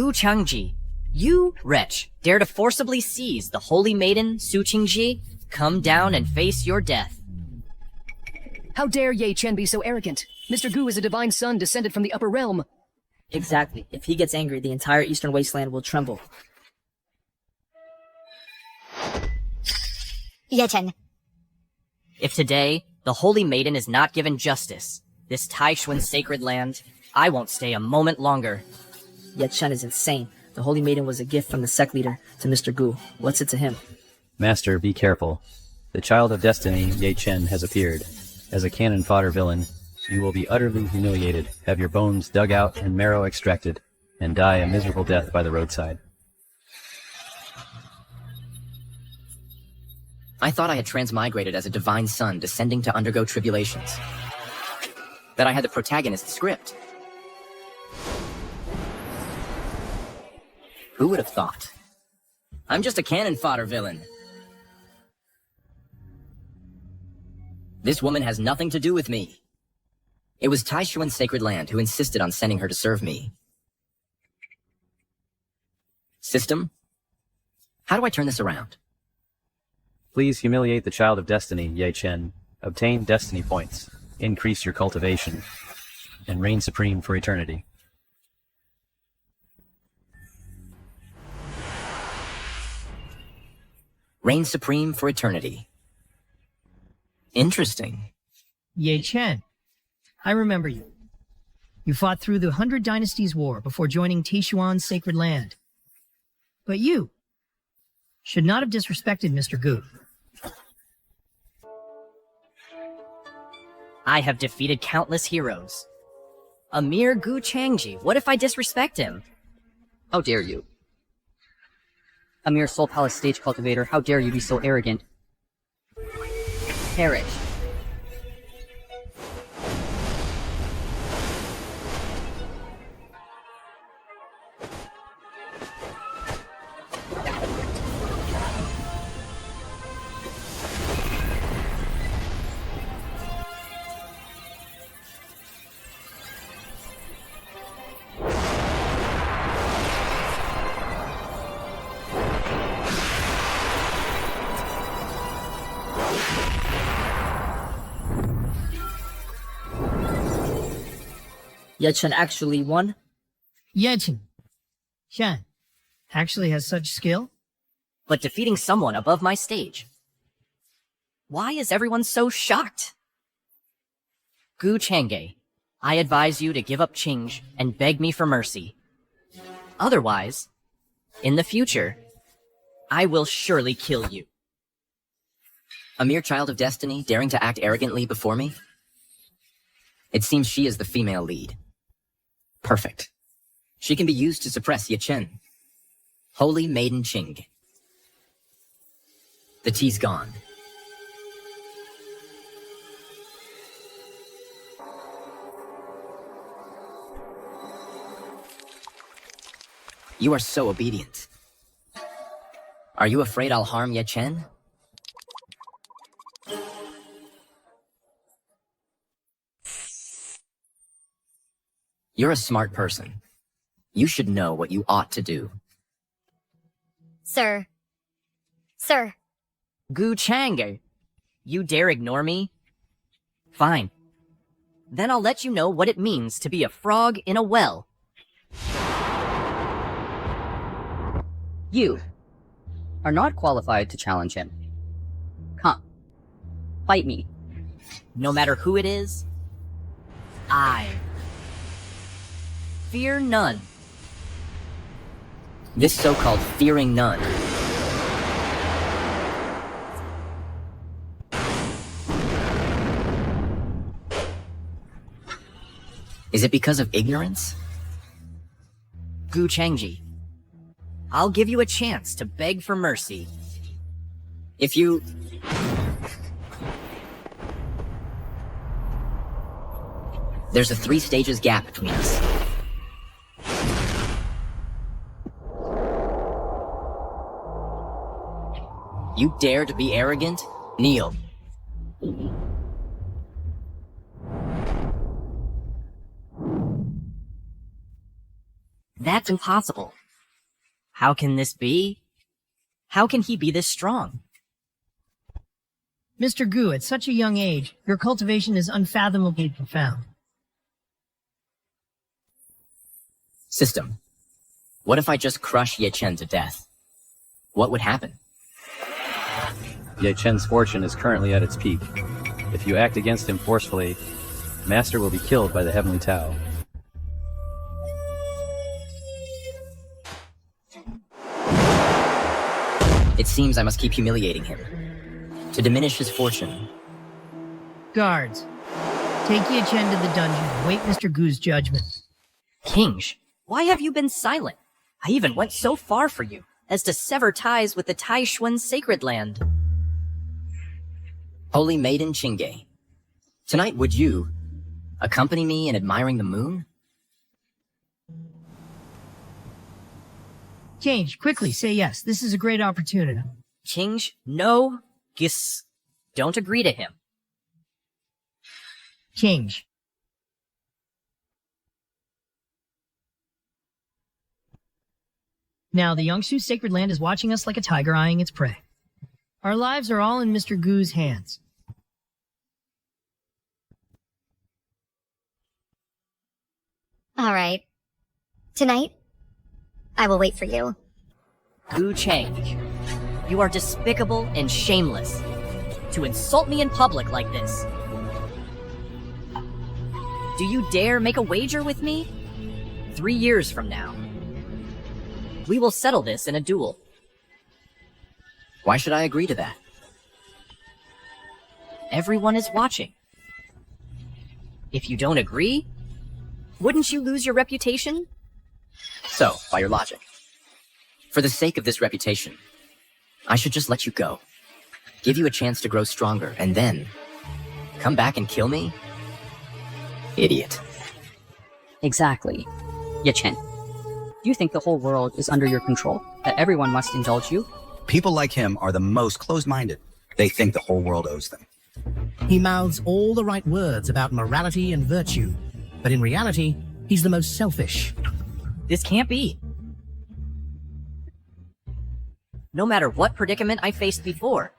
Gu Changji, you, wretch, dare to forcibly seize the holy maiden, Su Qingji? Come down and face your death. How dare Ye Chen be so arrogant? Mr. Gu is a divine son descended from the upper realm. Exactly. If he gets angry, the entire Eastern Wasteland will tremble. Ye Chen. If today, the holy maiden is not given justice, this Taishuan sacred land, I won't stay a moment longer. Ye Chen is insane. The holy maiden was a gift from the sect leader to Mr. Gu. What's it to him? Master, be careful. The child of destiny, Ye Chen, has appeared. As a cannon fodder villain, you will be utterly humiliated, have your bones dug out and marrow extracted, and die a miserable death by the roadside. I thought I had transmigrated as a divine son descending to undergo tribulations. That I had the protagonist's script. Who would have thought? I'm just a cannon fodder villain. This woman has nothing to do with me. It was Taishuan's sacred land who insisted on sending her to serve me. System? How do I turn this around? Please humiliate the child of destiny, Ye Chen. Obtain destiny points. Increase your cultivation. And reign supreme for eternity. Reign supreme for eternity. Interesting. Ye Chen, I remember you. You fought through the 100 Dynasties War before joining Taishuan's sacred land. But you should not have disrespected Mr. Gu. I have defeated countless heroes. A mere Gu Changji, what if I disrespect him? How dare you? A mere Soul Palace stage cultivator, how dare you be so arrogant? Perish. Ye Chen actually won? Ye Chen actually has such skill? But defeating someone above my stage. Why is everyone so shocked? Gu Changge, I advise you to give up Qing and beg me for mercy. Otherwise, in the future, I will surely kill you. A mere child of destiny daring to act arrogantly before me? It seems she is the female lead. Perfect. She can be used to suppress Ye Chen. Holy Maiden Qing. The tea's gone. You are so obedient. Are you afraid I'll harm Ye Chen? You're a smart person. You should know what you ought to do. Sir. Sir. Gu Changge, you dare ignore me? Fine. Then I'll let you know what it means to be a frog in a well. You are not qualified to challenge him. Come. Fight me. No matter who it is, I fear none. This so-called fearing none. Is it because of ignorance? Gu Changji, I'll give you a chance to beg for mercy. If you... There's a 3 stages gap between us. You dare to be arrogant? Kneel. That's impossible. How can this be? How can he be this strong? Mr. Gu, at such a young age, your cultivation is unfathomably profound. System. What if I just crush Ye Chen to death? What would happen? Ye Chen's fortune is currently at its peak. If you act against him forcefully, Master will be killed by the Heavenly Tao. It seems I must keep humiliating him. To diminish his fortune. Guards, take Ye Chen to the dungeon and wait Mr. Gu's judgment. Kingsh, why have you been silent? I even went so far for you as to sever ties with the Taishuan sacred land. Holy Maiden Chingay. Tonight would you accompany me in admiring the moon? Change, quickly, say yes. This is a great opportunity. Kingsh, no, gis, don't agree to him. Change. Now, the Yongshu sacred land is watching us like a tiger eyeing its prey. Our lives are all in Mr. Gu's hands. All right. Tonight, I will wait for you. Gu Chang, you are despicable and shameless. To insult me in public like this. Do you dare make a wager with me? 3 years from now. We will settle this in a duel. Why should I agree to that? Everyone is watching. If you don't agree, wouldn't you lose your reputation? So, by your logic, for the sake of this reputation, I should just let you go. Give you a chance to grow stronger, and then come back and kill me? Idiot. Exactly. Ye Chen, you think the whole world is under your control, that everyone must indulge you? People like him are the most closed-minded. They think the whole world owes them. He mouths all the right words about morality and virtue, but in reality, he's the most selfish. This can't be. No matter what predicament I faced before,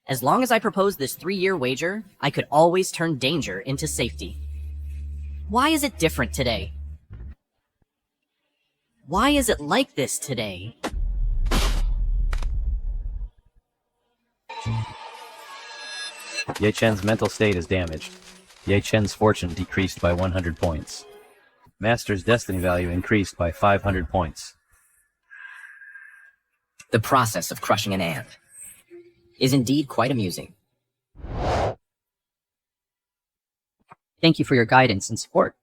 as long as I proposed this 3-year wager, I could always turn danger into safety. Why is it different today? Why is it like this today? Ye Chen's mental state is damaged. Ye Chen's fortune decreased by 100 points. Master's destiny value increased by 500 points. The process of crushing an ant is indeed quite amusing. Thank you for your guidance and support.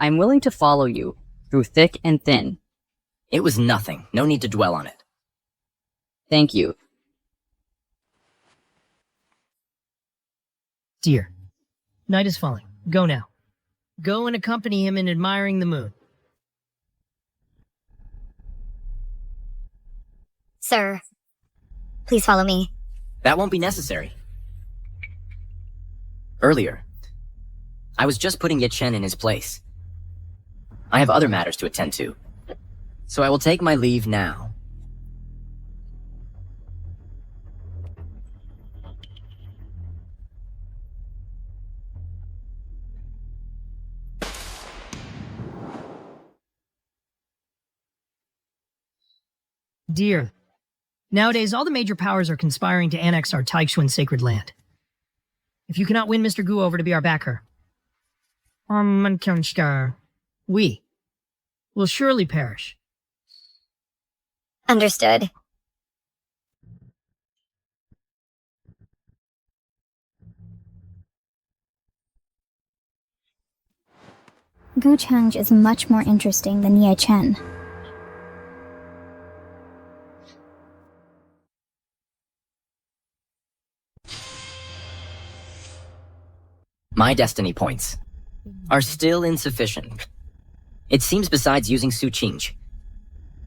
I'm willing to follow you through thick and thin. It was nothing. No need to dwell on it. Thank you. Dear, night is falling. Go now. Go and accompany him in admiring the moon. Sir, please follow me. That won't be necessary. Earlier, I was just putting Ye Chen in his place. I have other matters to attend to, so I will take my leave now. Dear, nowadays all the major powers are conspiring to annex our Taishuan sacred land. If you cannot win Mr. Gu over to be our backer, we will surely perish. Understood. Gu Chang is much more interesting than Ye Chen. My destiny points are still insufficient. It seems besides using Su Qingj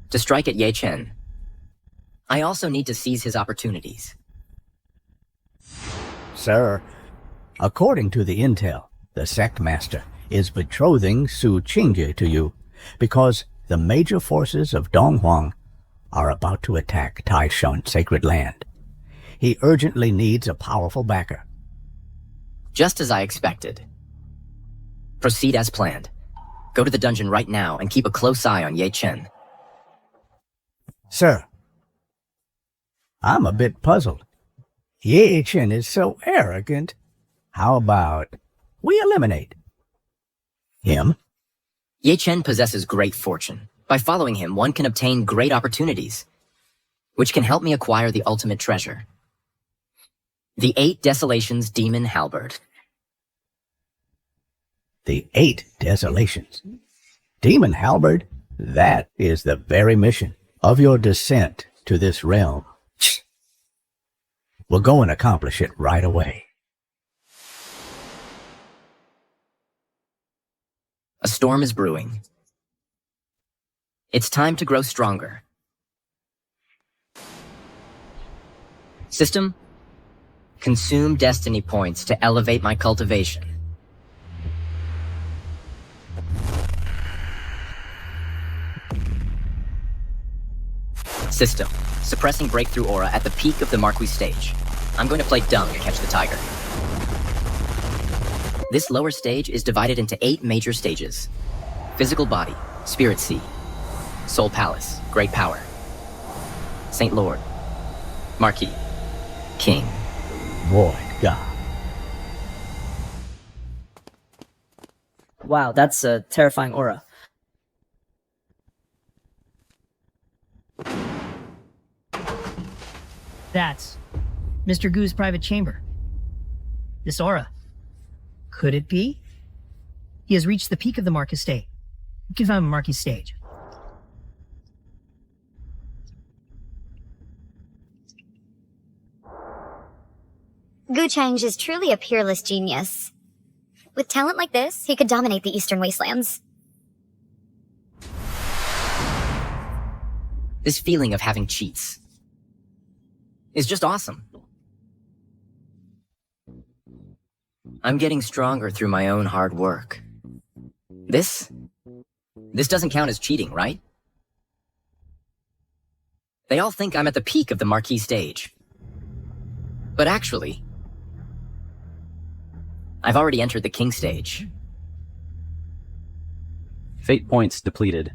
to strike at Ye Chen, I also need to seize his opportunities. Sir, according to the intel, the sect master, is betrothing Su Qingye to you because the major forces of Donghuang are about to attack Taishan sacred land. He urgently needs a powerful backer. Just as I expected. Proceed as planned. Go to the dungeon right now and keep a close eye on Ye Chen. Sir, I'm a bit puzzled. Ye Chen is so arrogant. How about we eliminate him? Ye Chen possesses great fortune. By following him, one can obtain great opportunities, which can help me acquire the ultimate treasure. The 8 Desolations Demon Halberd. The 8 Desolations. Demon Halberd, that is the very mission of your descent to this realm. We'll go and accomplish it right away. A storm is brewing. It's time to grow stronger. System, consume destiny points to elevate my cultivation. System, suppressing breakthrough aura at the peak of the Marquis stage. I'm going to play dumb to catch the tiger. This lower stage is divided into 8 major stages. Physical body, spirit sea, soul palace, great power, Saint Lord, Marquis, King. Boy, God. Wow, that's a terrifying aura. That's Mr. Gu's private chamber. This aura. Could it be? He has reached the peak of the Marquis stage. You can find him Marquis stage. Gu Chang is truly a peerless genius. With talent like this, he could dominate the Eastern Wastelands. This feeling of having cheats is just awesome. I'm getting stronger through my own hard work. This doesn't count as cheating, right? They all think I'm at the peak of the Marquis stage. But actually, I've already entered the King stage. Fate points depleted.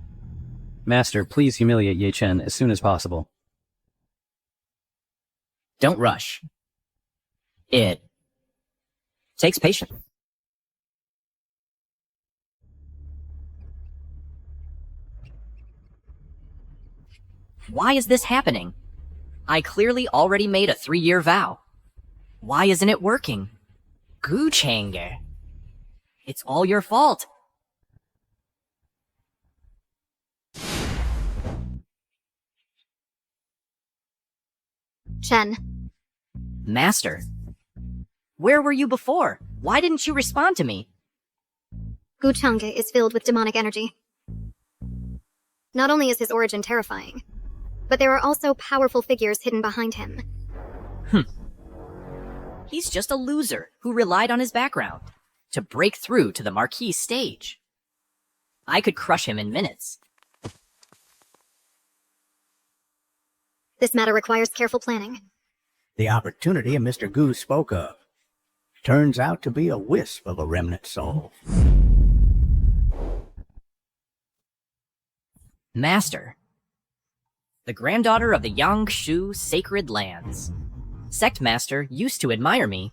Master, please humiliate Ye Chen as soon as possible. Don't rush. It takes patience. Why is this happening? I clearly already made a 3-year vow. Why isn't it working? Gu Chang'e. It's all your fault. Chen. Master. Where were you before? Why didn't you respond to me? Gu Chang'e is filled with demonic energy. Not only is his origin terrifying, but there are also powerful figures hidden behind him. He's just a loser who relied on his background to break through to the Marquis stage. I could crush him in minutes. This matter requires careful planning. The opportunity Mr. Gu spoke of turns out to be a wisp of a remnant soul. Master. The granddaughter of the Yangshu Sacred Lands. Sect Master used to admire me.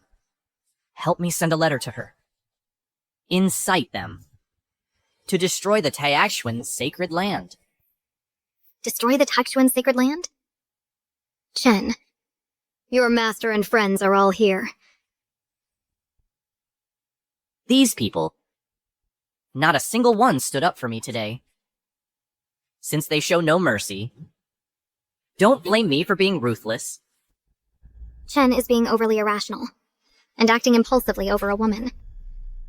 Help me send a letter to her. Incite them to destroy the Taixuan Sacred Land. Destroy the Taixuan Sacred Land? Chen, your master and friends are all here. These people. Not a single one stood up for me today. Since they show no mercy, don't blame me for being ruthless. Chen is being overly irrational and acting impulsively over a woman.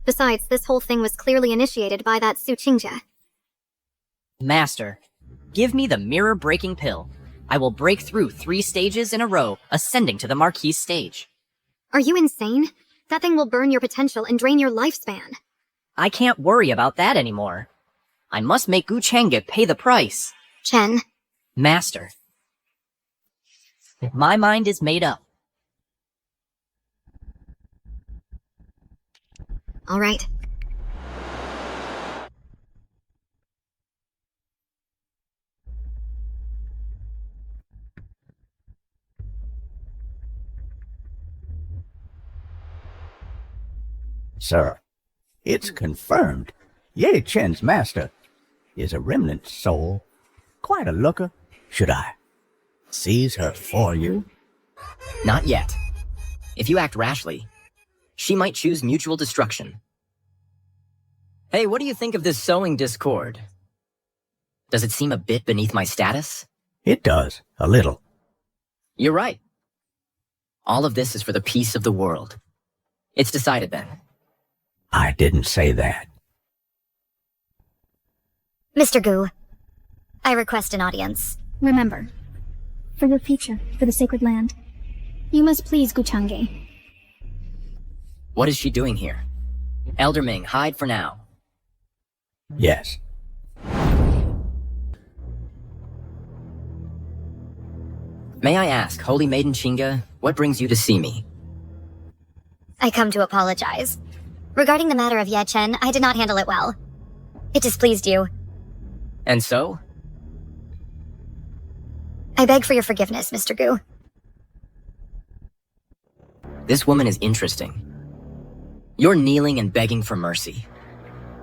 Besides, this whole thing was clearly initiated by that Su Qingye. Master, give me the mirror-breaking pill. I will break through 3 stages in a row, ascending to the Marquis stage. Are you insane? That thing will burn your potential and drain your lifespan. I can't worry about that anymore. I must make Gu Changge pay the price. Chen. Master. My mind is made up. All right. Sir, it's confirmed. Ye Chen's master is a remnant soul. Quite a looker. Should I seize her for you? Not yet. If you act rashly, she might choose mutual destruction. Hey, what do you think of this sowing discord? Does it seem a bit beneath my status? It does, a little. You're right. All of this is for the peace of the world. It's decided then. I didn't say that. Mr. Gu, I request an audience. Remember, for your future, for the sacred land, you must please Gu Changge. What is she doing here? Elder Ming, hide for now. Yes. May I ask, Holy Maiden Chinga, what brings you to see me? I come to apologize. Regarding the matter of Ye Chen, I did not handle it well. It displeased you. And so? I beg for your forgiveness, Mr. Gu. This woman is interesting. You're kneeling and begging for mercy.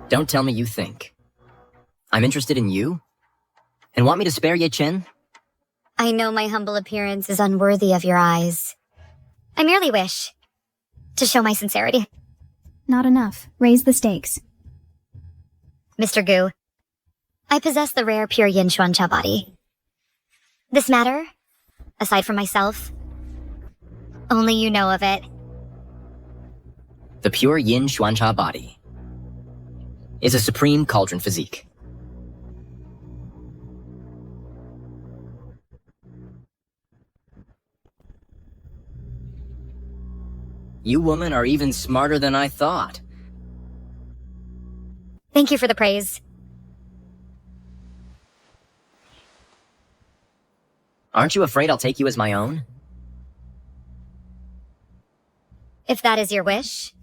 Don't tell me you think I'm interested in you? And want me to spare Ye Chen? I know my humble appearance is unworthy of your eyes. I merely wish to show my sincerity. Not enough. Raise the stakes. Mr. Gu, I possess the rare pure Yin Xuancha body. This matter, aside from myself, only you know of it. The pure Yin Xuancha body is a supreme cauldron physique. You women are even smarter than I thought. Thank you for the praise. Aren't you afraid I'll take you as my own? If that is your wish,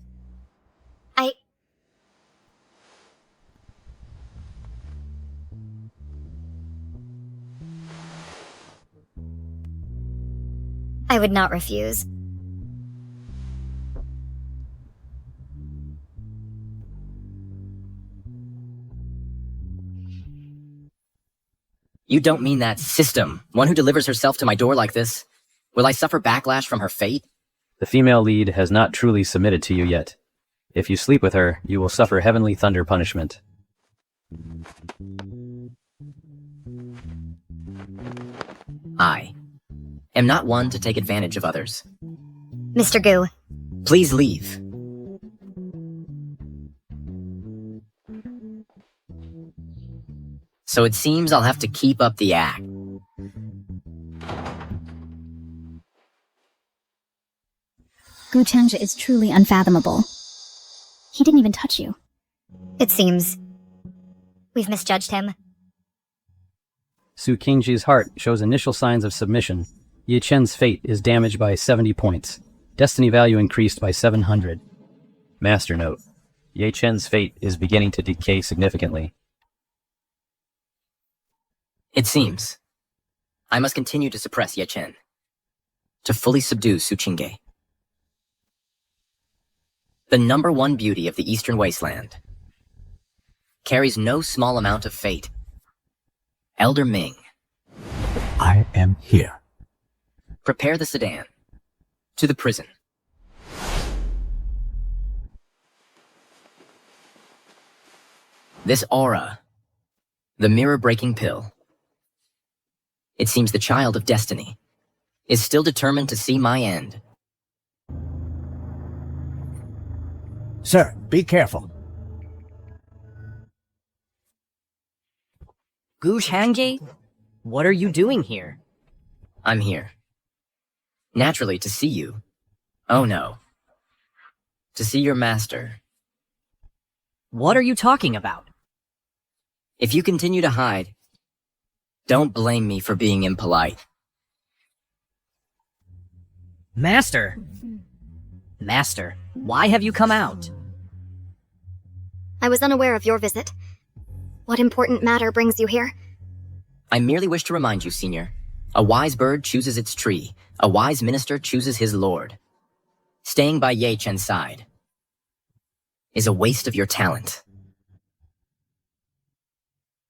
I would not refuse. You don't mean that system, one who delivers herself to my door like this. Will I suffer backlash from her fate? The female lead has not truly submitted to you yet. If you sleep with her, you will suffer heavenly thunder punishment. I am not one to take advantage of others. Mr. Gu, Please leave. So it seems I'll have to keep up the act. Gu Changge is truly unfathomable. He didn't even touch you. it seems we've misjudged him. Su Qingji's heart shows initial signs of submission. Ye Chen's fate is damaged by 70 points. Destiny value increased by 700. Master note: Ye Chen's fate is beginning to decay significantly. It seems I must continue to suppress Ye Chen, to fully subdue Su Qingge. The #1 beauty of the Eastern Wasteland carries no small amount of fate. Elder Ming. I am here. Prepare the sedan. To the prison. This aura, the mirror-breaking pill. It seems the child of destiny is still determined to see my end. Sir, be careful. Gu Changge? What are you doing here? I'm here. Naturally, to see you. Oh no. To see your master. What are you talking about? If you continue to hide, don't blame me for being impolite. Master! Master, why have you come out? I was unaware of your visit. What important matter brings you here? I merely wish to remind you, Senior. A wise bird chooses its tree. A wise minister chooses his lord. Staying by Ye Chen's side is a waste of your talent.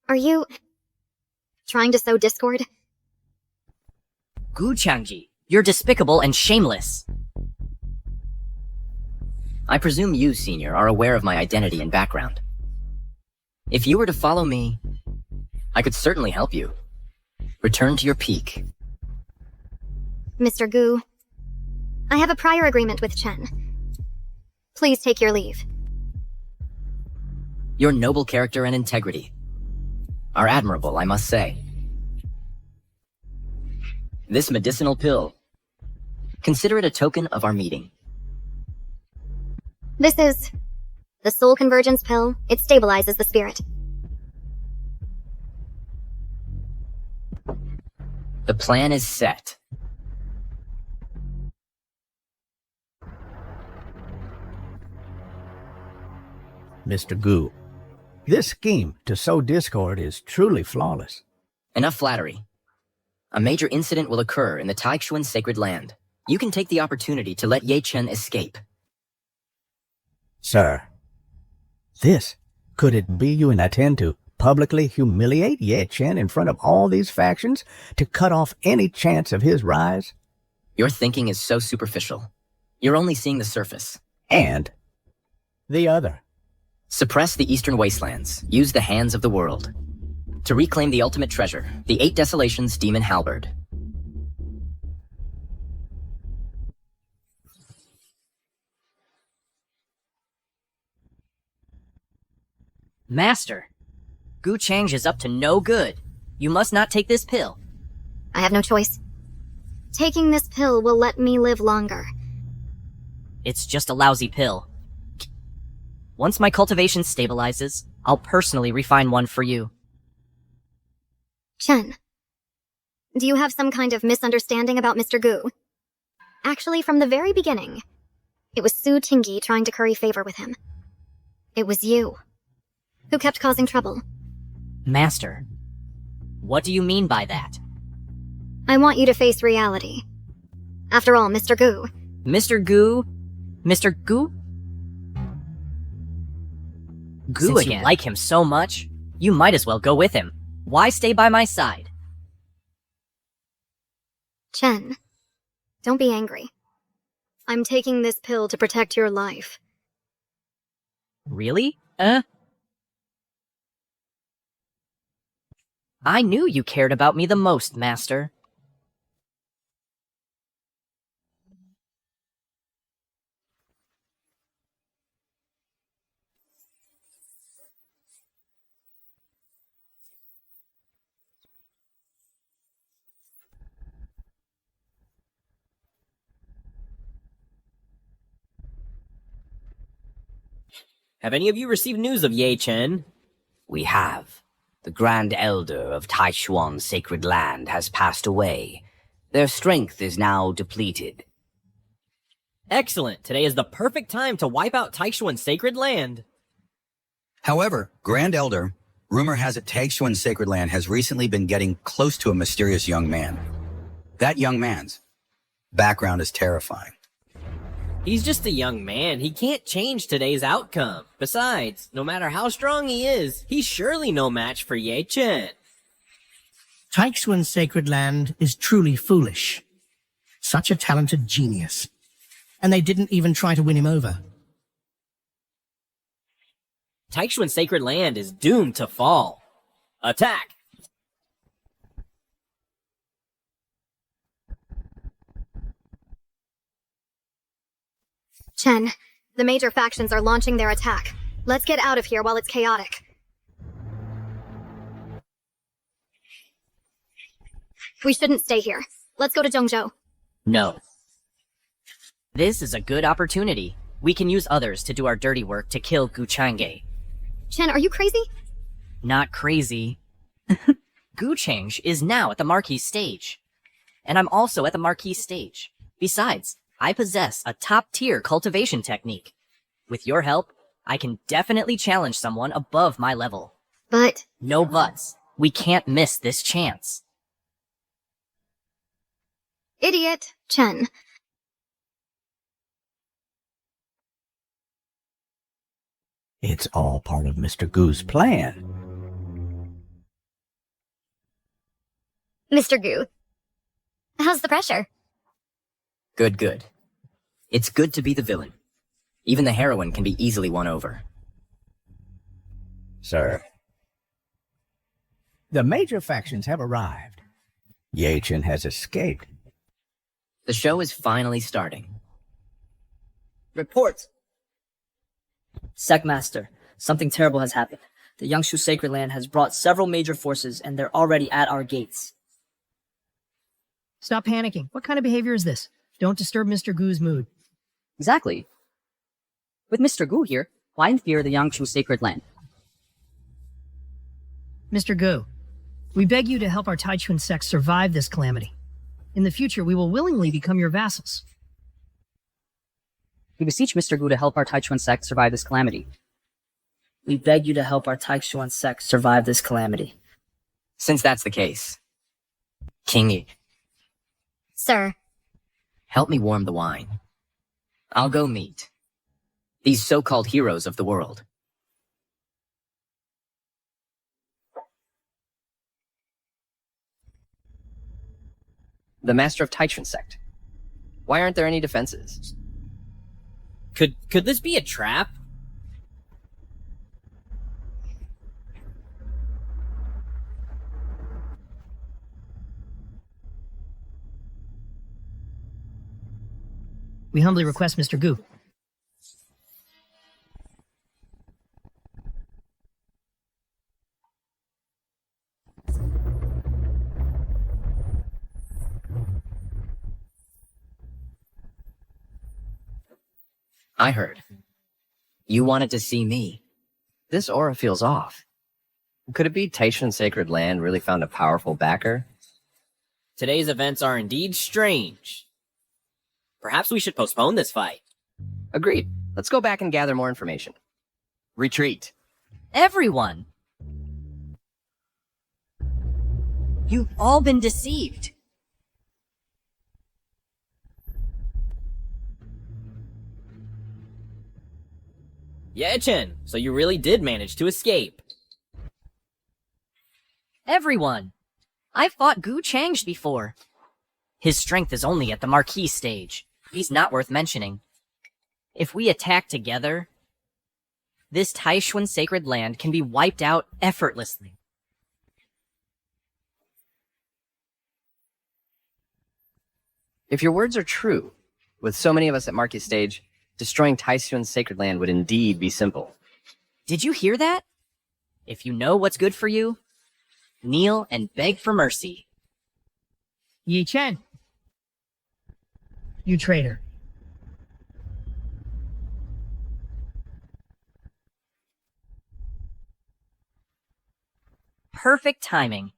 Are you trying to sow discord? Gu Changji, you're despicable and shameless. I presume you, Senior, are aware of my identity and background. If you were to follow me, I could certainly help you. Return to your peak. Mr. Gu, I have a prior agreement with Chen. Please take your leave. Your noble character and integrity are admirable, I must say. This medicinal pill, consider it a token of our meeting. This is the soul convergence pill. It stabilizes the spirit. The plan is set. Mr. Gu, this scheme to sow discord is truly flawless. Enough flattery. A major incident will occur in the Taixuan sacred land. You can take the opportunity to let Ye Chen escape. Sir, could it be you intend to publicly humiliate Ye Chen in front of all these factions to cut off any chance of his rise? Your thinking is so superficial. You're only seeing the surface. And the other. Suppress the eastern wastelands. Use the hands of the world. To reclaim the ultimate treasure, the 8 Desolations Demon Halberd. Master, Gu Chang is up to no good. You must not take this pill. I have no choice. Taking this pill will let me live longer. It's just a lousy pill. Once my cultivation stabilizes, I'll personally refine one for you. Chen, do you have some kind of misunderstanding about Mr. Gu? Actually, from the very beginning, it was Su Tingyi trying to curry favor with him. It was you who kept causing trouble. Master, what do you mean by that? I want you to face reality. After all, Mr. Gu. Mr. Gu? Mr. Gu? Gu Since again. You like him so much, you might as well go with him. Why stay by my side? Chen, don't be angry. I'm taking this pill to protect your life. Really? I knew you cared about me the most, Master. Have any of you received news of Ye Chen? We have. The Grand Elder of Taixuan Sacred Land has passed away. Their strength is now depleted. Excellent! Today is the perfect time to wipe out Taixuan Sacred Land. However, Grand Elder, rumor has it Taixuan Sacred Land has recently been getting close to a mysterious young man. That young man's background is terrifying. He's just a young man. He can't change today's outcome. Besides, no matter how strong he is, he's surely no match for Ye Chen. Taixuan's sacred land is truly foolish. Such a talented genius. And they didn't even try to win him over. Taixuan Sacred Land is doomed to fall. Attack! Chen, the major factions are launching their attack. Let's get out of here while it's chaotic. We shouldn't stay here. Let's go to Zhengzhou. No. This is a good opportunity. We can use others to do our dirty work to kill Gu Changge. Chen, are you crazy? Not crazy. Gu Changge is now at the Marquis stage. And I'm also at the Marquis stage. Besides, I possess a top-tier cultivation technique. With your help, I can definitely challenge someone above my level. But... No buts. We can't miss this chance. Idiot, Chen. It's all part of Mr. Gu's plan. Mr. Gu, how's the pressure? Good, good. It's good to be the villain. Even the heroine can be easily won over. Sir, the major factions have arrived. Ye Chen has escaped. The show is finally starting. Report! Secmaster, something terrible has happened. The Yangshu Sacred Land has brought several major forces, and they're already at our gates. Stop panicking. What kind of behavior is this? Don't disturb Mr. Gu's mood. Exactly. With Mr. Gu here, why fear the Yangshu Sacred Land? Mr. Gu, we beg you to help our Taichun sect survive this calamity. In the future, we will willingly become your vassals. We beseech Mr. Gu to help our Taichun sect survive this calamity. We beg you to help our Taichuan sect survive this calamity. Since that's the case, King Yi, Sir. help me warm the wine. I'll go meet these so-called heroes of the world. The Master of Taichun sect. Why aren't there any defenses? Could this be a trap? We humbly request Mr. Gu. I heard. You wanted to see me. This aura feels off. Could it be Taichun Sacred Land really found a powerful backer? Today's events are indeed strange. Perhaps we should postpone this fight. Agreed. Let's go back and gather more information. Retreat. Everyone! You've all been deceived. Yeah, Chen, so you really did manage to escape. Everyone! I've fought Gu Changge before. His strength is only at the Marquis stage. He's not worth mentioning. If we attack together, this Taichun Sacred Land can be wiped out effortlessly. If your words are true, with so many of us at Marquis Stage, destroying Taichun Sacred Land would indeed be simple. Did you hear that? If you know what's good for you, kneel and beg for mercy. Yi Chen! You traitor. Perfect timing.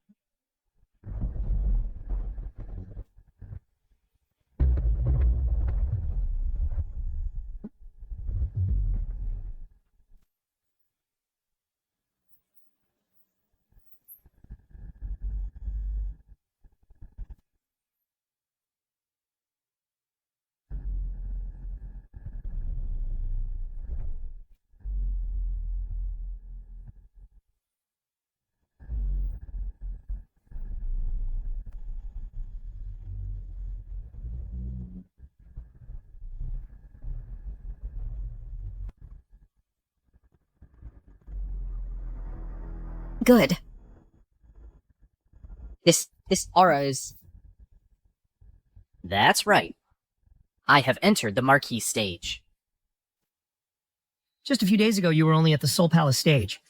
Good. This aura is... That's right. I have entered the Marquis stage. Just a few days ago, you were only at the Soul Palace stage.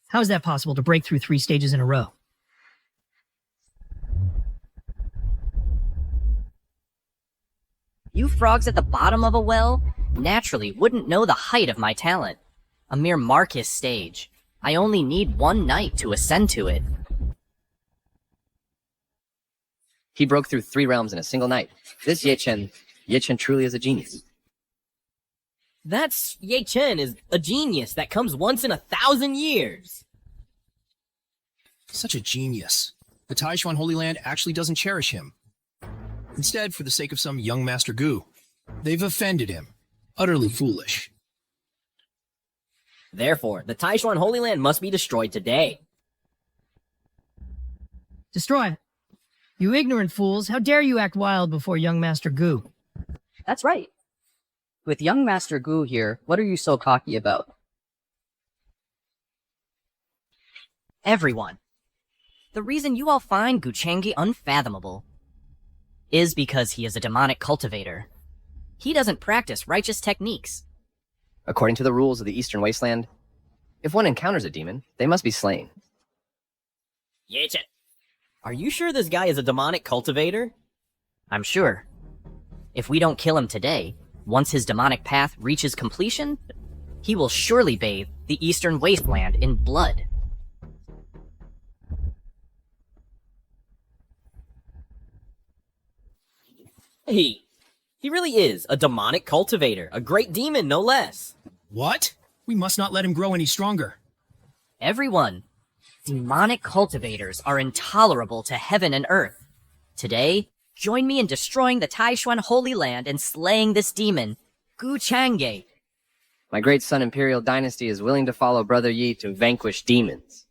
How is that possible to break through 3 stages in a row? You frogs at the bottom of a well naturally wouldn't know the height of my talent. A mere Marcus stage. I only need one night to ascend to it. He broke through 3 realms in a single night. This Ye Chen truly is a genius. Ye Chen is a genius that comes once in 1,000 years. Such a genius. The Taishuan Holy Land actually doesn't cherish him. Instead, for the sake of some young Master Gu, they've offended him. Utterly foolish. Therefore, the Taishuan Holy Land must be destroyed today. Destroy it. You ignorant fools, how dare you act wild before young Master Gu? That's right. With young Master Gu here, what are you so cocky about? Everyone. The reason you all find Guchangi unfathomable is because he is a demonic cultivator. He doesn't practice righteous techniques. According to the rules of the Eastern Wasteland, if one encounters a demon, they must be slain. Ye Chen, are you sure this guy is a demonic cultivator? I'm sure. If we don't kill him today, once his demonic path reaches completion, he will surely bathe the Eastern Wasteland in blood. He really is a demonic cultivator, a great demon, no less. What? We must not let him grow any stronger. Everyone, demonic cultivators are intolerable to heaven and earth. Today, join me in destroying the Taishuan Holy Land and slaying this demon, Guchangi. My great son Imperial Dynasty is willing to follow Brother Yi to vanquish demons.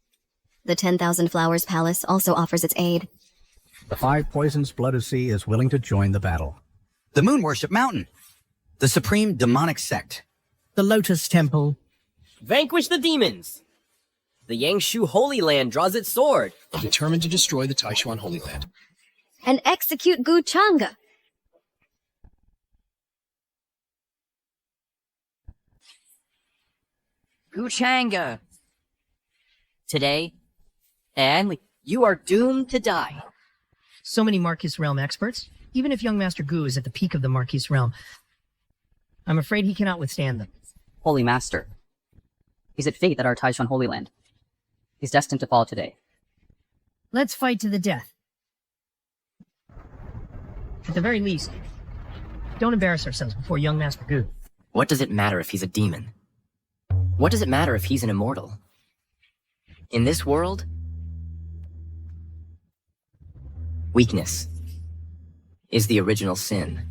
The 10,000 Flowers Palace also offers its aid. The 5 Poisons Blooded Sea is willing to join the battle. The Moon Worship Mountain. The supreme demonic sect. The Lotus Temple. Vanquish the demons! The Yangshu Holy Land draws its sword. Determined to destroy the Taishuan Holy Land. And execute Guchanga. Guchanga. Today, and you are doomed to die. So many Marquis Realm experts. Even if young Master Gu is at the peak of the Marquis Realm, I'm afraid he cannot withstand them. Holy Master. Is it fate that our Taishuan Holy Land is destined to fall today? Let's fight to the death. At the very least, don't embarrass ourselves before young Master Gu. What does it matter if he's a demon? What does it matter if he's an immortal? In this world, weakness is the original sin.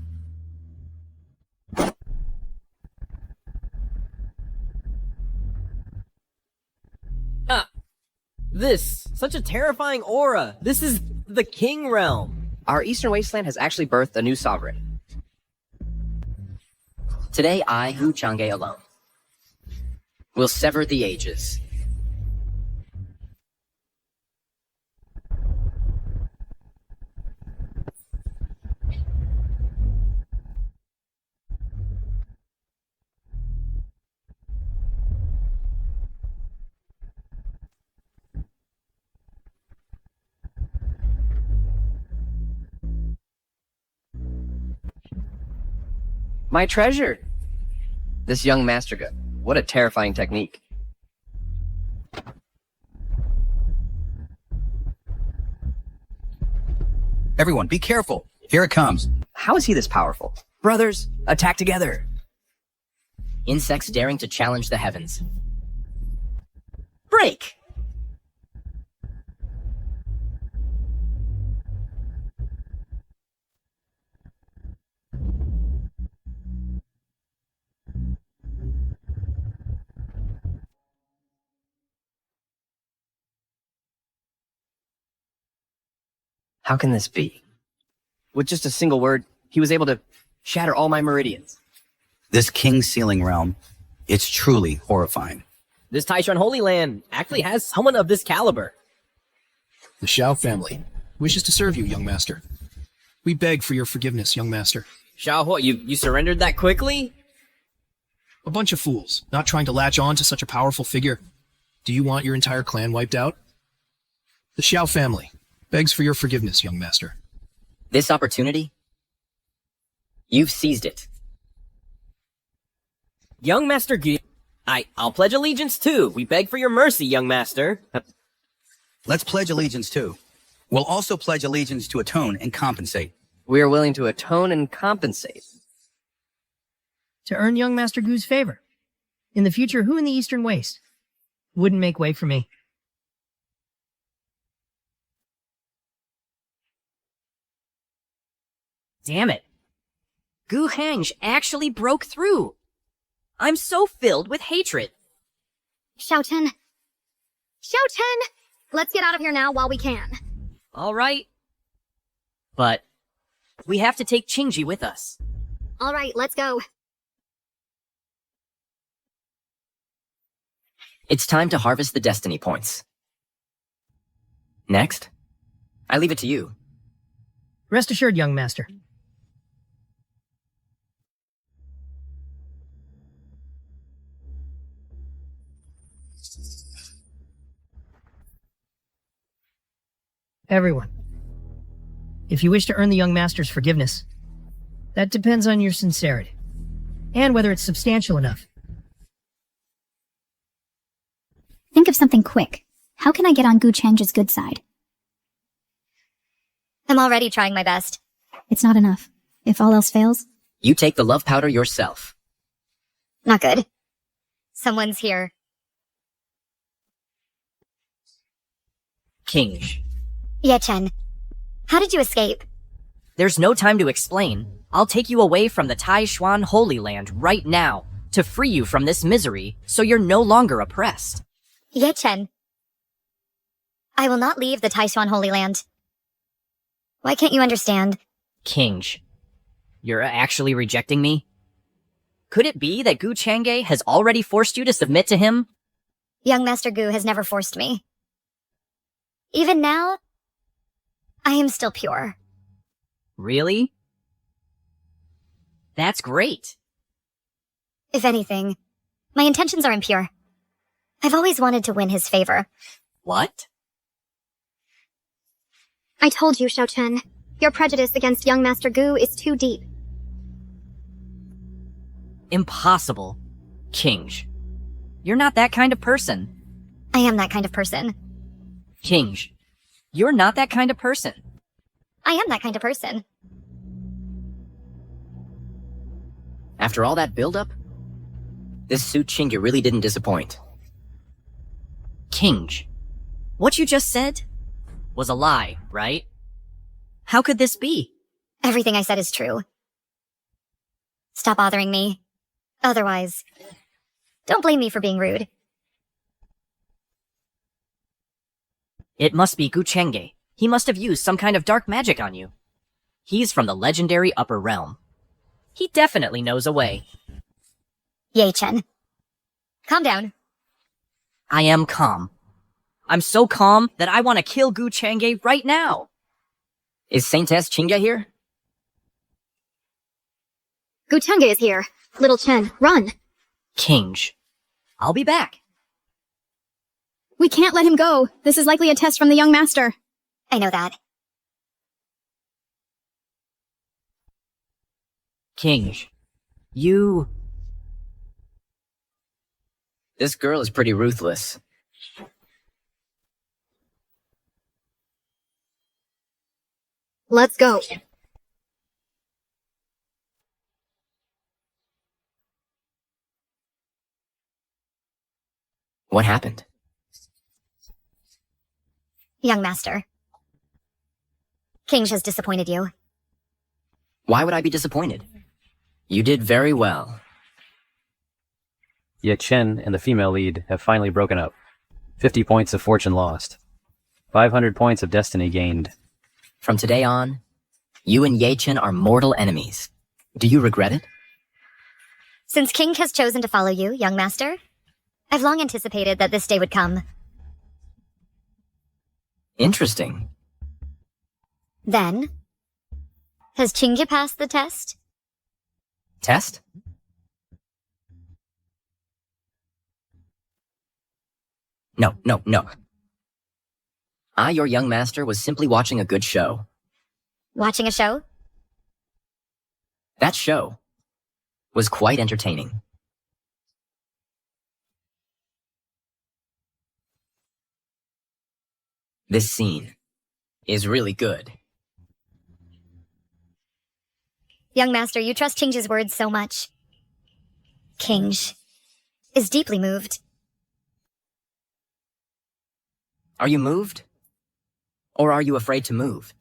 Such a terrifying aura. This is the King Realm. Our Eastern Wasteland has actually birthed a new sovereign. Today, I, Gu Chang'e alone, will sever the ages. My treasure! This young Master Gu. What a terrifying technique. Everyone, be careful. Here it comes. How is he this powerful? Brothers, attack together! Insects daring to challenge the heavens. Break! How can this be? With just a single word, he was able to shatter all my meridians. This King's Sealing realm, it's truly horrifying. This Taishuan Holy Land actually has someone of this caliber. The Xiao family wishes to serve you, young master. We beg for your forgiveness, young master. Xiao Huo, you surrendered that quickly? A bunch of fools, not trying to latch on to such a powerful figure. Do you want your entire clan wiped out? The Xiao family begs for your forgiveness, young master. This opportunity? You've seized it. Young Master Gu... I'll pledge allegiance too. We beg for your mercy, young master. Let's pledge allegiance too. We'll also pledge allegiance to atone and compensate. We are willing to atone and compensate. To earn young Master Gu's favor. In the future, who in the Eastern Waste wouldn't make way for me? Damn it. Gu Henge actually broke through. I'm so filled with hatred. Xiaochen. Xiaochen! Let's get out of here now while we can. All right. But we have to take Qingji with us. All right, let's go. It's time to harvest the destiny points. Next, I leave it to you. Rest assured, young master. Everyone, if you wish to earn the young master's forgiveness, that depends on your sincerity, and whether it's substantial enough. Think of something quick. How can I get on Gu Chang's good side? I'm already trying my best. It's not enough. If all else fails, You take the love powder yourself. Not good. Someone's here. Qingji. Ye Chen. How did you escape? There's no time to explain. I'll take you away from the Taishuan Holy Land right now to free you from this misery so you're no longer oppressed. Ye Chen. I will not leave the Taishuan Holy Land. Why can't you understand? Qingji, you're actually rejecting me? Could it be that Gu Chang'e has already forced you to submit to him? Young Master Gu has never forced me. Even now, I am still pure. Really? That's great. If anything, my intentions are impure. I've always wanted to win his favor. What? I told you, Xiaochen. Your prejudice against young Master Gu is too deep. Impossible. Qingji, you're not that kind of person. I am that kind of person. Qingji, you're not that kind of person. I am that kind of person. After all that buildup, this suit Qingyu really didn't disappoint. Qingji, what you just said was a lie, right? How could this be? Everything I said is true. Stop bothering me. Otherwise, don't blame me for being rude. It must be Gu Chang'e. He must have used some kind of dark magic on you. He's from the legendary Upper Realm. He definitely knows a way. Ye Chen. Calm down. I am calm. I'm so calm that I want to kill Gu Chang'e right now. Is Saintess Qingya here? Gu Chang'e is here. Little Chen, run. Qingji, I'll be back. we can't let him go. This is likely a test from the young master. I know that. Qingji, you... This girl is pretty ruthless. Let's go. What happened? Young master. Qingji has disappointed you. Why would I be disappointed? You did very well. Yet Chen and the female lead have finally broken up. 50 points of fortune lost. 500 points of destiny gained. From today on, you and Ye Chen are mortal enemies. Do you regret it? Since King has chosen to follow you, young master, I've long anticipated that this day would come. Interesting. Then, has Qingji passed the test? Test? No. I, your young master, was simply watching a good show. Watching a show? That show was quite entertaining. This scene is really good. Young master, you trust Qing's words so much. Qing is deeply moved. Are you moved? Or are you afraid to move?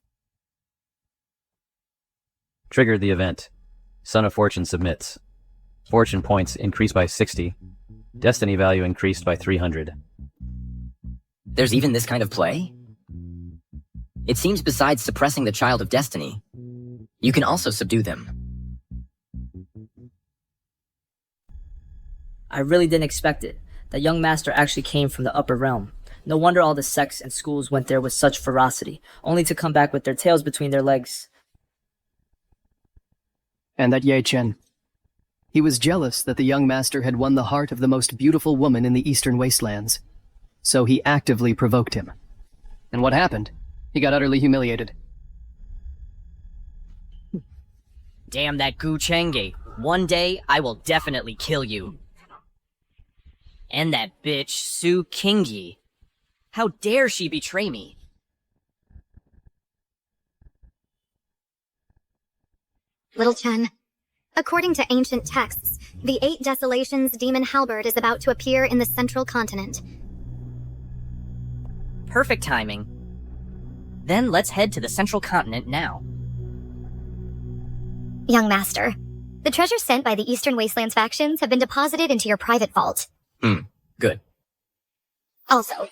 Trigger the event. Son of Fortune submits. Fortune points increased by 60. Destiny value increased by 300. There's even this kind of play? It seems besides suppressing the Child of Destiny, you can also subdue them. I really didn't expect it. That young master actually came from the upper realm. No wonder all the sects and schools went there with such ferocity, only to come back with their tails between their legs. And that Ye Chen. He was jealous that the young master had won the heart of the most beautiful woman in the eastern wastelands. So he actively provoked him. And what happened? He got utterly humiliated. Damn that Gu Chengge. One day, I will definitely kill you. And that bitch, Su Qingyi. How dare she betray me? Little Chen, according to ancient texts, the 8 Desolations demon halberd is about to appear in the central continent. Perfect timing. Then let's head to the central continent now. Young master, the treasures sent by the Eastern Wastelands factions have been deposited into your private vault. Good. Also,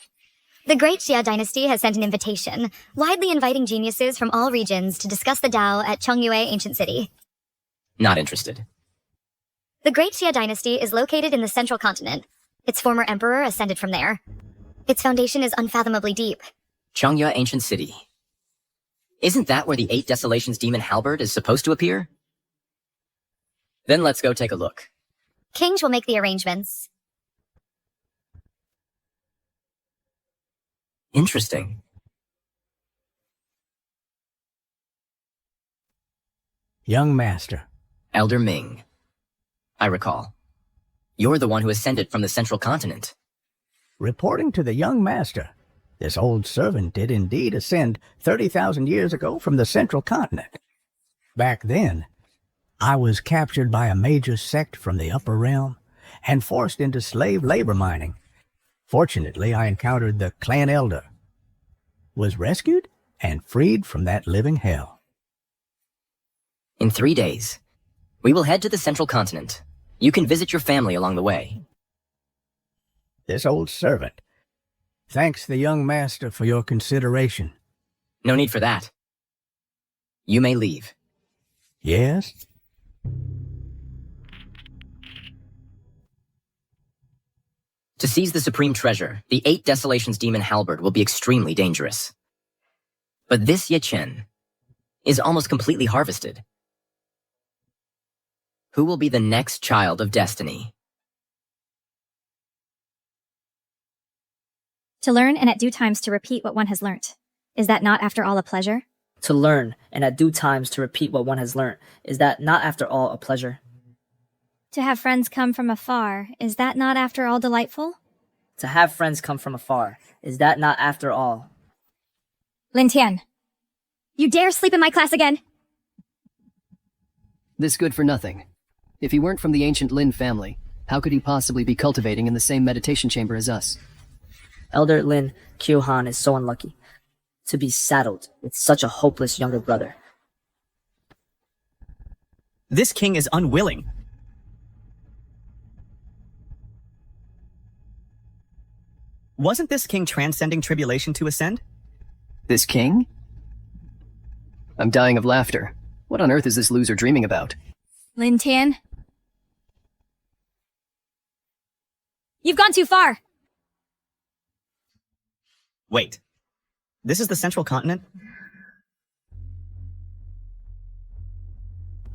the Great Xia Dynasty has sent an invitation, widely inviting geniuses from all regions to discuss the Dao at Chongyue Ancient City. Not interested. The Great Xia Dynasty is located in the central continent. Its former emperor ascended from there. Its foundation is unfathomably deep. Chongyue Ancient City. Isn't that where the 8 Desolations demon halberd is supposed to appear? Then let's go take a look. Qing will make the arrangements. Interesting. Young master. Elder Ming. I recall. You're the one who ascended from the central continent. Reporting to the young master, this old servant did indeed ascend 30,000 years ago from the central continent. Back then, I was captured by a major sect from the upper realm and forced into slave labor mining. Fortunately, I encountered the clan elder, was rescued, and freed from that living hell. In 3 days, we will head to the central continent. You can visit your family along the way. This old servant thanks the young master for your consideration. No need for that. You may leave. Yes? To seize the supreme treasure, the 8 Desolations demon halberd will be extremely dangerous. But this Ye Chen is almost completely harvested. Who will be the next child of destiny? To learn and at due times to repeat what one has learnt. Is that not after all a pleasure? To learn, and at due times to repeat what one has learnt. Is that not after all a pleasure? To have friends come from afar. Is that not after all delightful? To have friends come from afar. Is that not after all? Lin Tian, you dare sleep in my class again? This good for nothing. If he weren't from the ancient Lin family, how could he possibly be cultivating in the same meditation chamber as us? Elder Lin Qiuhan is so unlucky to be saddled with such a hopeless younger brother. This king is unwilling. Wasn't this king transcending tribulation to ascend? This king? I'm dying of laughter. What on earth is this loser dreaming about? Lin Tian? You've gone too far! Wait. This is the central continent?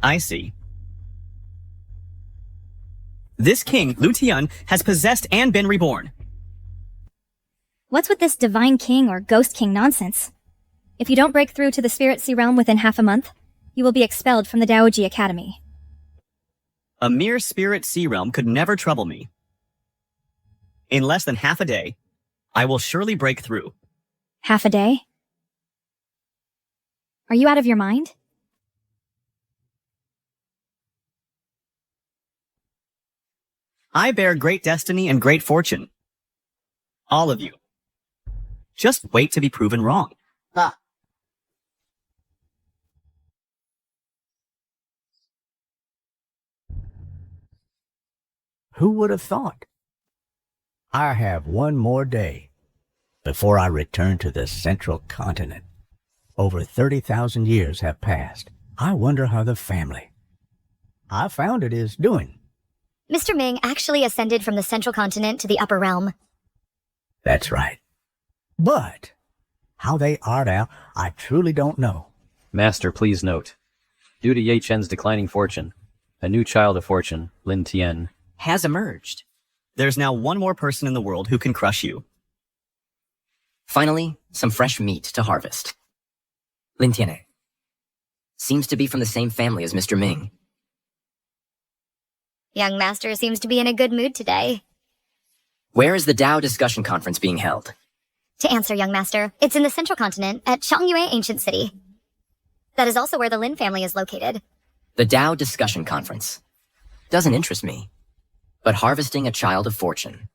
I see. This king, Lu Tian, has possessed and been reborn. What's with this divine king or ghost king nonsense? If you don't break through to the Spirit Sea realm within half a month, you will be expelled from the Daoji Academy. A mere spirit sea realm could never trouble me. In less than half a day, I will surely break through. Half a day? Are you out of your mind? I bear great destiny and great fortune. All of you. Just wait to be proven wrong. Who would have thought? I have one more day before I return to the central continent. Over 30,000 years have passed. I wonder how the family I found it is doing. Mr. Ming actually ascended from the central continent to the upper realm. That's right. But how they are now, I truly don't know. Master, please note. Due to Ye Chen's declining fortune, a new child of fortune, Lin Tian, has emerged. There's now one more person in the world who can crush you. Finally, some fresh meat to harvest. Lin Tian seems to be from the same family as Mr. Ming. Young Master seems to be in a good mood today. Where is the Dao discussion conference being held? To answer, Young Master, it's in the central continent at Changyue Ancient City. That is also where the Lin family is located. The Dao discussion conference doesn't interest me, but harvesting a child of fortune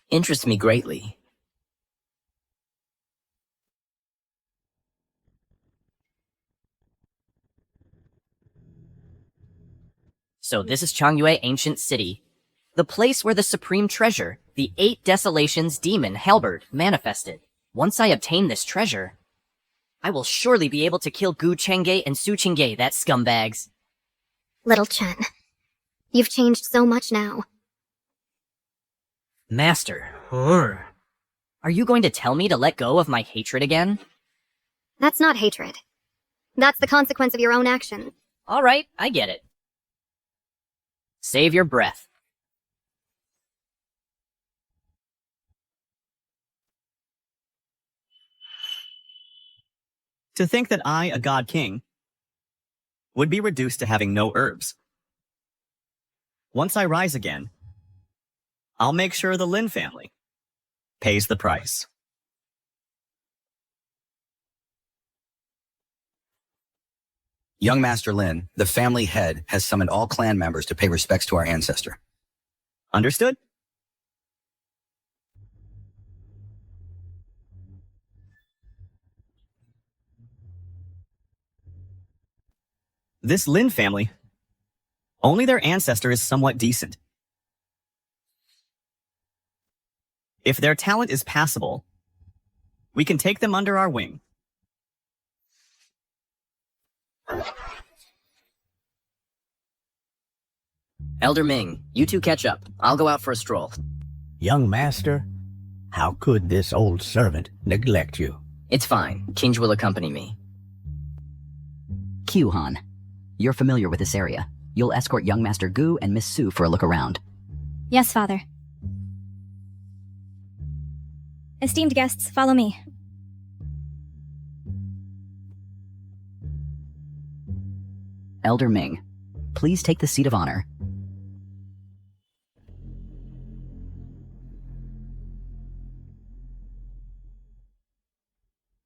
interests me greatly. So this is Changyue Ancient City, the place where the supreme treasure, the 8 Desolations demon Halberd, manifested. Once I obtain this treasure, I will surely be able to kill Gu Chengge and Su Chengge, that scumbags. Little Chen, you've changed so much now. Master, are you going to tell me to let go of my hatred again? That's not hatred. That's the consequence of your own action. All right, I get it. Save your breath. To think that I, a god king, would be reduced to having no herbs. Once I rise again, I'll make sure the Lin family pays the price. Young Master Lin, the family head, has summoned all clan members to pay respects to our ancestor. Understood? This Lin family, only their ancestor is somewhat decent. If their talent is passable, we can take them under our wing. Elder Ming, you two catch up. I'll go out for a stroll. Young master, how could this old servant neglect you? It's fine. Kinj will accompany me. Q-Han, you're familiar with this area. You'll escort young Master Gu and Miss Su for a look around. Yes, Father. Esteemed guests, follow me. Elder Ming, please take the seat of honor.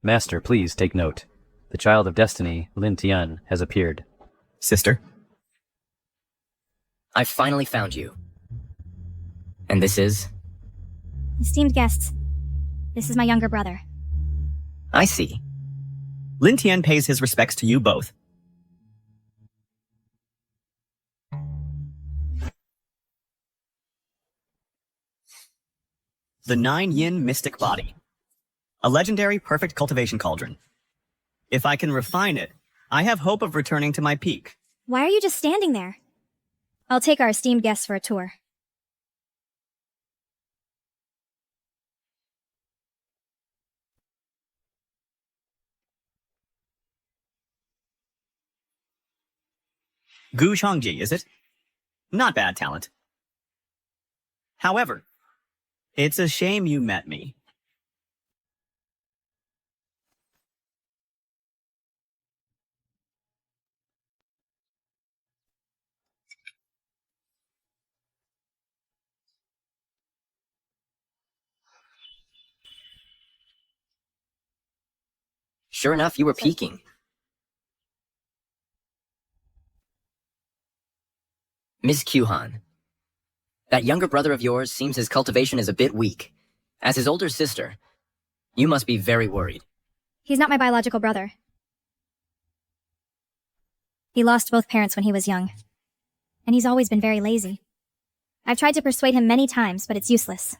Master, please take note. The child of destiny, Lin Tian, has appeared. Sister? I finally found you. And this is? Esteemed guests, this is my younger brother. I see. Lin Tian pays his respects to you both. The 9 Yin Mystic Body. A legendary perfect cultivation cauldron. If I can refine it, I have hope of returning to my peak. Why are you just standing there? I'll take our esteemed guests for a tour. Gu Changji, is it? Not bad talent. However, it's a shame you met me. Sure enough, you were peaking. Ms. Kyuhan, that younger brother of yours seems his cultivation is a bit weak. As his older sister, you must be very worried. He's not my biological brother. He lost both parents when he was young. And he's always been very lazy. I've tried to persuade him many times, but it's useless.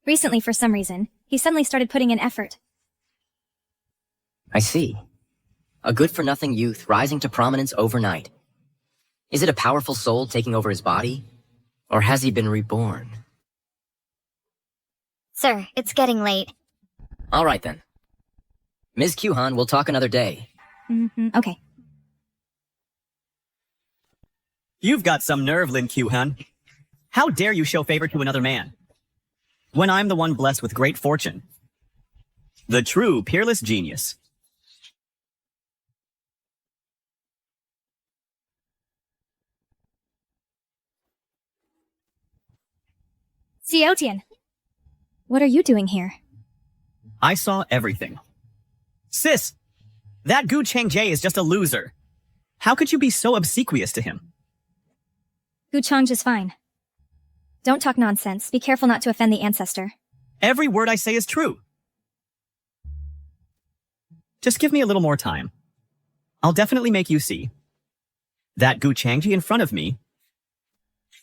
Recently, for some reason, he suddenly started putting in effort. I see. A good-for-nothing youth rising to prominence overnight. Is it a powerful soul taking over his body? Or has he been reborn? Sir, it's getting late. All right, then. Ms. Kyuhan, we'll talk another day. Okay. You've got some nerve, Lin Kyuhan. How dare you show favor to another man? When I'm the one blessed with great fortune. The true peerless genius. Xiaotian, what are you doing here? I saw everything. Sis, that Gu Changjae is just a loser. How could you be so obsequious to him? Gu Chang's is fine. Don't talk nonsense. Be careful not to offend the ancestor. Every word I say is true. Just give me a little more time. I'll definitely make you see. That Gu Changji in front of me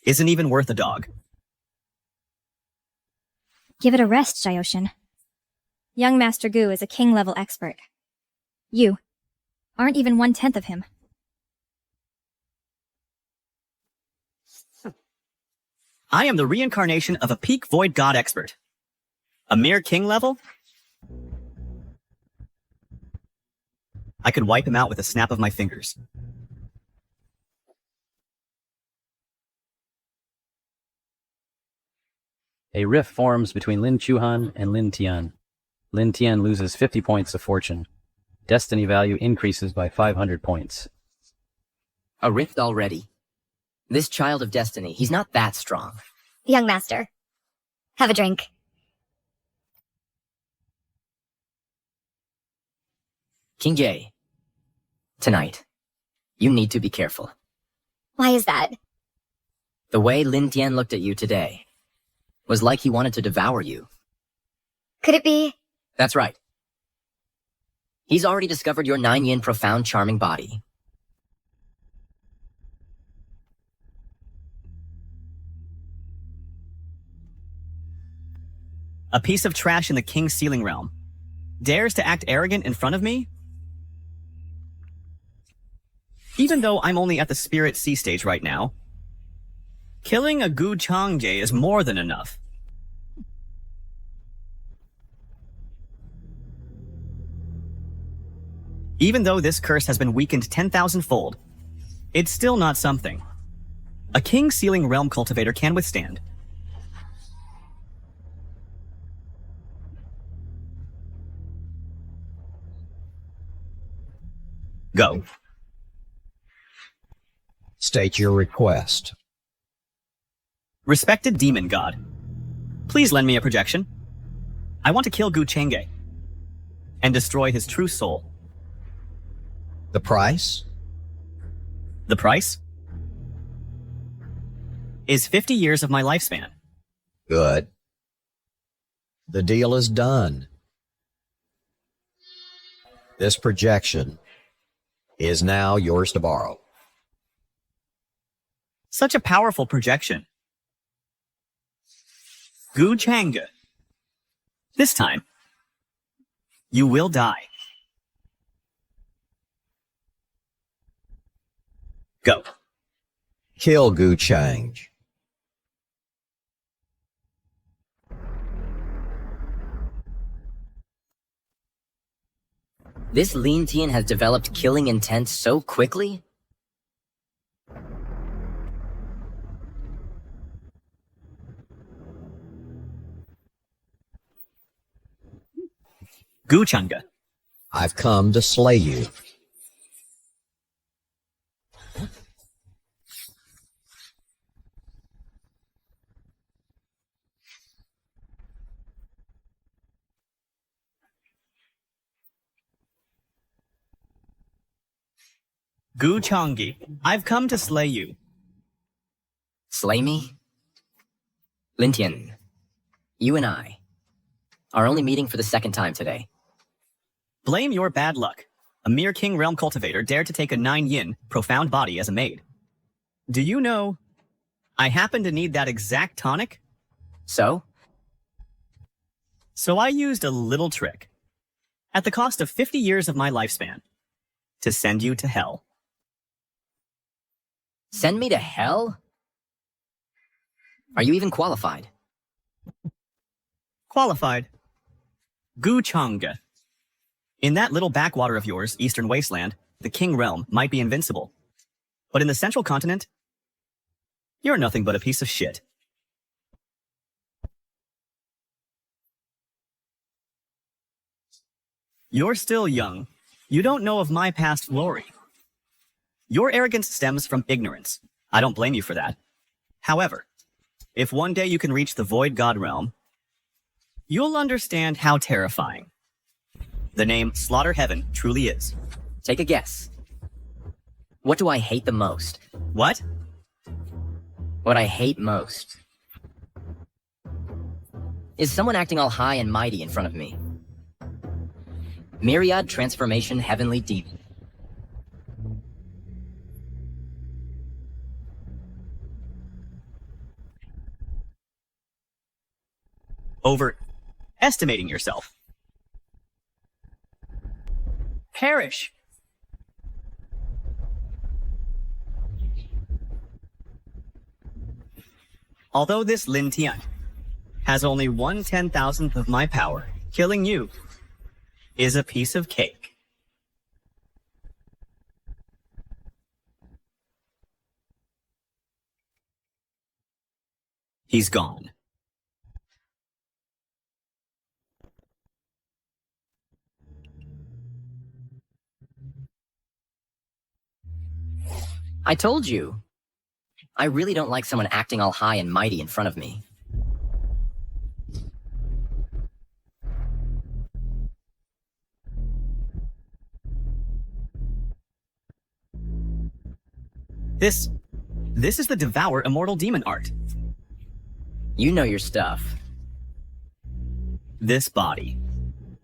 isn't even worth a dog. Give it a rest, Xiaoshan. Young Master Gu is a king-level expert. You aren't even 1/10 of him. I am the reincarnation of a peak void god expert. A mere king level? I could wipe him out with a snap of my fingers. A rift forms between Lin Chuhan and Lin Tian. Lin Tian loses 50 points of fortune. Destiny value increases by 500 points. A rift already? This child of destiny, he's not that strong. Young master, have a drink. King Jae, tonight, you need to be careful. Why is that? The way Lin Tian looked at you today was like he wanted to devour you. Could it be? That's right. He's already discovered your 9-yin profound charming body. A piece of trash in the king's sealing realm dares to act arrogant in front of me? Even though I'm only at the Spirit Sea stage right now, killing a Gu Changjae is more than enough. Even though this curse has been weakened 10,000-fold, it's still not something a king sealing realm cultivator can withstand. Go. State your request. Respected demon god, please lend me a projection. I want to kill Gu Changjae and destroy his true soul. The price? The price is 50 years of my lifespan. Good. The deal is done. This projection is now yours to borrow. Such a powerful projection. Gu Changjae, this time, you will die. Go. Kill Gu Change. This Lin Tian has developed killing intent so quickly? Gu Changjae, I've come to slay you. Gu Changgi, I've come to slay you. Slay me? Lin Tian, you and I are only meeting for the second time today. Blame your bad luck. A mere King Realm cultivator dared to take a 9 yin, profound body as a maid. Do you know, I happen to need that exact tonic? So? So I used a little trick, at the cost of 50 years of my lifespan, to send you to hell. Send me to hell? Are you even qualified? Qualified. Gu Changge. In that little backwater of yours, Eastern Wasteland, the King Realm might be invincible. But in the Central Continent, you're nothing but a piece of shit. You're still young. You don't know of my past glory. Your arrogance stems from ignorance. I don't blame you for that. However, if one day you can reach the Void God Realm, you'll understand how terrifying the name Slaughter Heaven truly is. Take a guess. What do I hate the most? What? What I hate most is someone acting all high and mighty in front of me. Myriad Transformation Heavenly Demon. Overestimating yourself. Perish. Although this Lin Tian has only 1/10,000th of my power, killing you is a piece of cake. He's gone. I told you. I really don't like someone acting all high and mighty in front of me. This is the Devour Immortal Demon art. You know your stuff. This body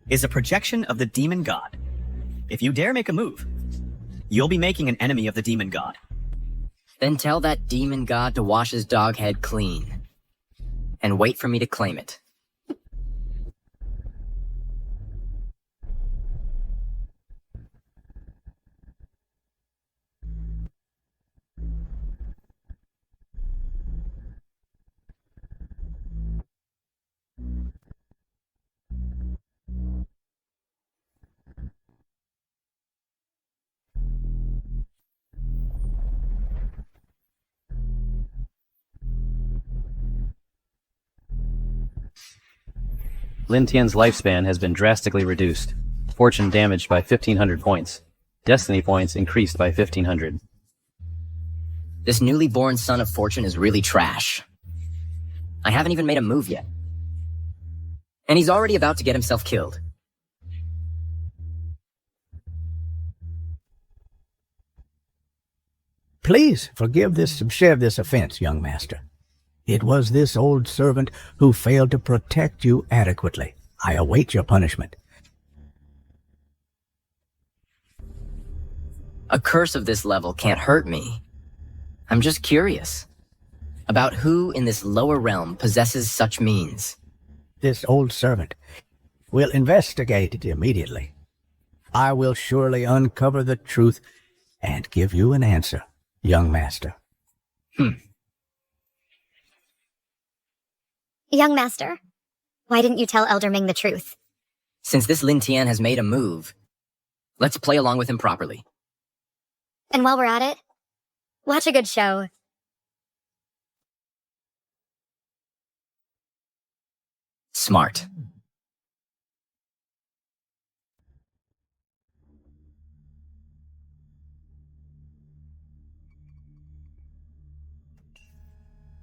is a projection of the demon god. If you dare make a move, you'll be making an enemy of the demon god. Then tell that demon god to wash his dog head clean. And wait for me to claim it. Lin Tian's lifespan has been drastically reduced. Fortune damaged by 1,500 points. Destiny points increased by 1,500. This newly born son of fortune is really trash. I haven't even made a move yet. And he's already about to get himself killed. Please forgive this offense, young master. It was this old servant who failed to protect you adequately. I await your punishment. A curse of this level can't hurt me. I'm just curious about who in this lower realm possesses such means. This old servant. We'll investigate it immediately. I will surely uncover the truth and give you an answer, young master. Young master, why didn't you tell Elder Ming the truth? Since this Lin Tian has made a move, let's play along with him properly. And while we're at it, watch a good show. Smart.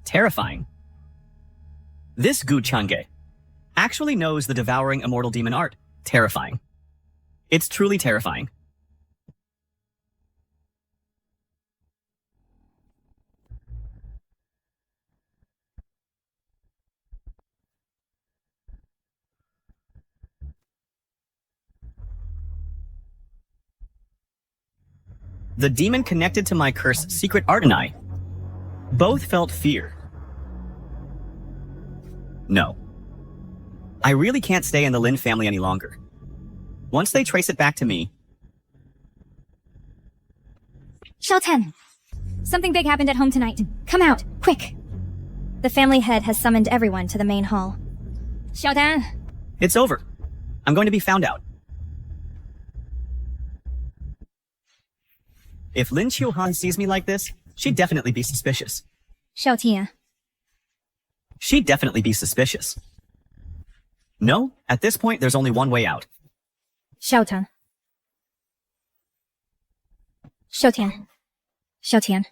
Terrifying. This Gu Changge actually knows the Devouring Immortal Demon art. Terrifying. It's truly terrifying. the demon connected to my cursed secret art and I both felt fear. No. I really can't stay in the Lin family any longer. Once they trace it back to me... Xiaoten, something big happened at home tonight. Come out, quick. The family head has summoned everyone to the main hall. Xiaoten. It's over. I'm going to be found out. If Lin Qiuhan sees me like this, she'd definitely be suspicious. Xiaotia. She'd definitely be suspicious. No, at this point, there's only one way out. Xiaoten. Xiaotian. Xiaotian.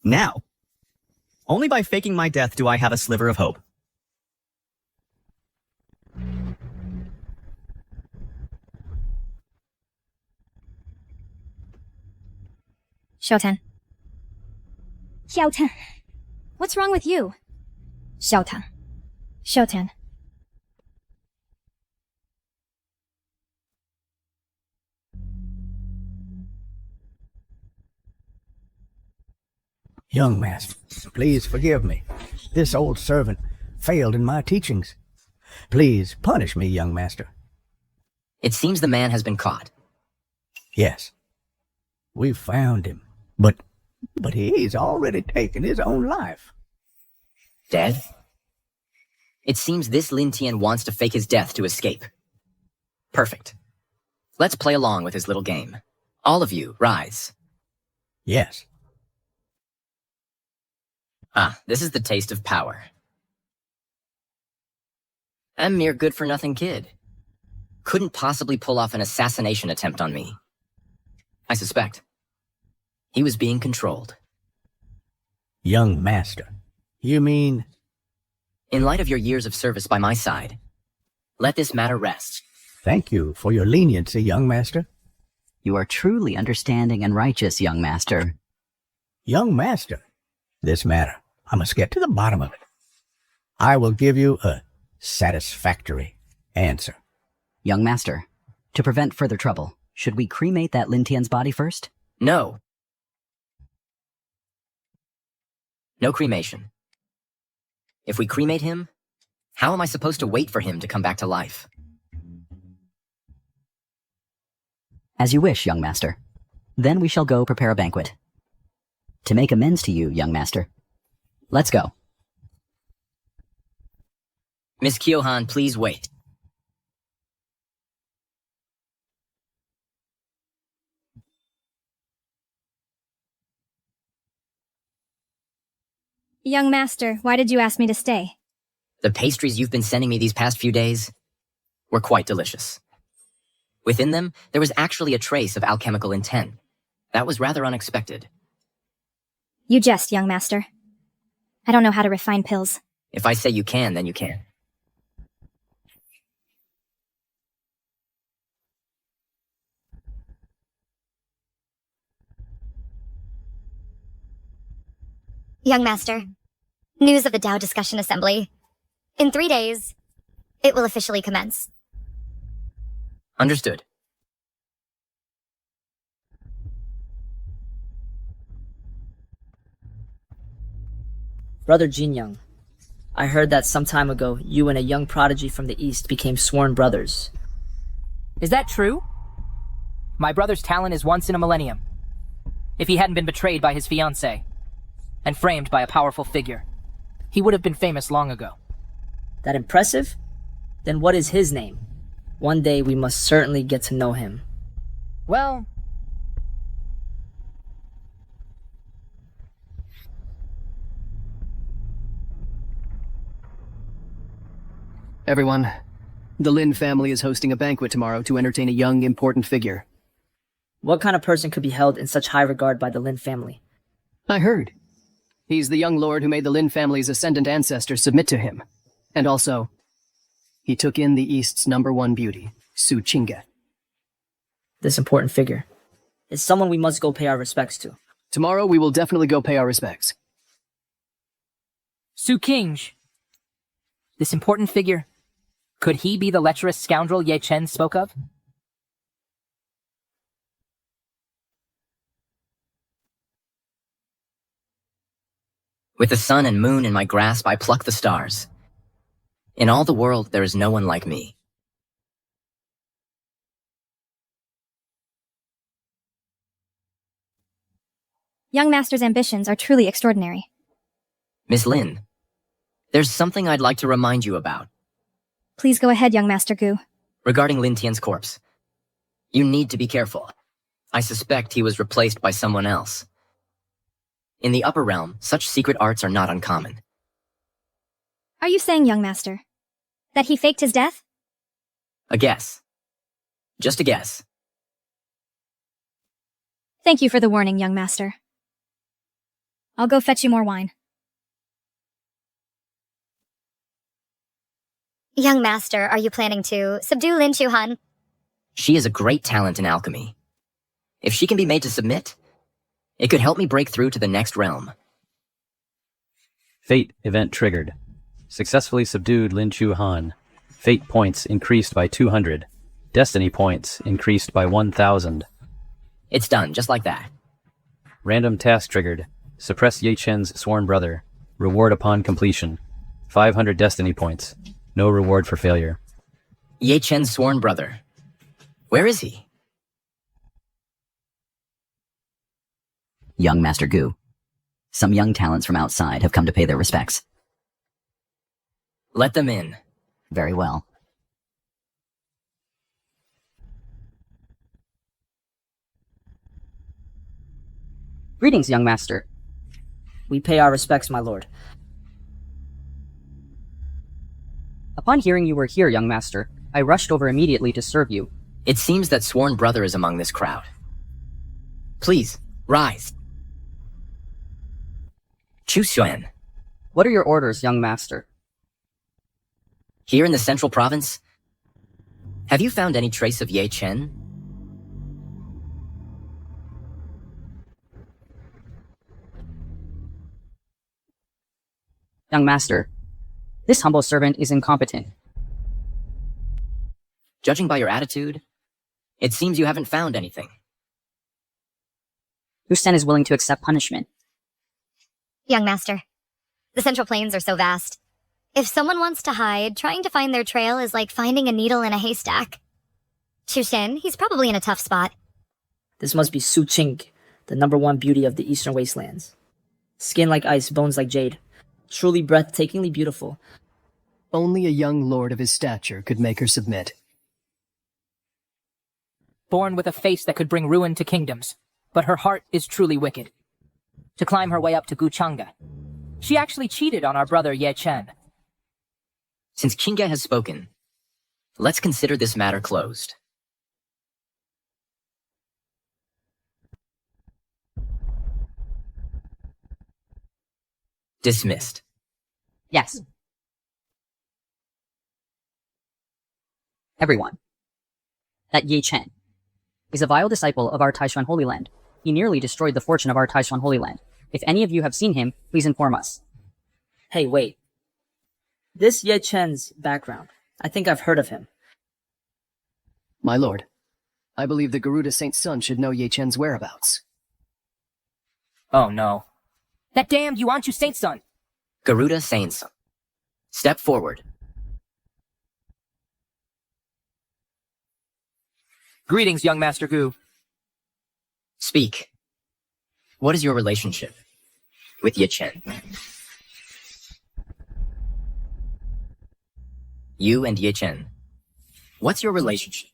Now, only by faking my death do I have a sliver of hope. Xiaoten. Xiaoten. What's wrong with you? Xiaoten. Xiaoten. Young master, please forgive me. This old servant failed in my teachings. Please punish me, young master. It seems the man has been caught. Yes. We found him, but he's already taken his own life. Death? It seems this Lin Tian wants to fake his death to escape. Perfect. Let's play along with his little game. All of you, rise. Yes. Ah, this is the taste of power. A mere good-for-nothing kid. Couldn't possibly pull off an assassination attempt on me. I suspect. He was being controlled. Young master, you mean... In light of your years of service by my side, let this matter rest. Thank you for your leniency, young master. You are truly understanding and righteous, young master. Young master, this matter, I must get to the bottom of it. I will give you a satisfactory answer. Young master, to prevent further trouble, should we cremate that Lin Tian's body first? No. No cremation. If we cremate him, how am I supposed to wait for him to come back to life? As you wish, young master. Then we shall go prepare a banquet. To make amends to you, young master. Let's go. Miss Qiuhan, please wait. Young master, why did you ask me to stay? The pastries you've been sending me these past few days were quite delicious. Within them, there was actually a trace of alchemical intent. That was rather unexpected. You jest, young master. I don't know how to refine pills. If I say you can, then you can. Young master, news of the Tao Discussion Assembly. In 3 days, it will officially commence. Understood. Brother Jinyoung, I heard that some time ago, you and a young prodigy from the East became sworn brothers. Is that true? My brother's talent is once in a millennium. If he hadn't been betrayed by his fiancée, and framed by a powerful figure, he would have been famous long ago. That impressive? Then what is his name? One day we must certainly get to know him. Well... Everyone, the Lin family is hosting a banquet tomorrow to entertain a young, important figure. What kind of person could be held in such high regard by the Lin family? I heard. He's the young lord who made the Lin family's ascendant ancestors submit to him. And also, he took in the East's #1 beauty, Su Qingge. This important figure is someone we must go pay our respects to. Tomorrow we will definitely go pay our respects. Su Qingge. This important figure. Could he be the lecherous scoundrel Ye Chen spoke of? With the sun and moon in my grasp, I pluck the stars. In all the world, there is no one like me. Young Master's ambitions are truly extraordinary. Miss Lin, there's something I'd like to remind you about. Please go ahead, young Master Gu. Regarding Lin Tian's corpse, you need to be careful. I suspect he was replaced by someone else. In the upper realm, such secret arts are not uncommon. Are you saying, young Master, that he faked his death? A guess. Just a guess. Thank you for the warning, young Master. I'll go fetch you more wine. Young Master, are you planning to subdue Lin Chuhan? She is a great talent in alchemy. If she can be made to submit, it could help me break through to the next realm. Fate event triggered. Successfully subdued Lin Chu Han. Fate points increased by 200. Destiny points increased by 1,000. It's done, just like that. Random task triggered. Suppress Ye Chen's sworn brother. Reward upon completion. 500 destiny points. No reward for failure. Ye Chen's sworn brother. Where is he? Young Master Gu. Some young talents from outside have come to pay their respects. Let them in. Very well. Greetings, young master. We pay our respects, my lord. Upon hearing you were here, young master, I rushed over immediately to serve you. It seems that sworn brother is among this crowd. Please, rise. Chu Xuan. What are your orders, young master? Here in the central province, have you found any trace of Ye Chen? Young master, this humble servant is incompetent. Judging by your attitude, it seems you haven't found anything. Husen is willing to accept punishment. Young Master, the Central Plains are so vast. If someone wants to hide, trying to find their trail is like finding a needle in a haystack. Chu Shen, he's probably in a tough spot. This must be Su Qing, the #1 beauty of the Eastern Wastelands. Skin like ice, bones like jade. Truly breathtakingly beautiful. Only a young lord of his stature could make her submit. Born with a face that could bring ruin to kingdoms, but her heart is truly wicked. To climb her way up to Guchanga, she actually cheated on our brother Ye Chen. Since Kinga has spoken, let's consider this matter closed. Dismissed. Yes. Everyone. That Ye Chen is a vile disciple of our Taishuan Holy Land. He nearly destroyed the fortune of our Taishuan Holy Land. If any of you have seen him, please inform us. Hey, wait. This Ye Chen's background. I think I've heard of him. My lord, I believe the Garuda Saint's son should know Ye Chen's whereabouts. Oh no. That damned Yuanchu Saint's son! Garuda Saint's son. Step forward. Greetings, young Master Gu. Speak. What is your relationship with Ye Chen? You and Ye Chen. What's your relationship?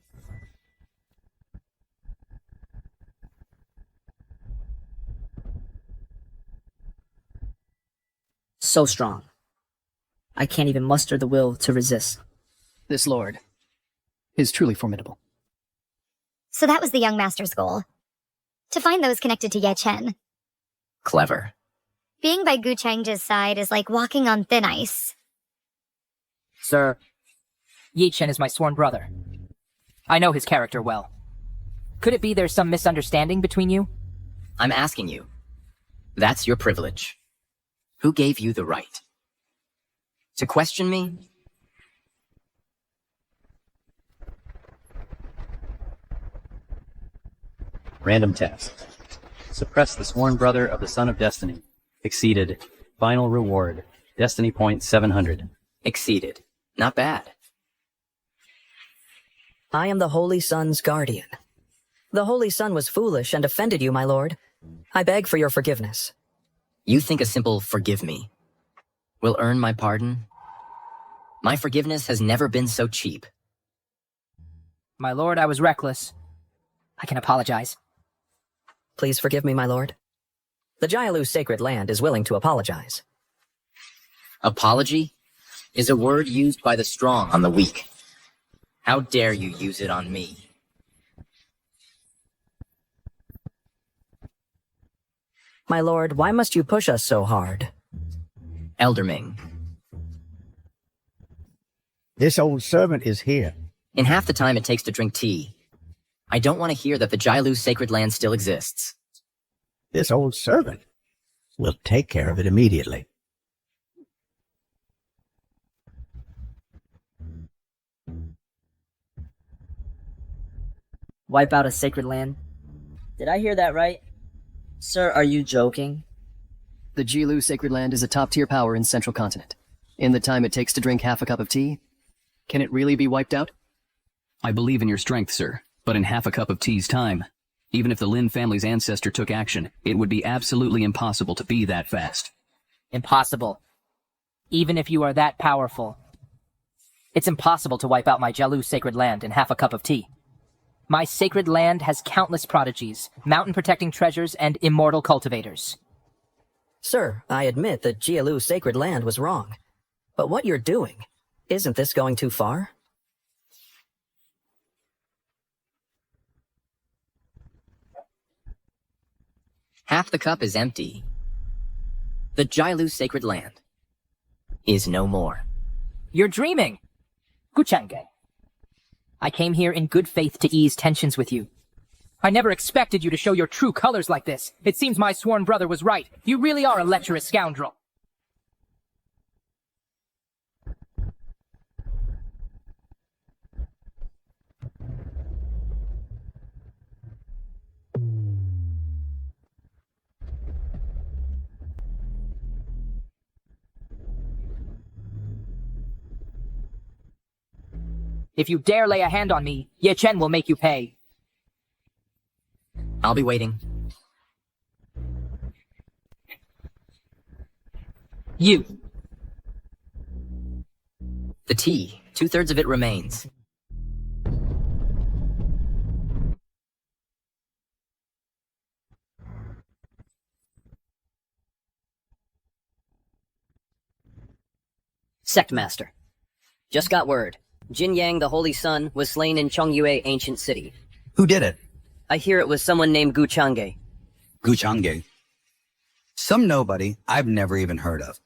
So strong. I can't even muster the will to resist. This lord is truly formidable. So that was the young master's goal. To find those connected to Ye Chen. Clever. Being by Gu Chang's side is like walking on thin ice. Sir, Ye Chen is my sworn brother. I know his character well. Could it be there's some misunderstanding between you? I'm asking you. That's your privilege. Who gave you the right to question me? Random task. Suppress the sworn brother of the Son of Destiny. Exceeded. Final reward. Destiny point 700. Exceeded. Not bad. I am the Holy Sun's guardian. The Holy Sun was foolish and offended you, my lord. I beg for your forgiveness. You think a simple forgive me will earn my pardon? My forgiveness has never been so cheap. My lord, I was reckless. I can apologize. Please forgive me, my lord. The Jyalu sacred land is willing to apologize. Apology is a word used by the strong on the weak. How dare you use it on me? My lord, why must you push us so hard? Elderming. This old servant is here. In half the time it takes to drink tea, I don't want to hear that the Jyalu sacred land still exists. This old servant will take care of it immediately. Wipe out a sacred land? Did I hear that right? Sir, are you joking? The Jyalu Sacred Land is a top-tier power in Central Continent. In the time it takes to drink half a cup of tea, can it really be wiped out? I believe in your strength, sir, but in half a cup of tea's time, even if the Lin family's ancestor took action, it would be absolutely impossible to be that fast. Impossible. Even if you are that powerful. It's impossible to wipe out my Jyalu sacred land in half a cup of tea. My sacred land has countless prodigies, mountain-protecting treasures, and immortal cultivators. Sir, I admit that Jyalu sacred land was wrong. But what you're doing, isn't this going too far? Half the cup is empty. The Jyalu sacred land is no more. You're dreaming! Guchange. I came here in good faith to ease tensions with you. I never expected you to show your true colors like this. It seems my sworn brother was right. You really are a lecherous scoundrel. If you dare lay a hand on me, Ye Chen will make you pay. I'll be waiting. You. The tea, 2/3 of it remains. Sect Master. Just got word. Jin Yang, the Holy Sun, was slain in Chongyue ancient city. Who did it? I hear it was someone named Gu Changge. Gu Changge. Some nobody I've never even heard of.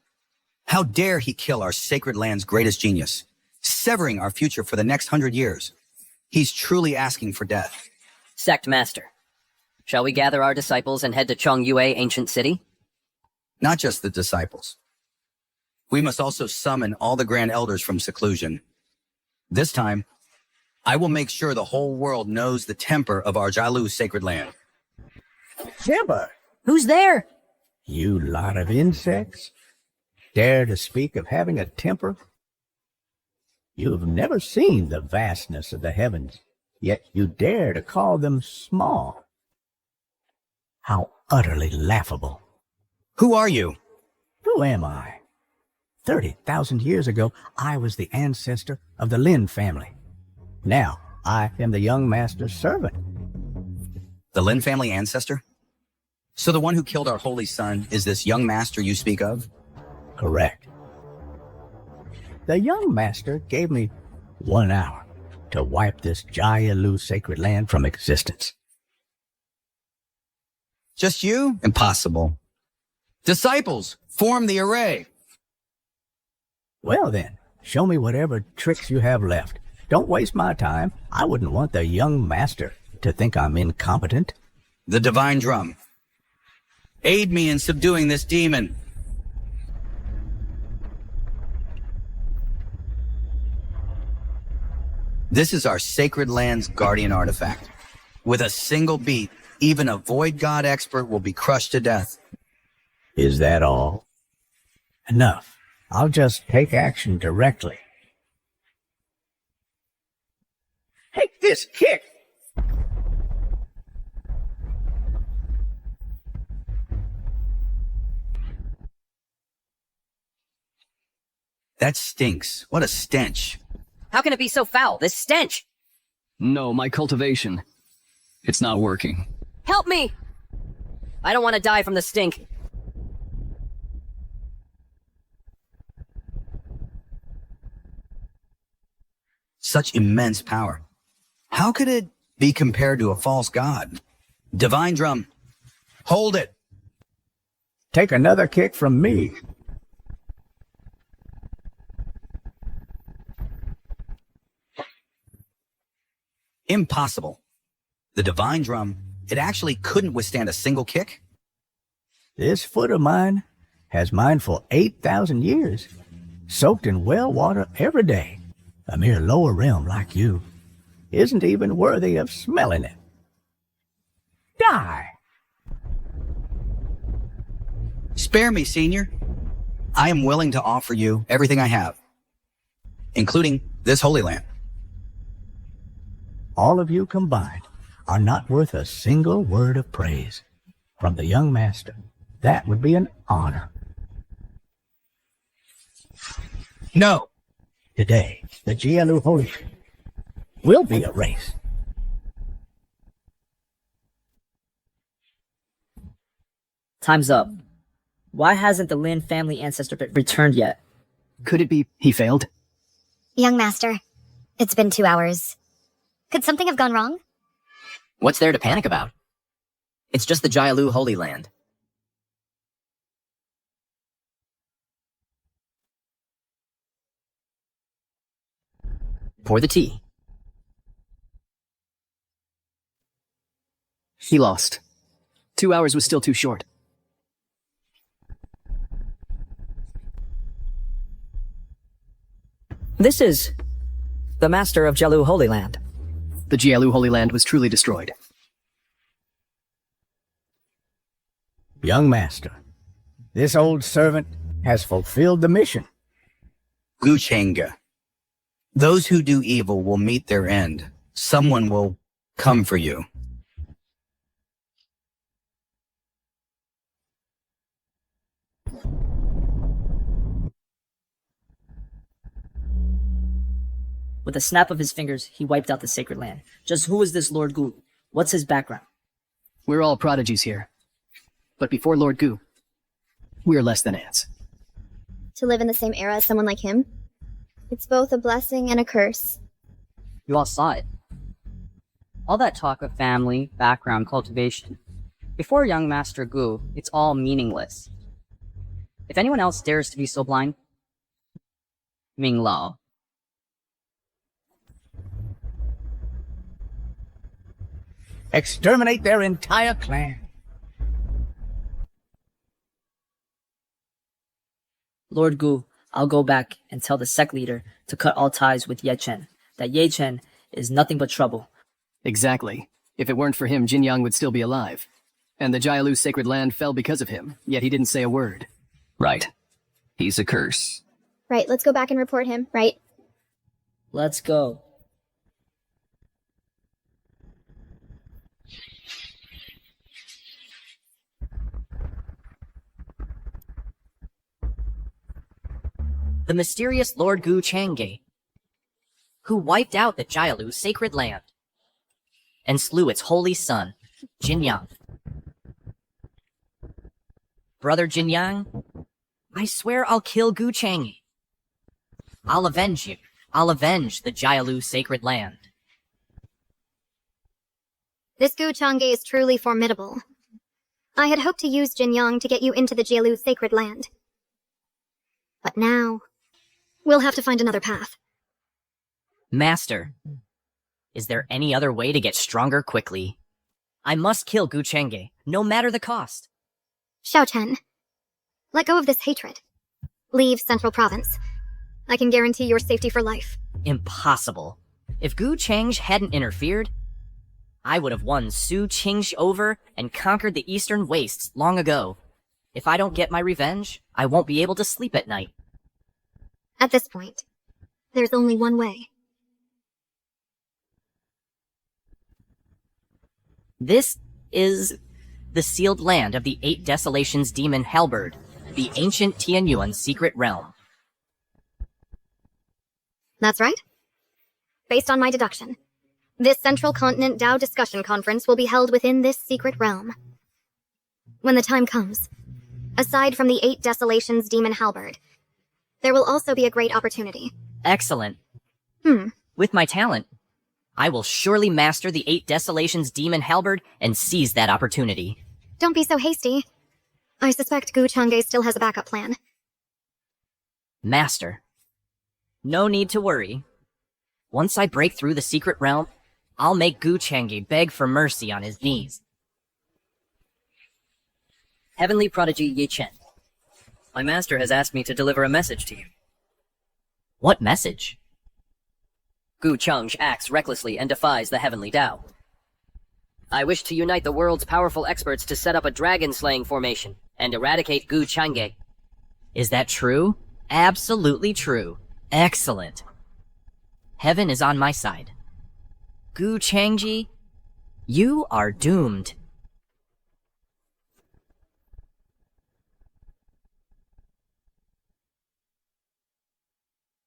How dare he kill our sacred land's greatest genius, severing our future for the next 100 years. He's truly asking for death. Sect Master. Shall we gather our disciples and head to Chongyue ancient city? Not just the disciples. We must also summon all the Grand Elders from seclusion. This time, I will make sure the whole world knows the temper of our Jyalu sacred land. Temper? Who's there? You lot of insects? Dare to speak of having a temper? You've never seen the vastness of the heavens, yet you dare to call them small. How utterly laughable. Who are you? Who am I? 30,000 years ago, I was the ancestor of the Lin family. Now, I am the young master's servant. The Lin family ancestor? So the one who killed our holy son is this young master you speak of? Correct. The young master gave me 1 hour to wipe this Jyalu sacred land from existence. Just you? Impossible. Disciples, form the array. Well then, show me whatever tricks you have left. Don't waste my time. I wouldn't want the young master to think I'm incompetent. The divine drum. Aid me in subduing this demon. This is our sacred land's guardian artifact. With a single beat, even a void god expert will be crushed to death. Is that all? Enough. I'll just take action directly. Take this kick! That stinks. What a stench. How can it be so foul? This stench! No, my cultivation. It's not working. Help me! I don't want to die from the stink. Such immense power. How could it be compared to a false god? Divine drum. Hold it. Take another kick from me. Impossible. The divine drum, it actually couldn't withstand a single kick? This foot of mine has mine for 8,000 years, soaked in well water every day. A mere lower realm like you isn't even worthy of smelling it. Die! Spare me, Senior. I am willing to offer you everything I have, including this Holy Land. All of you combined are not worth a single word of praise from the young master. That would be an honor. No. Today, the Jialu Holy Land will be erased. Time's up. Why hasn't the Lin family ancestor been returned yet? Could it be he failed? Young master, it's been 2 hours. Could something have gone wrong? What's there to panic about? It's just the Jialu Holy Land. Pour the tea. He lost. 2 hours was still too short. This is the master of Jialu Holy Land. The Jialu Holy Land was truly destroyed. Young master, this old servant has fulfilled the mission. Guchenga. Those who do evil will meet their end. Someone will come for you. With a snap of his fingers, he wiped out the sacred land. Just who is this Lord Gu? What's his background? We're all prodigies here. But before Lord Gu, we're less than ants. To live in the same era as someone like him? It's both a blessing and a curse. You all saw it. All that talk of family, background, cultivation. Before young Master Gu, it's all meaningless. If anyone else dares to be so blind, Ming Lao. Exterminate their entire clan. Lord Gu, I'll go back and tell the sect leader to cut all ties with Ye Chen. That Ye Chen is nothing but trouble. Exactly. If it weren't for him, Jin Yang would still be alive. And the Jialu sacred land fell because of him, yet he didn't say a word. Right. He's a curse. Right, let's go back and report him, right? Let's go. The mysterious Lord Gu Changge, who wiped out the Jialu sacred land and slew its holy son, Jin Yang. Brother Jin Yang, I swear I'll kill Gu Changge. I'll avenge you. I'll avenge the Jialu sacred land. This Gu Changge is truly formidable. I had hoped to use Jin Yang to get you into the Jialu sacred land. But now, we'll have to find another path. Master, is there any other way to get stronger quickly? I must kill Gu Changge, no matter the cost. Xiao Chen, let go of this hatred. Leave Central Province. I can guarantee your safety for life. Impossible. If Gu Changge hadn't interfered, I would have won Su Qingsh over and conquered the eastern wastes long ago. If I don't get my revenge, I won't be able to sleep at night. At this point, there's only one way. This is the sealed land of the 8 Desolations demon Halberd, the ancient Tianyuan secret realm. That's right. Based on my deduction, this Central Continent Tao discussion conference will be held within this secret realm. When the time comes, aside from the 8 Desolations demon Halberd, there will also be a great opportunity. Excellent. With my talent, I will surely master the 8 Desolations demon Halberd and seize that opportunity. Don't be so hasty. I suspect Gu Chang'e still has a backup plan. Master. No need to worry. Once I break through the secret realm, I'll make Gu Chang'e beg for mercy on his knees. Heavenly Prodigy Ye Chen. My master has asked me to deliver a message to you. What message? Gu Chang'e acts recklessly and defies the Heavenly Tao. I wish to unite the world's powerful experts to set up a dragon-slaying formation and eradicate Gu Chang'e. Is that true? Absolutely true. Excellent. Heaven is on my side. Gu Chang'e, you are doomed.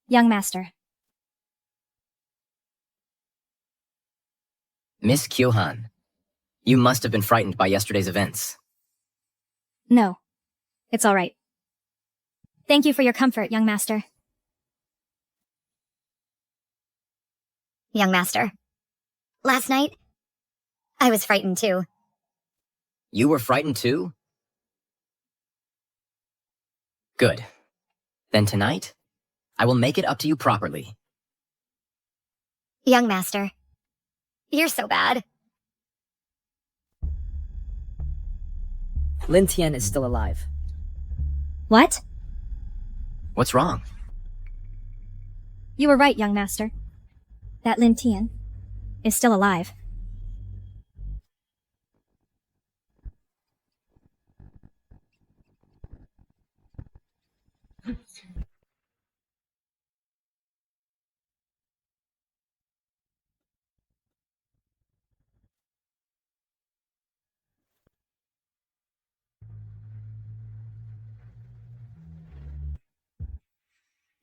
Young Master. Miss Kyohan, you must have been frightened by yesterday's events. No. It's all right. Thank you for your comfort, young master. Young master. Last night, I was frightened too. You were frightened too? Good. Then tonight, I will make it up to you properly. Young master. You're so bad. Lin Tian is still alive. What? What's wrong? You were right, young master. That Lin Tian is still alive.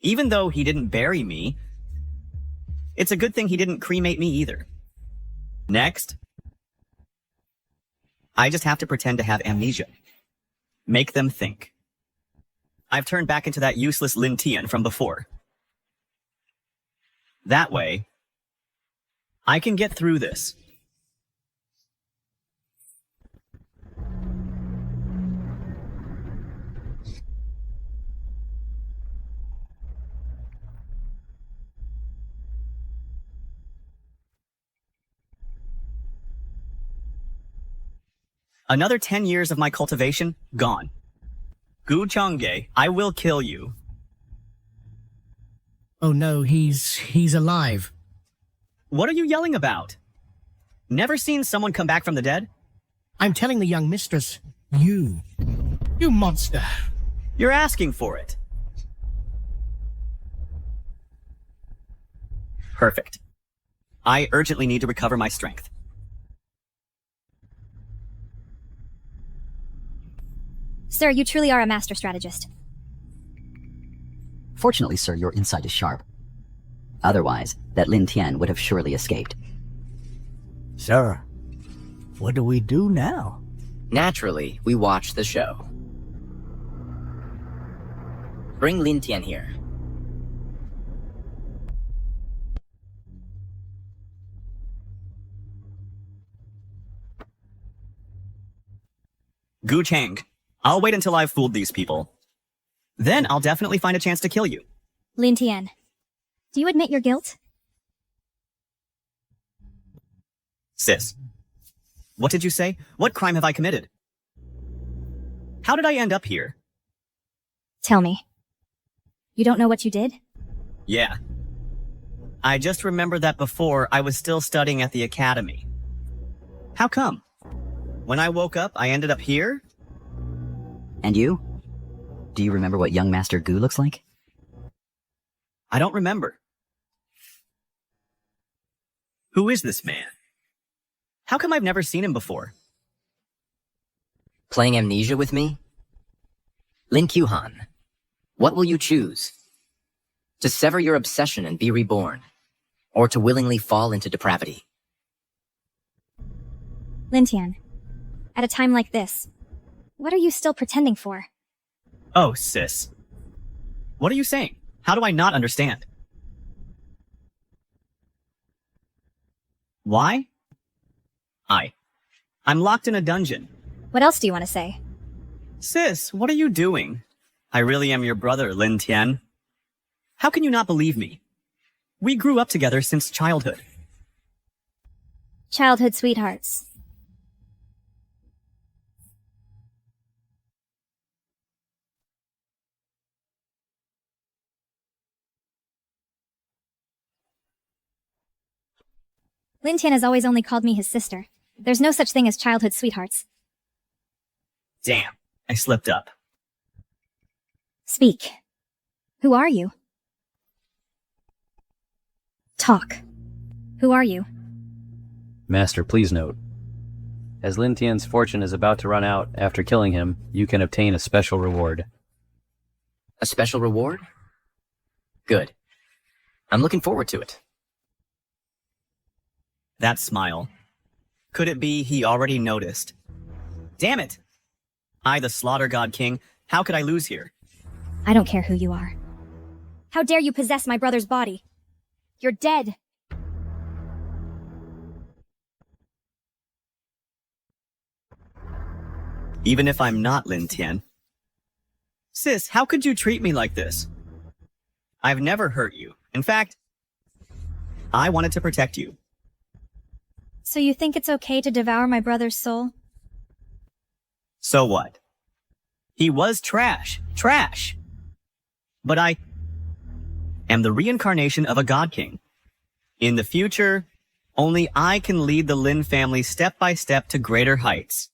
Even though he didn't bury me, it's a good thing he didn't cremate me either. Next, I just have to pretend to have amnesia. Make them think. I've turned back into that useless Lin Tian from before. That way, I can get through this. Another 10 years of my cultivation, gone. Gu Chang'e, I will kill you. Oh no, he's alive. What are you yelling about? Never seen someone come back from the dead? I'm telling the young mistress, you monster. You're asking for it. Perfect. I urgently need to recover my strength. Sir, you truly are a master strategist. Fortunately, sir, your insight is sharp. Otherwise, that Lin Tian would have surely escaped. Sir, what do we do now? Naturally, we watch the show. Bring Lin Tian here. Gu Chang, I'll wait until I've fooled these people. Then I'll definitely find a chance to kill you. Lin Tian, do you admit your guilt? Sis, what did you say? What crime have I committed? How did I end up here? Tell me. You don't know what you did? Yeah. I just remember that before I was still studying at the academy. How come? When I woke up, I ended up here? And you? Do you remember what young Master Gu looks like? I don't remember. Who is this man? How come I've never seen him before? Playing amnesia with me? Lin Kyuhan, what will you choose? To sever your obsession and be reborn, or to willingly fall into depravity? Lintian, at a time like this, what are you still pretending for? Oh, sis. What are you saying? How do I not understand? Why? I'm locked in a dungeon. What else do you want to say? Sis, what are you doing? I really am your brother, Lin Tian. How can you not believe me? We grew up together since childhood. Childhood sweethearts. Lintian has always only called me his sister. There's no such thing as childhood sweethearts. Damn, I slipped up. Speak. Who are you? Talk. Who are you? Master, please note. As Lin Tian's fortune is about to run out after killing him, you can obtain a special reward. A special reward? Good. I'm looking forward to it. That smile. Could it be he already noticed? Damn it! I, the Slaughter God King, how could I lose here? I don't care who you are. How dare you possess my brother's body? You're dead. Even if I'm not Lin Tian. Sis, how could you treat me like this? I've never hurt you. In fact, I wanted to protect you. So you think it's okay to devour my brother's soul? So what? He was trash. Trash! But I am the reincarnation of a God King. In the future, only I can lead the Lin family step by step to greater heights.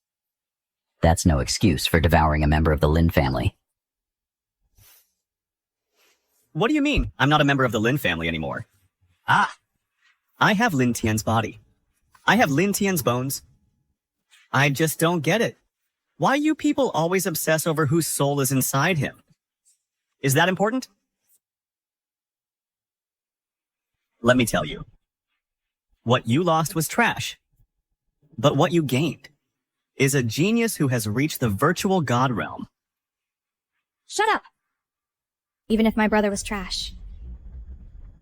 That's no excuse for devouring a member of the Lin family. What do you mean, I'm not a member of the Lin family anymore? I have Lin Tian's body. I have Lin Tian's bones. I just don't get it. Why you people always obsess over whose soul is inside him? Is that important? Let me tell you. What you lost was trash. But what you gained is a genius who has reached the virtual god realm. Shut up! Even if my brother was trash,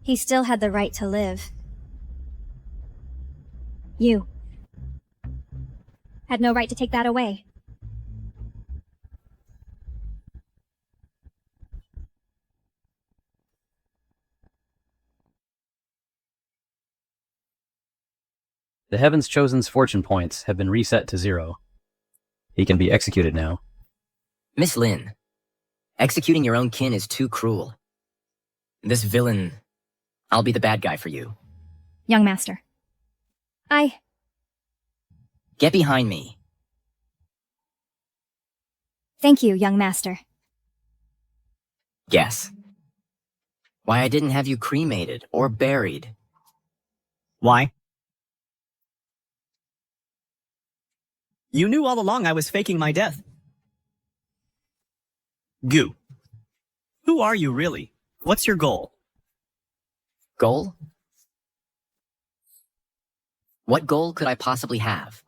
he still had the right to live. You had no right to take that away. The Heaven's Chosen's fortune points have been reset to 0. He can be executed now. Miss Lin, executing your own kin is too cruel. This villain, I'll be the bad guy for you. Young master. Get behind me. Thank you, young master. Guess. Why I didn't have you cremated or buried. Why? You knew all along I was faking my death. Gu. Who are you really? What's your goal? Goal? What goal could I possibly have?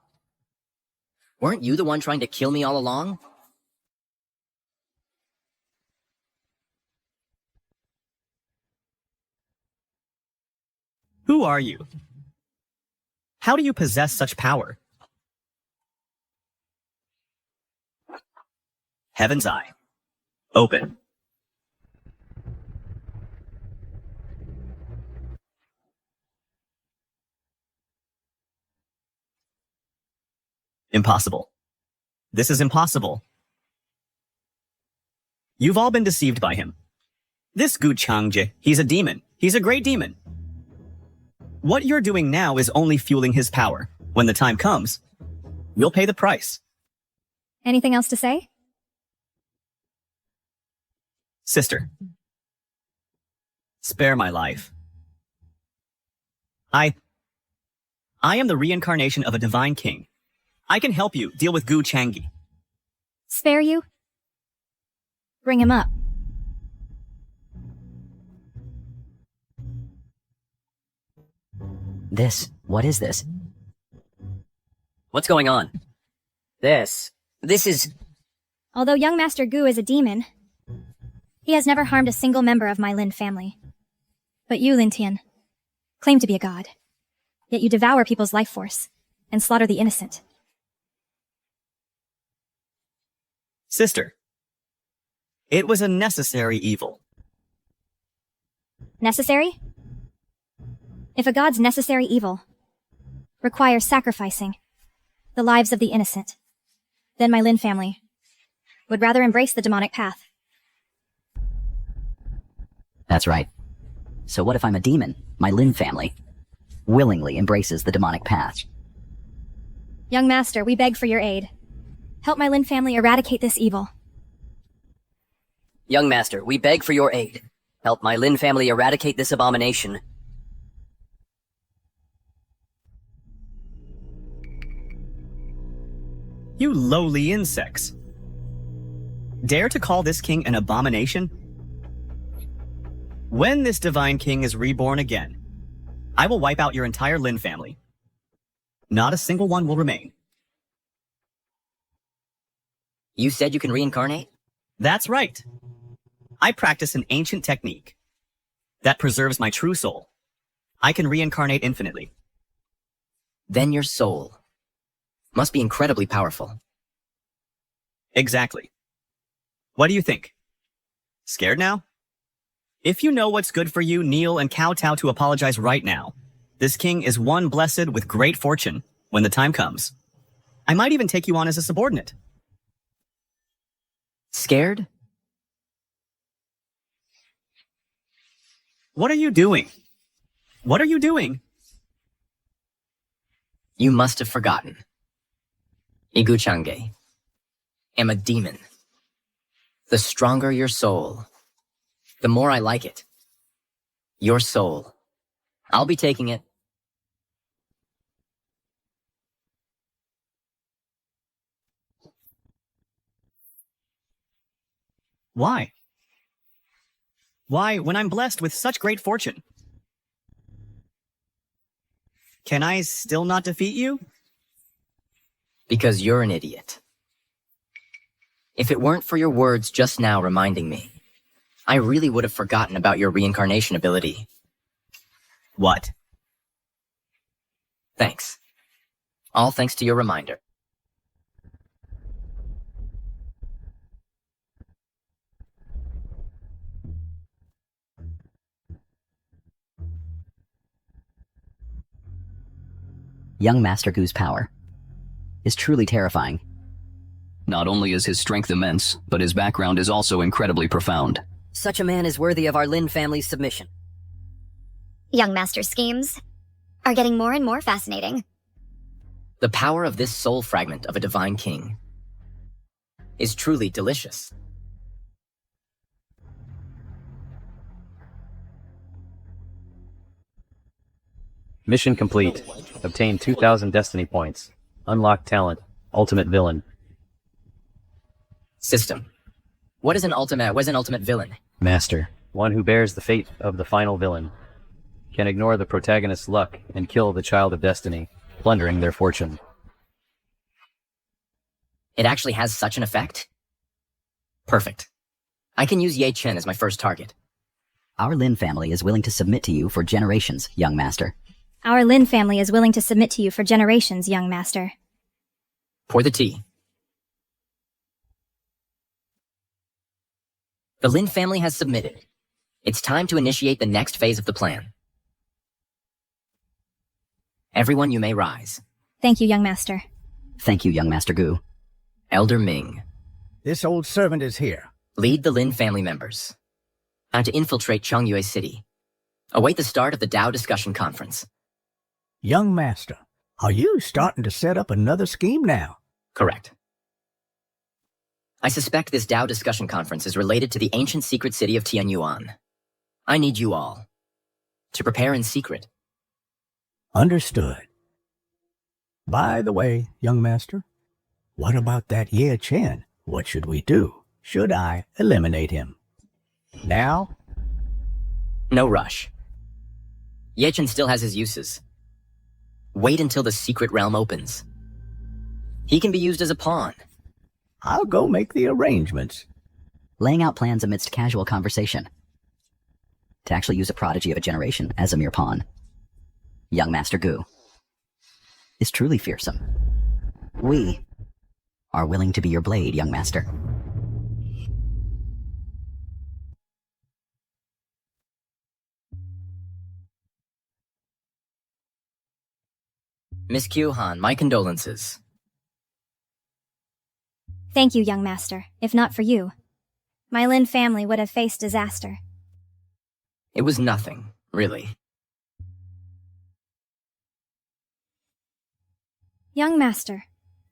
Weren't you the one trying to kill me all along? Who are you? How do you possess such power? Heaven's Eye. Open. Impossible. This is impossible. You've all been deceived by him. This Gu Changji, he's a demon. He's a great demon. What you're doing now is only fueling his power. When the time comes, you'll pay the price. Anything else to say? Sister, spare my life. I am the reincarnation of a divine king. I can help you deal with Gu Changi. Spare you? Bring him up. What is this? What's going on? This is... Although young Master Gu is a demon, he has never harmed a single member of my Lin family. But you, Lin Tian, claim to be a god. Yet you devour people's life force and slaughter the innocent. Sister, it was a necessary evil. Necessary? If a god's necessary evil requires sacrificing the lives of the innocent, then my Lin family would rather embrace the demonic path. That's right. So what if I'm a demon? My Lin family willingly embraces the demonic path. Young Master, we beg for your aid. Help my Lin family eradicate this evil. Young Master, we beg for your aid. Help my Lin family eradicate this abomination. You lowly insects. Dare to call this king an abomination? When this divine king is reborn again, I will wipe out your entire Lin family. Not a single one will remain. You said you can reincarnate? That's right. I practice an ancient technique that preserves my true soul. I can reincarnate infinitely. Then your soul must be incredibly powerful. Exactly. What do you think? Scared now? If you know what's good for you, kneel and kowtow to apologize right now. This king is one blessed with great fortune when the time comes. I might even take you on as a subordinate. Scared? What are you doing? What are you doing? You must have forgotten. Igu Change am a demon. The stronger your soul, the more I like it. Your soul. I'll be taking it. Why? Why, when I'm blessed with such great fortune? Can I still not defeat you? Because you're an idiot. If it weren't for your words just now reminding me, I really would have forgotten about your reincarnation ability. What? Thanks. All thanks to your reminder. Young Master Gu's power is truly terrifying. Not only is his strength immense, but his background is also incredibly profound. Such a man is worthy of our Lin family's submission. Young Master's schemes are getting more and more fascinating. The power of this soul fragment of a divine king is truly delicious. Mission complete. Obtain 2,000 destiny points. Unlock talent. Ultimate villain. System. What is an ultimate villain? Master. One who bears the fate of the final villain. Can ignore the protagonist's luck and kill the child of destiny, plundering their fortune. It actually has such an effect? Perfect. I can use Ye Chen as my first target. Our Lin family is willing to submit to you for generations, young master. Our Lin family is willing to submit to you for generations, young master. Pour the tea. The Lin family has submitted. It's time to initiate the next phase of the plan. Everyone, you may rise. Thank you, young master. Thank you, young Master Gu. Elder Ming. This old servant is here. Lead the Lin family members. Now to infiltrate Chongyue City. Await the start of the Dao discussion conference. Young master, are you starting to set up another scheme now? Correct. I suspect this Dao discussion conference is related to the ancient secret city of Tianyuan. I need you all to prepare in secret. Understood. By the way, young master, what about that Ye Chen? What should we do? Should I eliminate him? Now? No rush. Ye Chen still has his uses. Wait until the secret realm opens. He can be used as a pawn. I'll go make the arrangements. Laying out plans amidst casual conversation. To actually use a prodigy of a generation as a mere pawn. Young Master Gu is truly fearsome. We are willing to be your blade, young master. Miss Kyu-han, my condolences. Thank you, young master. If not for you, my Lin family would have faced disaster. It was nothing, really. Young master,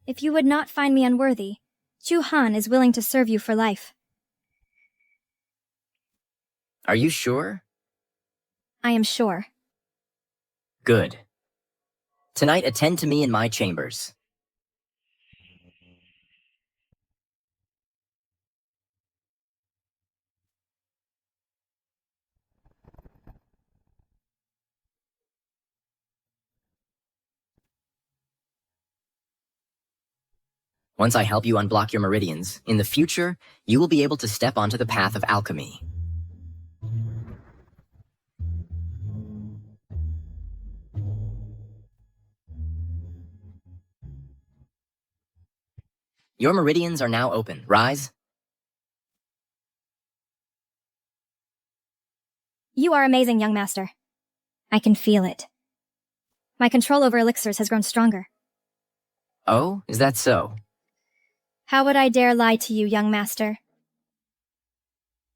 if you would not find me unworthy, Chu Han is willing to serve you for life. Are you sure? I am sure. Good. Tonight, attend to me in my chambers. Once I help you unblock your meridians, in the future, you will be able to step onto the path of alchemy. Your meridians are now open. Rise. You are amazing, young master. I can feel it. My control over elixirs has grown stronger. Oh, is that so? How would I dare lie to you, young master?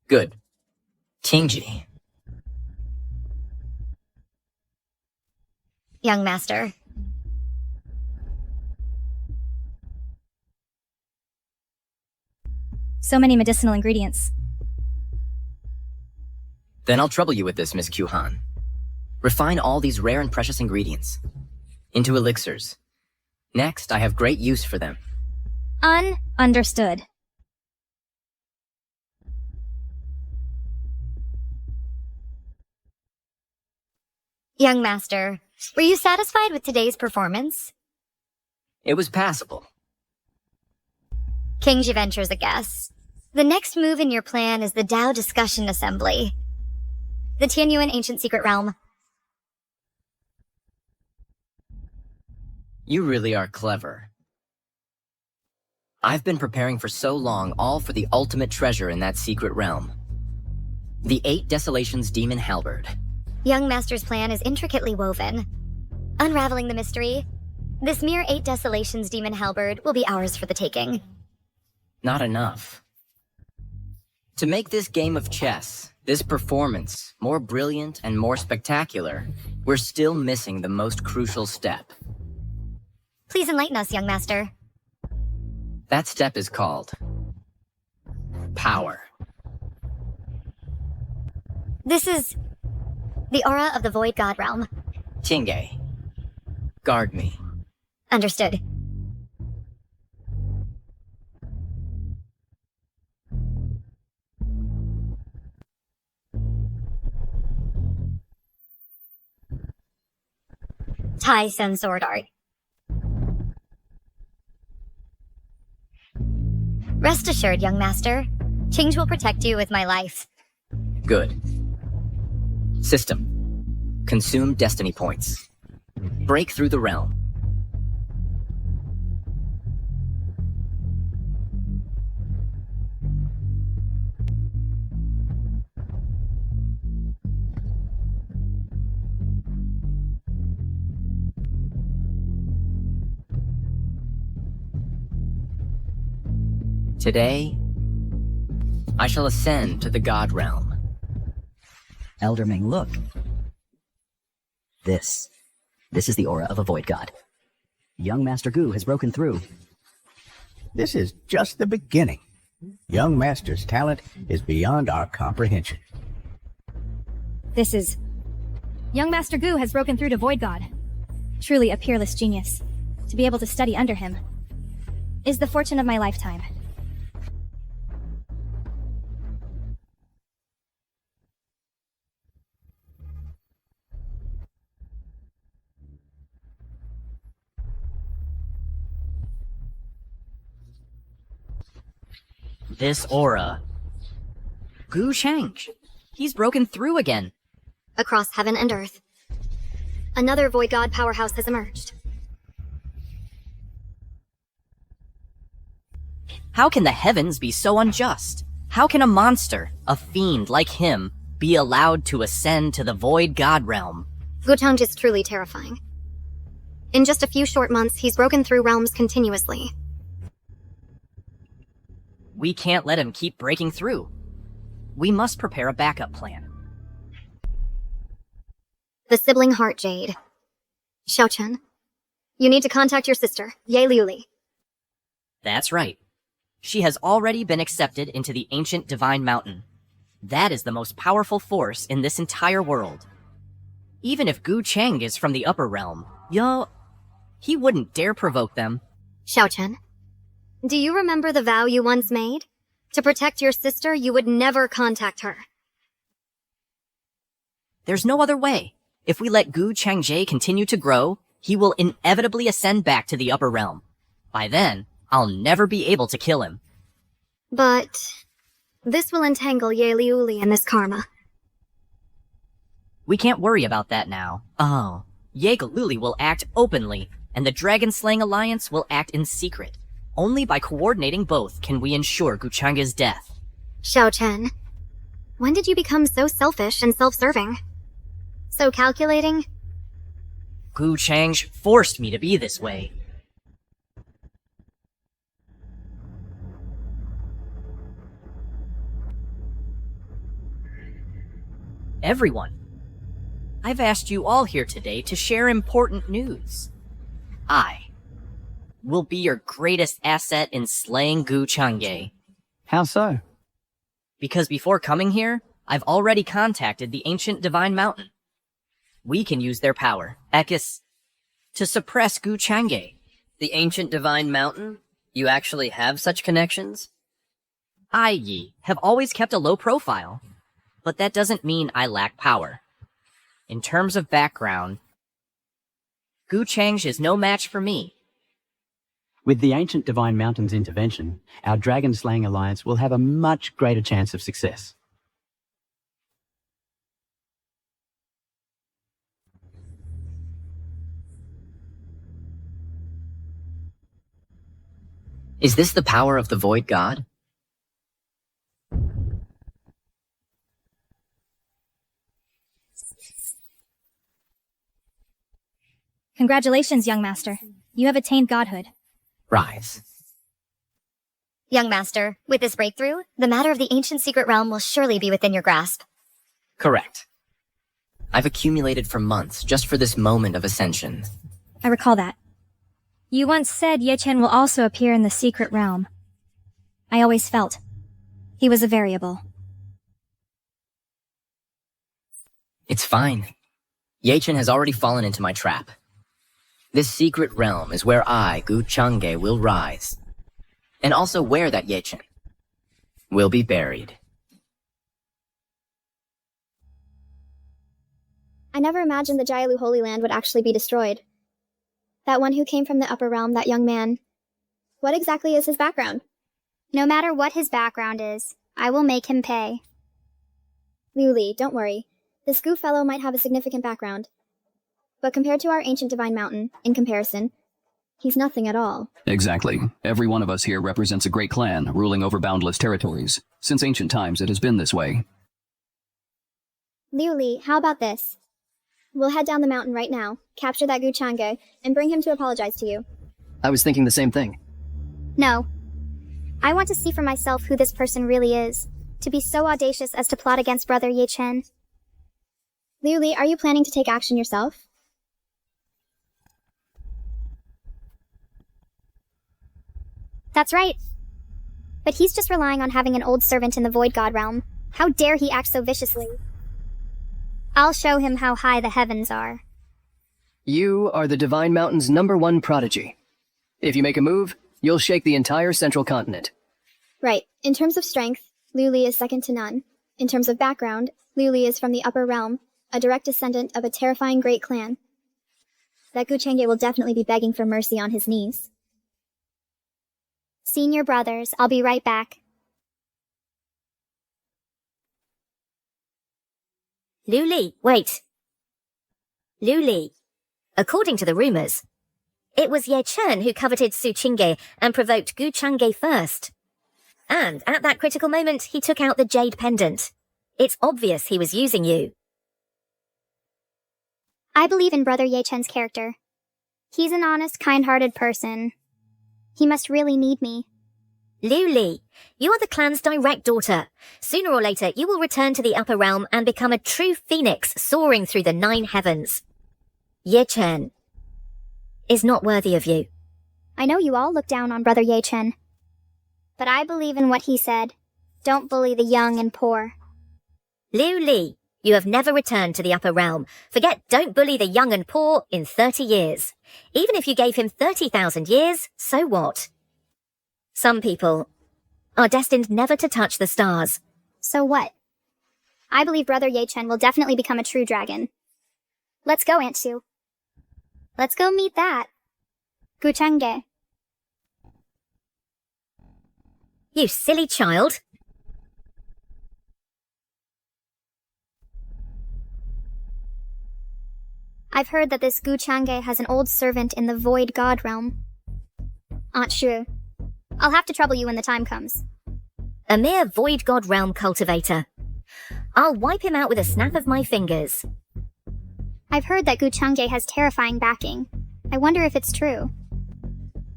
Good. Tingji. Young master. So many medicinal ingredients. Then I'll trouble you with this, Miss Kyu-han. Refine all these rare and precious ingredients into elixirs. Next, I have great use for them. Understood. Young master, were you satisfied with today's performance? It was passable. Kingji ventures a guess. The next move in your plan is the Dao Discussion Assembly. The Tianyuan Ancient Secret Realm. You really are clever. I've been preparing for so long, all for the ultimate treasure in that secret realm. The 8 Desolations Demon Halberd. Young master's plan is intricately woven. Unraveling the mystery, this mere 8 Desolations Demon Halberd will be ours for the taking. Not enough. To make this game of chess, this performance, more brilliant and more spectacular, we're still missing the most crucial step. Please enlighten us, young master. That step is called power. This is the aura of the Void God Realm. Tinge, guard me. Understood. Tai Sen Sword Art. Rest assured, young master. Change will protect you with my life. Good. System. Consume destiny points. Break through the realm. Today, I shall ascend to the God Realm. Elder Ming, look. This is the aura of a void god. Young Master Gu has broken through. This is just the beginning. Young Master's talent is beyond our comprehension. This is... Young Master Gu has broken through to Void God. Truly a peerless genius. To be able to study under him is the fortune of my lifetime. This aura. Gu Chang. He's broken through again. Across heaven and earth, another Void God powerhouse has emerged. How can the heavens be so unjust? How can a monster, a fiend like him, be allowed to ascend to the Void God realm? Gu Chang is truly terrifying. In just a few short months, he's broken through realms continuously. We can't let him keep breaking through. We must prepare a backup plan. The sibling heart jade. Xiaochen, you need to contact your sister, Ye Liuli. That's right. She has already been accepted into the ancient divine mountain. That is the most powerful force in this entire world. Even if Gu Chang is from the upper realm, he wouldn't dare provoke them. Xiaochen, do you remember the vow you once made? To protect your sister, you would never contact her. There's no other way. If we let Gu Changjie continue to grow, he will inevitably ascend back to the upper realm. By then, I'll never be able to kill him. But this will entangle Ye Liuli in this karma. We can't worry about that now. Oh, Ye Liuli will act openly, and the Dragon-Slaying Alliance will act in secret. Only by coordinating both can we ensure Gu Chang's death. Xiaochen, when did you become so selfish and self-serving? So calculating? Gu Chang forced me to be this way. Everyone, I've asked you all here today to share important news. I will be your greatest asset in slaying Gu Changye. How so? Because before coming here, I've already contacted the ancient divine mountain. We can use their power, Ekis, to suppress Gu Changye. The ancient divine mountain? You actually have such connections? I have always kept a low profile, but that doesn't mean I lack power. In terms of background, Gu Chang is no match for me. With the ancient divine mountain's intervention, our Dragon-Slaying Alliance will have a much greater chance of success. Is this the power of the Void God? Congratulations, young master. You have attained godhood. Rise. Young master, with this breakthrough, the matter of the ancient secret realm will surely be within your grasp. Correct. I've accumulated for months just for this moment of ascension. I recall that. You once said Ye Chen will also appear in the secret realm. I always felt he was a variable. It's fine. Ye Chen has already fallen into my trap. This secret realm is where I, Gu Changge, will rise. And also where that Ye Chen will be buried. I never imagined the Jialu Holy Land would actually be destroyed. That one who came from the upper realm, that young man. What exactly is his background? No matter what his background is, I will make him pay. Liu Li, don't worry. This Gu fellow might have a significant background. But compared to our ancient divine mountain, in comparison, he's nothing at all. Exactly. Every one of us here represents a great clan, ruling over boundless territories. Since ancient times, it has been this way. Liu Li, how about this? We'll head down the mountain right now, capture that Gu Changge, and bring him to apologize to you. I was thinking the same thing. No. I want to see for myself who this person really is, to be so audacious as to plot against brother Ye Chen. Liu Li, are you planning to take action yourself? That's right. But he's just relying on having an old servant in the Void God realm. How dare he act so viciously? I'll show him how high the heavens are. You are the Divine Mountain's #1 prodigy. If you make a move, you'll shake the entire central continent. Right. In terms of strength, Luli is second to none. In terms of background, Luli is from the Upper Realm, a direct descendant of a terrifying great clan. That Guchenge will definitely be begging for mercy on his knees. Senior brothers, I'll be right back. Luli, wait. Luli, according to the rumors, it was Ye Chen who coveted Su Qingge and provoked Gu Changge first. And at that critical moment, he took out the jade pendant. It's obvious he was using you. I believe in Brother Ye Chen's character. He's an honest, kind-hearted person. He must really need me. Luli, you are the clan's direct daughter. Sooner or later, you will return to the upper realm and become a true phoenix soaring through the 9 heavens. Ye Chen is not worthy of you. I know you all look down on Brother Ye Chen. But I believe in what he said. Don't bully the young and poor. Luli, you have never returned to the upper realm. Forget don't bully the young and poor in 30 years. Even if you gave him 30,000 years, so what? Some people are destined never to touch the stars. So what? I believe Brother Ye Chen will definitely become a true dragon. Let's go, Aunt Sue. Let's go meet that Guchenge. You silly child. I've heard that this Guchenge has an old servant in the Void God realm. Aunt Shu, I'll have to trouble you when the time comes. A mere Void God realm cultivator. I'll wipe him out with a snap of my fingers. I've heard that Guchenge has terrifying backing. I wonder if it's true.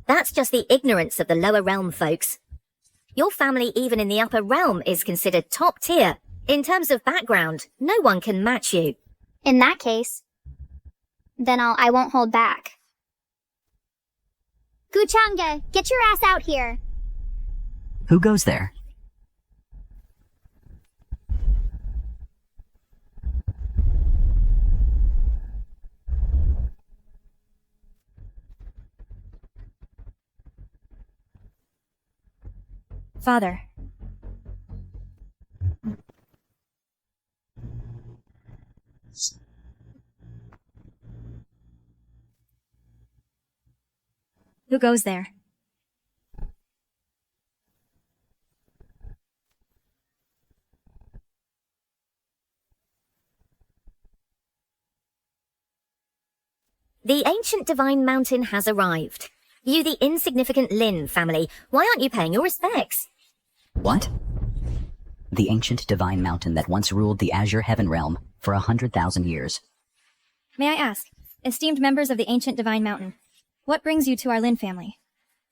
That's just the ignorance of the lower realm, folks. Your family, even in the upper realm, is considered top tier. In terms of background, no one can match you. In that case, then I won't hold back. Guchenge, get your ass out here! Who goes there? Father. Who goes there? The ancient divine mountain has arrived. You, the insignificant Lin family, why aren't you paying your respects? What? The ancient divine mountain that once ruled the Azure Heaven realm for 100,000 years. May I ask, esteemed members of the ancient divine mountain, what brings you to our Lin family?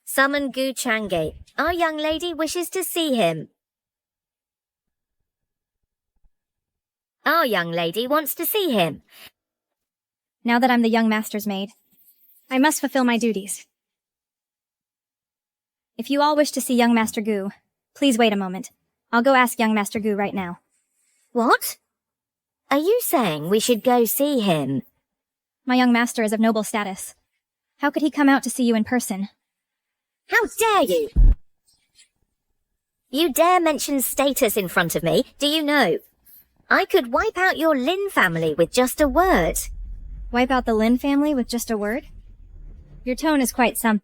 Summon Gu Changge. Our young lady wishes to see him. Our young lady wants to see him. Now that I'm the young master's maid, I must fulfill my duties. If you all wish to see young Master Gu, please wait a moment. I'll go ask young Master Gu right now. What? Are you saying we should go see him? My young master is of noble status. How could he come out to see you in person? How dare you! You dare mention status in front of me, do you know? I could wipe out your Lin family with just a word. Wipe out the Lin family with just a word? Your tone is quite some...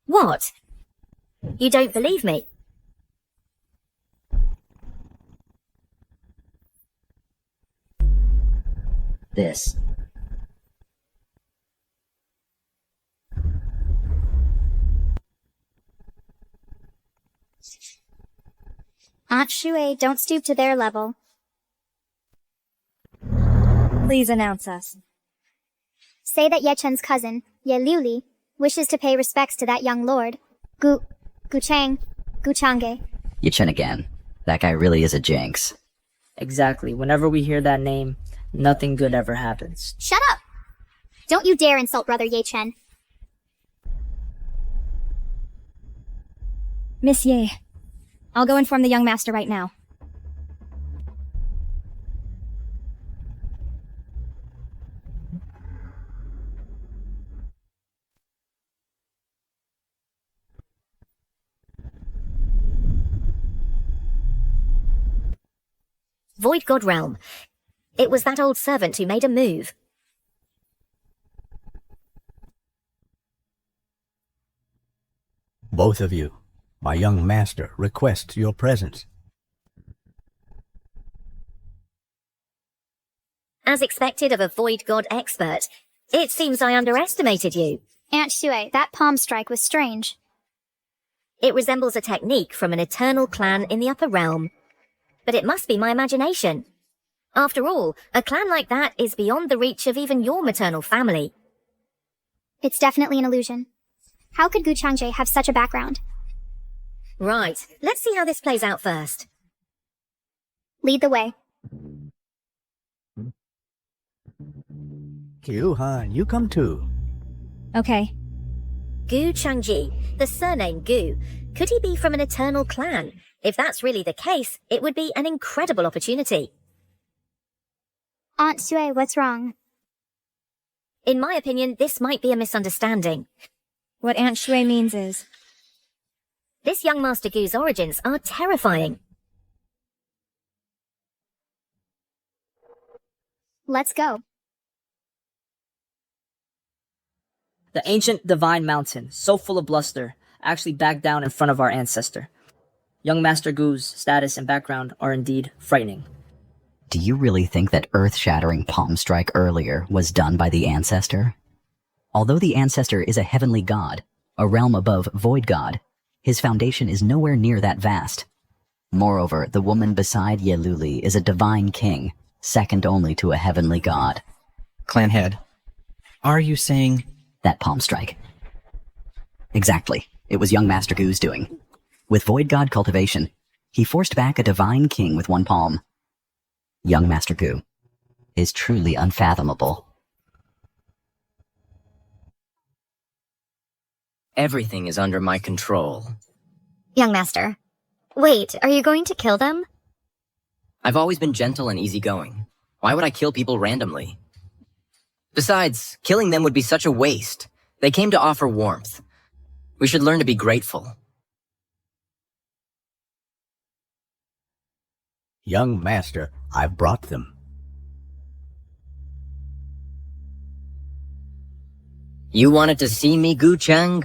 What? You don't believe me? This. Aunt Shui, don't stoop to their level. Please announce us. Say that Ye Chen's cousin, Ye Liuli, wishes to pay respects to that young lord. Gucheng, Guchangge. Ye Chen again. That guy really is a jinx. Exactly. Whenever we hear that name, nothing good ever happens. Shut up! Don't you dare insult Brother Ye Chen. Miss Ye, I'll go inform the young master right now. Void God Realm. It was that old servant who made a move. Both of you, my young master requests your presence. As expected of a Void God expert, it seems I underestimated you. Aunt Shui, that palm strike was strange. It resembles a technique from an eternal clan in the upper realm. But it must be my imagination. After all, a clan like that is beyond the reach of even your maternal family. It's definitely an illusion. How could Gu Changje have such a background? Right, let's see how this plays out first. Lead the way. Kyu-han, you come too. Okay. Gu Changji, the surname Gu. Could he be from an eternal clan? If that's really the case, it would be an incredible opportunity. Aunt Sui, what's wrong? In my opinion, this might be a misunderstanding. What Aunt Shui means is... This young Master Gu's origins are terrifying. Let's go. The ancient divine mountain, so full of bluster, actually backed down in front of our ancestor. Young Master Gu's status and background are indeed frightening. Do you really think that earth-shattering palm strike earlier was done by the ancestor? Although the ancestor is a heavenly god, a realm above void god, his foundation is nowhere near that vast. Moreover, the woman beside Yeluli is a divine king, second only to a heavenly god. Clan head, are you saying... That palm strike. Exactly. It was young Master Gu's doing. With void god cultivation, he forced back a divine king with one palm. Young Master Gu is truly unfathomable. Everything is under my control. Young Master. Wait, are you going to kill them? I've always been gentle and easygoing. Why would I kill people randomly? Besides, killing them would be such a waste. They came to offer warmth. We should learn to be grateful. Young master, I've brought them. You wanted to see me, Gu Chang?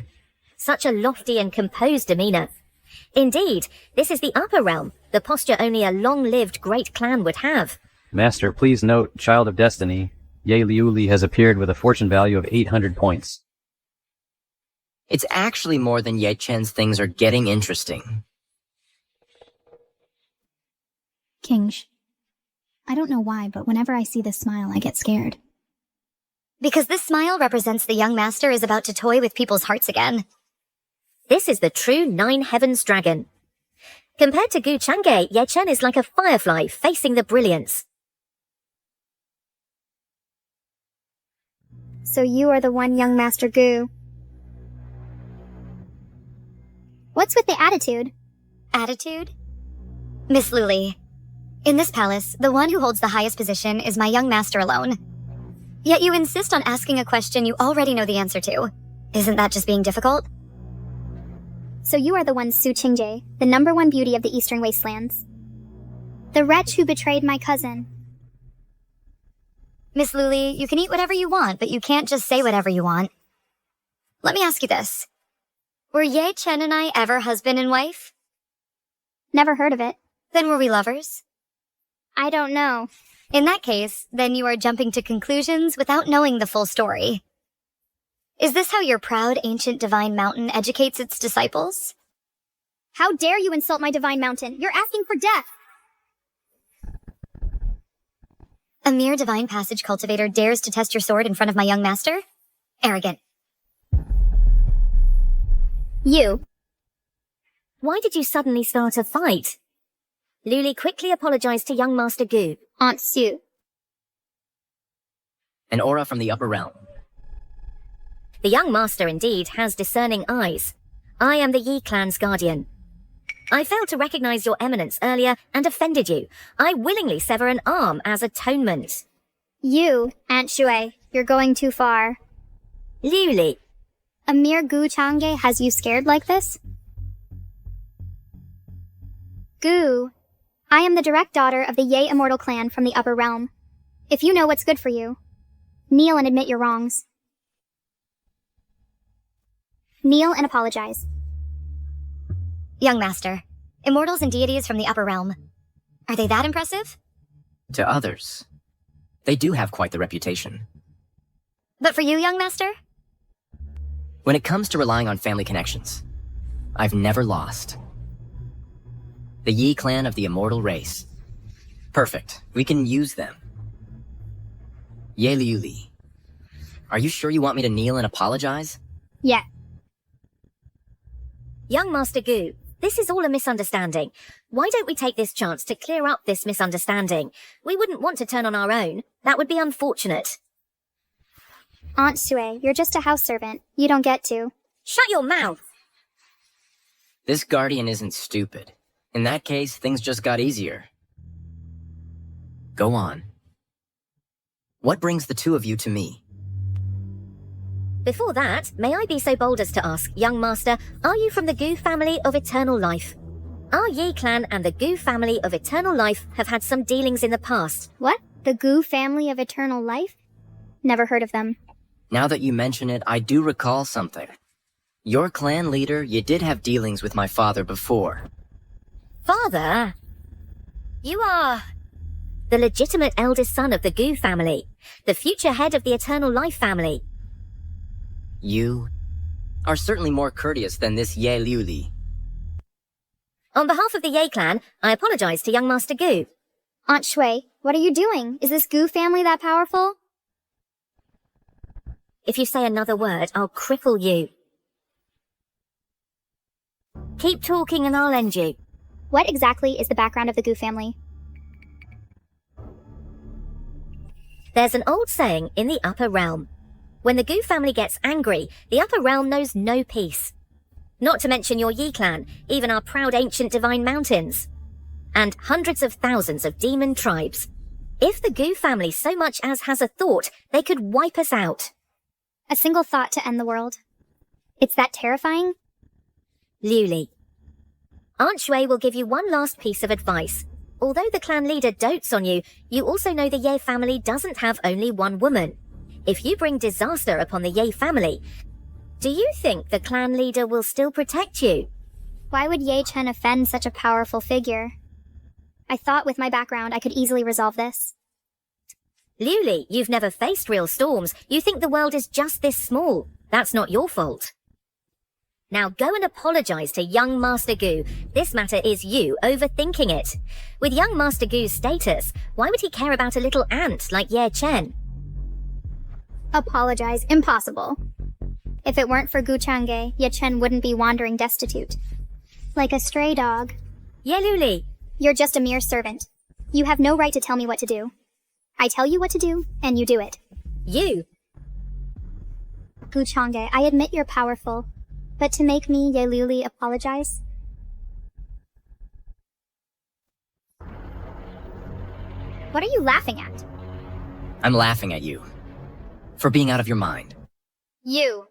Such a lofty and composed demeanor. Indeed, this is the upper realm, the posture only a long-lived great clan would have. Master, please note, Child of Destiny, Ye Liuli has appeared with a fortune value of 800 points. It's actually more than Ye Chen's things are getting interesting. Kingsh, I don't know why, but whenever I see this smile, I get scared. Because this smile represents the young master is about to toy with people's hearts again. This is the true Nine Heavens dragon. Compared to Gu Changge, Ye Chen is like a firefly facing the brilliance. So you are the one young Master Gu. What's with the attitude? Attitude? Miss Luli, in this palace, the one who holds the highest position is my young master alone. Yet you insist on asking a question you already know the answer to. Isn't that just being difficult? So you are the one Su Qingje, the #1 beauty of the Eastern Wastelands. The wretch who betrayed my cousin. Miss Luli, you can eat whatever you want, but you can't just say whatever you want. Let me ask you this. Were Ye Chen and I ever husband and wife? Never heard of it. Then were we lovers? I don't know. In that case, then you are jumping to conclusions without knowing the full story. Is this how your proud ancient divine mountain educates its disciples? How dare you insult my divine mountain? You're asking for death! A mere divine passage cultivator dares to test your sword in front of my young master? Arrogant. You. Why did you suddenly start a fight? Luli quickly apologized to young Master Gu. Aunt Su. An aura from the upper realm. The young master indeed has discerning eyes. I am the Yi clan's guardian. I failed to recognize your eminence earlier and offended you. I willingly sever an arm as atonement. You, Aunt Shui, you're going too far. Liu Li. A mere Gu Changge has you scared like this? Gu, I am the direct daughter of the Ye Immortal clan from the Upper Realm. If you know what's good for you, kneel and admit your wrongs. Kneel and apologize. Young Master, immortals and deities from the Upper Realm. Are they that impressive? To others, they do have quite the reputation. But for you, young Master? When it comes to relying on family connections, I've never lost. The Yi clan of the immortal race. Perfect. We can use them. Ye Liu Li. Are you sure you want me to kneel and apologize? Yeah. Young Master Gu, this is all a misunderstanding. Why don't we take this chance to clear up this misunderstanding? We wouldn't want to turn on our own. That would be unfortunate. Aunt Sui, you're just a house servant. You don't get to. Shut your mouth! This guardian isn't stupid. In that case, things just got easier. Go on. What brings the two of you to me? Before that, may I be so bold as to ask, young master, are you from the Gu family of eternal life? Our Yi clan and the Gu family of eternal life have had some dealings in the past. What? The Gu family of eternal life? Never heard of them. Now that you mention it, I do recall something. Your clan leader, you did have dealings with my father before. Father? You are the legitimate eldest son of the Gu family, the future head of the eternal life family. You are certainly more courteous than this Ye Liu Li. On behalf of the Ye clan, I apologize to young Master Gu. Aunt Shui, what are you doing? Is this Gu family that powerful? If you say another word, I'll cripple you. Keep talking and I'll end you. What exactly is the background of the Gu family? There's an old saying in the Upper Realm. When the Gu family gets angry, the Upper Realm knows no peace. Not to mention your Yi clan, even our proud ancient divine mountains. And hundreds of thousands of demon tribes. If the Gu family so much as has a thought, they could wipe us out. A single thought to end the world. It's that terrifying? Liu Li. Aunt Shui will give you one last piece of advice. Although the clan leader dotes on you, you also know the Ye family doesn't have only one woman. If you bring disaster upon the Ye family, do you think the clan leader will still protect you? Why would Ye Chen offend such a powerful figure? I thought with my background I could easily resolve this. Liu Li, you've never faced real storms. You think the world is just this small. That's not your fault. Now go and apologize to young Master Gu. This matter is you overthinking it. With young Master Gu's status, why would he care about a little ant like Ye Chen? Apologize? Impossible. If it weren't for Gu Changge, Ye Chen wouldn't be wandering destitute. Like a stray dog. Ye Liu Li. You're just a mere servant. You have no right to tell me what to do. I tell you what to do, and you do it. You? Gu Changge, I admit you're powerful. But to make me, Ye Liu Li, apologize? What are you laughing at? I'm laughing at you. For being out of your mind. You.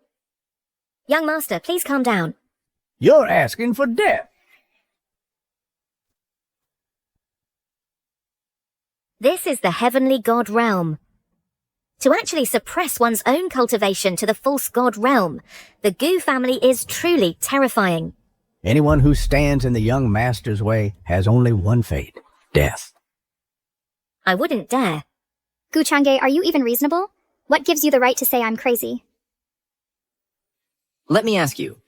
Young Master, please calm down. You're asking for death. This is the heavenly god realm. To actually suppress one's own cultivation to the false god realm, the Gu family is truly terrifying. Anyone who stands in the young master's way has only one fate, death. I wouldn't dare. Gu Changge, are you even reasonable? What gives you the right to say I'm crazy? Let me ask you.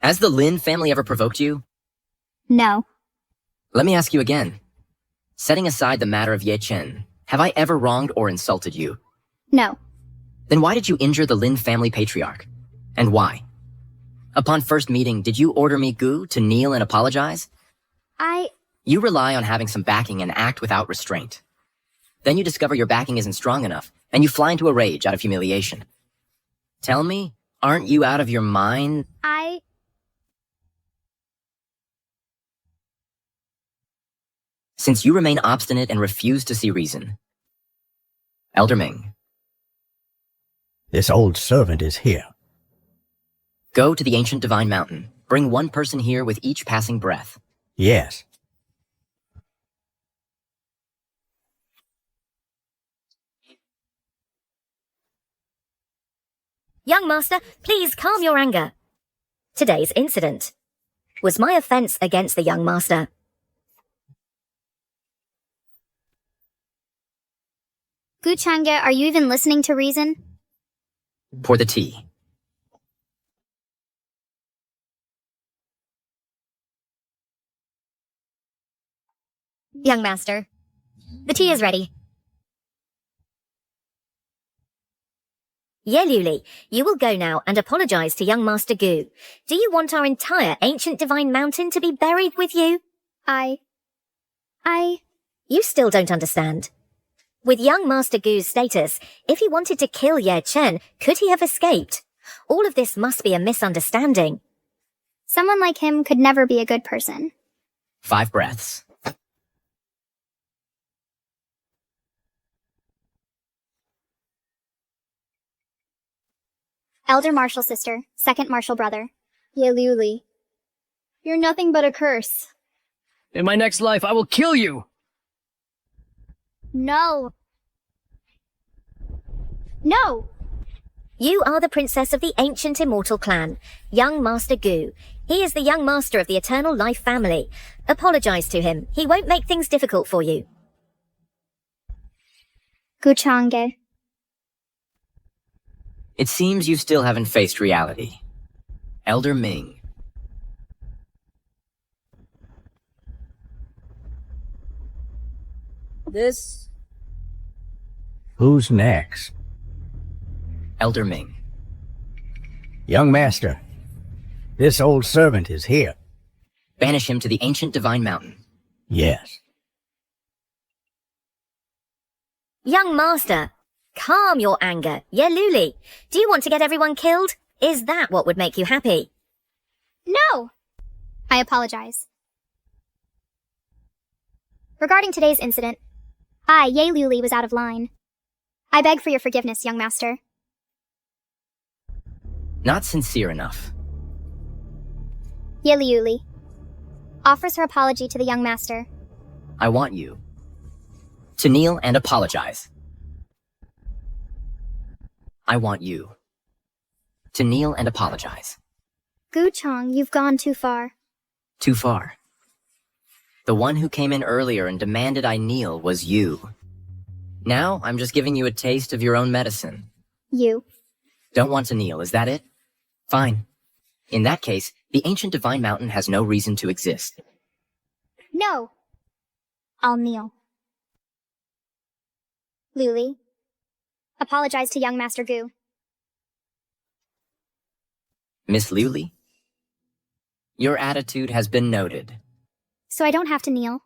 Has the Lin family ever provoked you? No. Let me ask you again. Setting aside the matter of Ye Chen, have I ever wronged or insulted you? No. Then why did you injure the Lin family patriarch? And why? Upon first meeting, did you order me, Gu, to kneel and apologize? You rely on having some backing and act without restraint. Then you discover your backing isn't strong enough, and you fly into a rage out of humiliation. Tell me, aren't you out of your mind? since you remain obstinate and refuse to see reason. Elder Ming. This old servant is here. Go to the ancient divine mountain. Bring one person here with each passing breath. Yes. Young master, please calm your anger. Today's incident was my offense against the young master. Gu Chang'e, are you even listening to reason? Pour the tea. Young master, the tea is ready. Ye Liuli, you will go now and apologize to young Master Gu. Do you want our entire ancient divine mountain to be buried with you? You still don't understand. With young Master Gu's status, if he wanted to kill Ye Chen, could he have escaped? All of this must be a misunderstanding. Someone like him could never be a good person. 5 breaths. Elder Martial sister, second Martial brother. Ye Liuli. You're nothing but a curse. In my next life, I will kill you! No. No! You are the princess of the ancient immortal clan, young Master Gu. He is the young master of the eternal life family. Apologize to him. He won't make things difficult for you. Gu Chang'e. It seems you still haven't faced reality. Elder Ming. This... Who's next? Elder Ming. Young master, this old servant is here. Banish him to the ancient divine mountain. Yes. Young master, calm your anger. Ye Liuli, do you want to get everyone killed? Is that what would make you happy? No! I apologize. Regarding today's incident, Ye Liuli, was out of line. I beg for your forgiveness, young master. Not sincere enough. Ye Liuli offers her apology to the young master. I want you to kneel and apologize. I want you to kneel and apologize. Gu Chang, you've gone too far. Too far. The one who came in earlier and demanded I kneel was you. Now I'm just giving you a taste of your own medicine. You. Don't want to kneel, is that it? Fine. In that case, the ancient divine mountain has no reason to exist. No. I'll kneel. Liuli, apologize to young Master Gu. Miss Liuli, your attitude has been noted. So I don't have to kneel?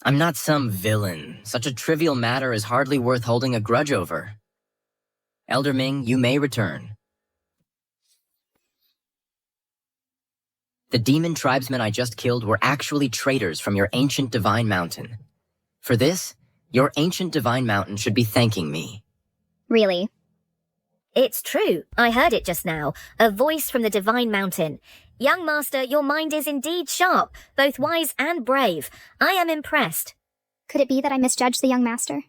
I'm not some villain. Such a trivial matter is hardly worth holding a grudge over. Elder Ming, you may return. The demon tribesmen I just killed were actually traitors from your ancient divine mountain. For this, your ancient divine mountain should be thanking me. Really? It's true. I heard it just now. A voice from the divine mountain. Young master, your mind is indeed sharp, both wise and brave. I am impressed. Could it be that I misjudged the young master?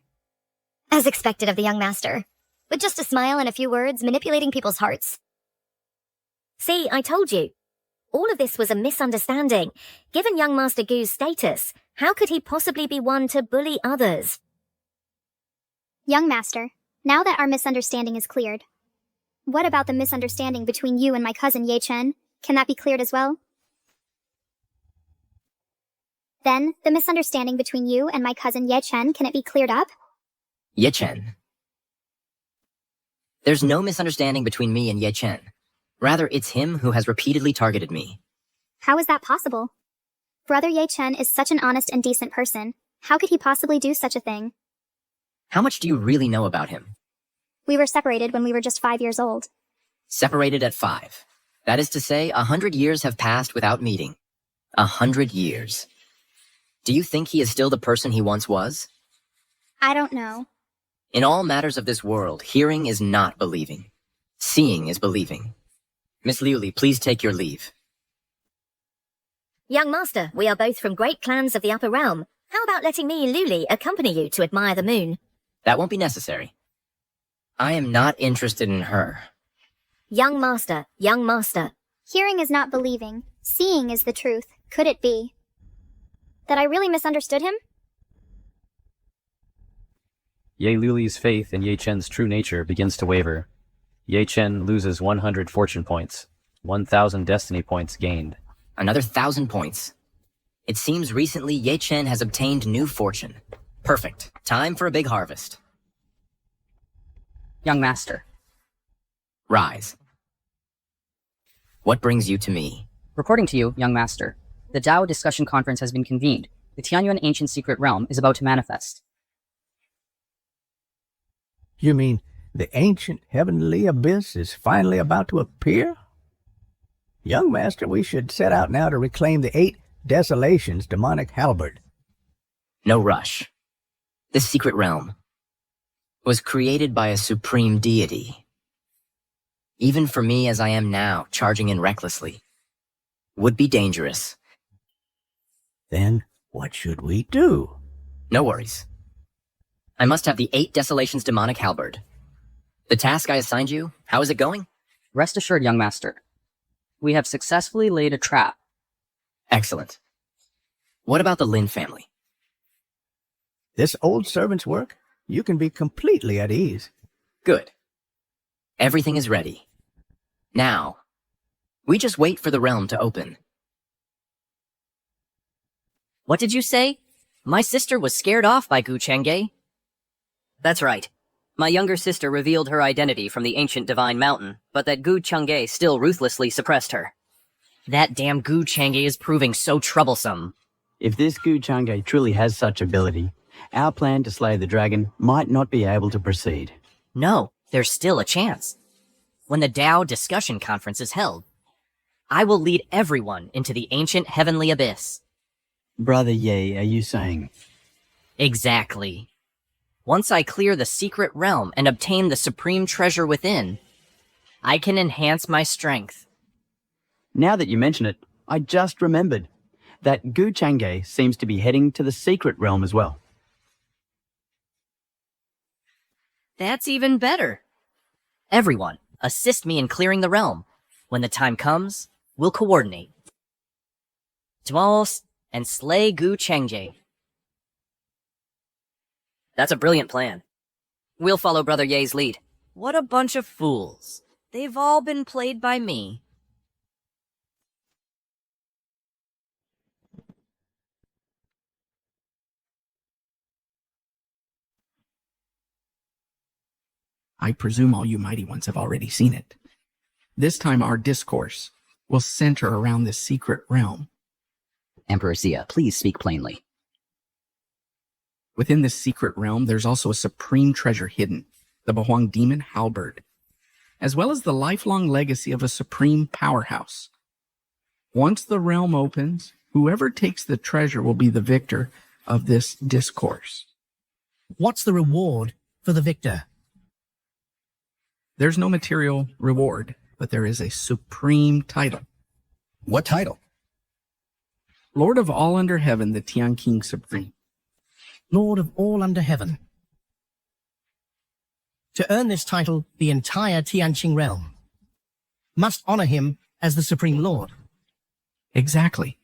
As expected of the young master. With just a smile and a few words, manipulating people's hearts. See, I told you. All of this was a misunderstanding. Given young Master Gu's status, how could he possibly be one to bully others? Young master, now that our misunderstanding is cleared, what about the misunderstanding between you and my cousin Ye Chen? Can that be cleared as well? Then, the misunderstanding between you and my cousin Ye Chen, can it be cleared up? Ye Chen. There's no misunderstanding between me and Ye Chen. Rather, it's him who has repeatedly targeted me. How is that possible? Brother Ye Chen is such an honest and decent person. How could he possibly do such a thing? How much do you really know about him? We were separated when we were just 5 years old. Separated at 5. That is to say, 100 years have passed without meeting. 100 years. Do you think he is still the person he once was? I don't know. In all matters of this world, hearing is not believing. Seeing is believing. Miss Liuli, please take your leave. Young master, we are both from great clans of the Upper Realm. How about letting me, Luli, accompany you to admire the moon? That won't be necessary. I am not interested in her. Young master, young master. Hearing is not believing. Seeing is the truth. Could it be that I really misunderstood him? Ye Luli's faith in Ye Chen's true nature begins to waver. Ye Chen loses 100 fortune points, 1,000 destiny points gained. Another 1,000 points. It seems recently Ye Chen has obtained new fortune. Perfect. Time for a big harvest. Young master. Rise. What brings you to me? Reporting to you, young master. The Dao discussion conference has been convened. The Tianyuan ancient secret realm is about to manifest. You mean the ancient heavenly abyss is finally about to appear? Young master, we should set out now to reclaim the 8 Desolations demonic halberd. No rush. This secret realm was created by a supreme deity. Even for me as I am now, charging in recklessly, would be dangerous. Then what should we do? No worries. I must have the 8 Desolations demonic halberd. The task I assigned you, how is it going? Rest assured, young master. We have successfully laid a trap. Excellent. What about the Lin family? This old servant's work? You can be completely at ease. Good. Everything is ready. Now, we just wait for the realm to open. What did you say? My sister was scared off by Gu Chengge? That's right. My younger sister revealed her identity from the ancient divine mountain, but that Gu Chengge still ruthlessly suppressed her. That damn Gu Chengge is proving so troublesome. If this Gu Chengge truly has such ability, our plan to slay the dragon might not be able to proceed. No, there's still a chance. When the Dao discussion conference is held, I will lead everyone into the ancient heavenly abyss. Brother Ye, are you saying? Exactly. Once I clear the secret realm and obtain the supreme treasure within, I can enhance my strength. Now that you mention it, I just remembered that Gu Chengge seems to be heading to the secret realm as well. That's even better. Everyone, assist me in clearing the realm. When the time comes, we'll coordinate. Dwals and slay Gu Chengge. That's a brilliant plan. We'll follow Brother Ye's lead. What a bunch of fools. They've all been played by me. I presume all you mighty ones have already seen it. This time our discourse will center around this secret realm. Emperor Xia, please speak plainly. Within this secret realm, there's also a supreme treasure hidden, the Bahuang Demon Halberd, as well as the lifelong legacy of a supreme powerhouse. Once the realm opens, whoever takes the treasure will be the victor of this discourse. What's the reward for the victor? There's no material reward, but there is a supreme title. What title? Lord of all under heaven, the Tian King Supreme. Lord of all under heaven. To earn this title, the entire Tianqing realm must honor him as the Supreme Lord. Exactly.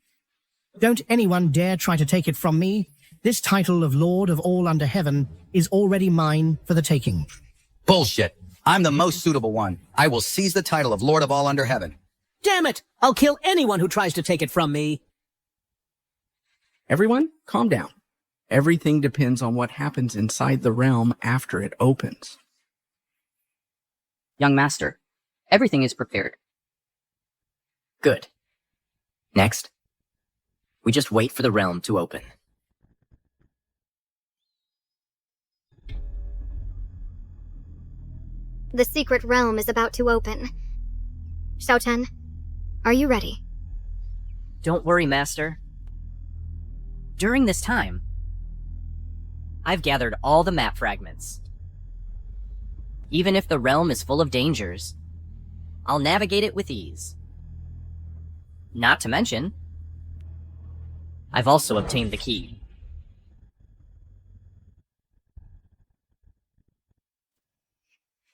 Don't anyone dare try to take it from me. This title of Lord of all under heaven is already mine for the taking. Bullshit. I'm the most suitable one. I will seize the title of Lord of all under heaven. Damn it! I'll kill anyone who tries to take it from me. Everyone, calm down. Everything depends on what happens inside the realm after it opens. Young master, everything is prepared. Good. Next, we just wait for the realm to open. The secret realm is about to open. Xiaochen, are you ready? Don't worry, Master. During this time, I've gathered all the map fragments. Even if the realm is full of dangers, I'll navigate it with ease. Not to mention, I've also obtained the key.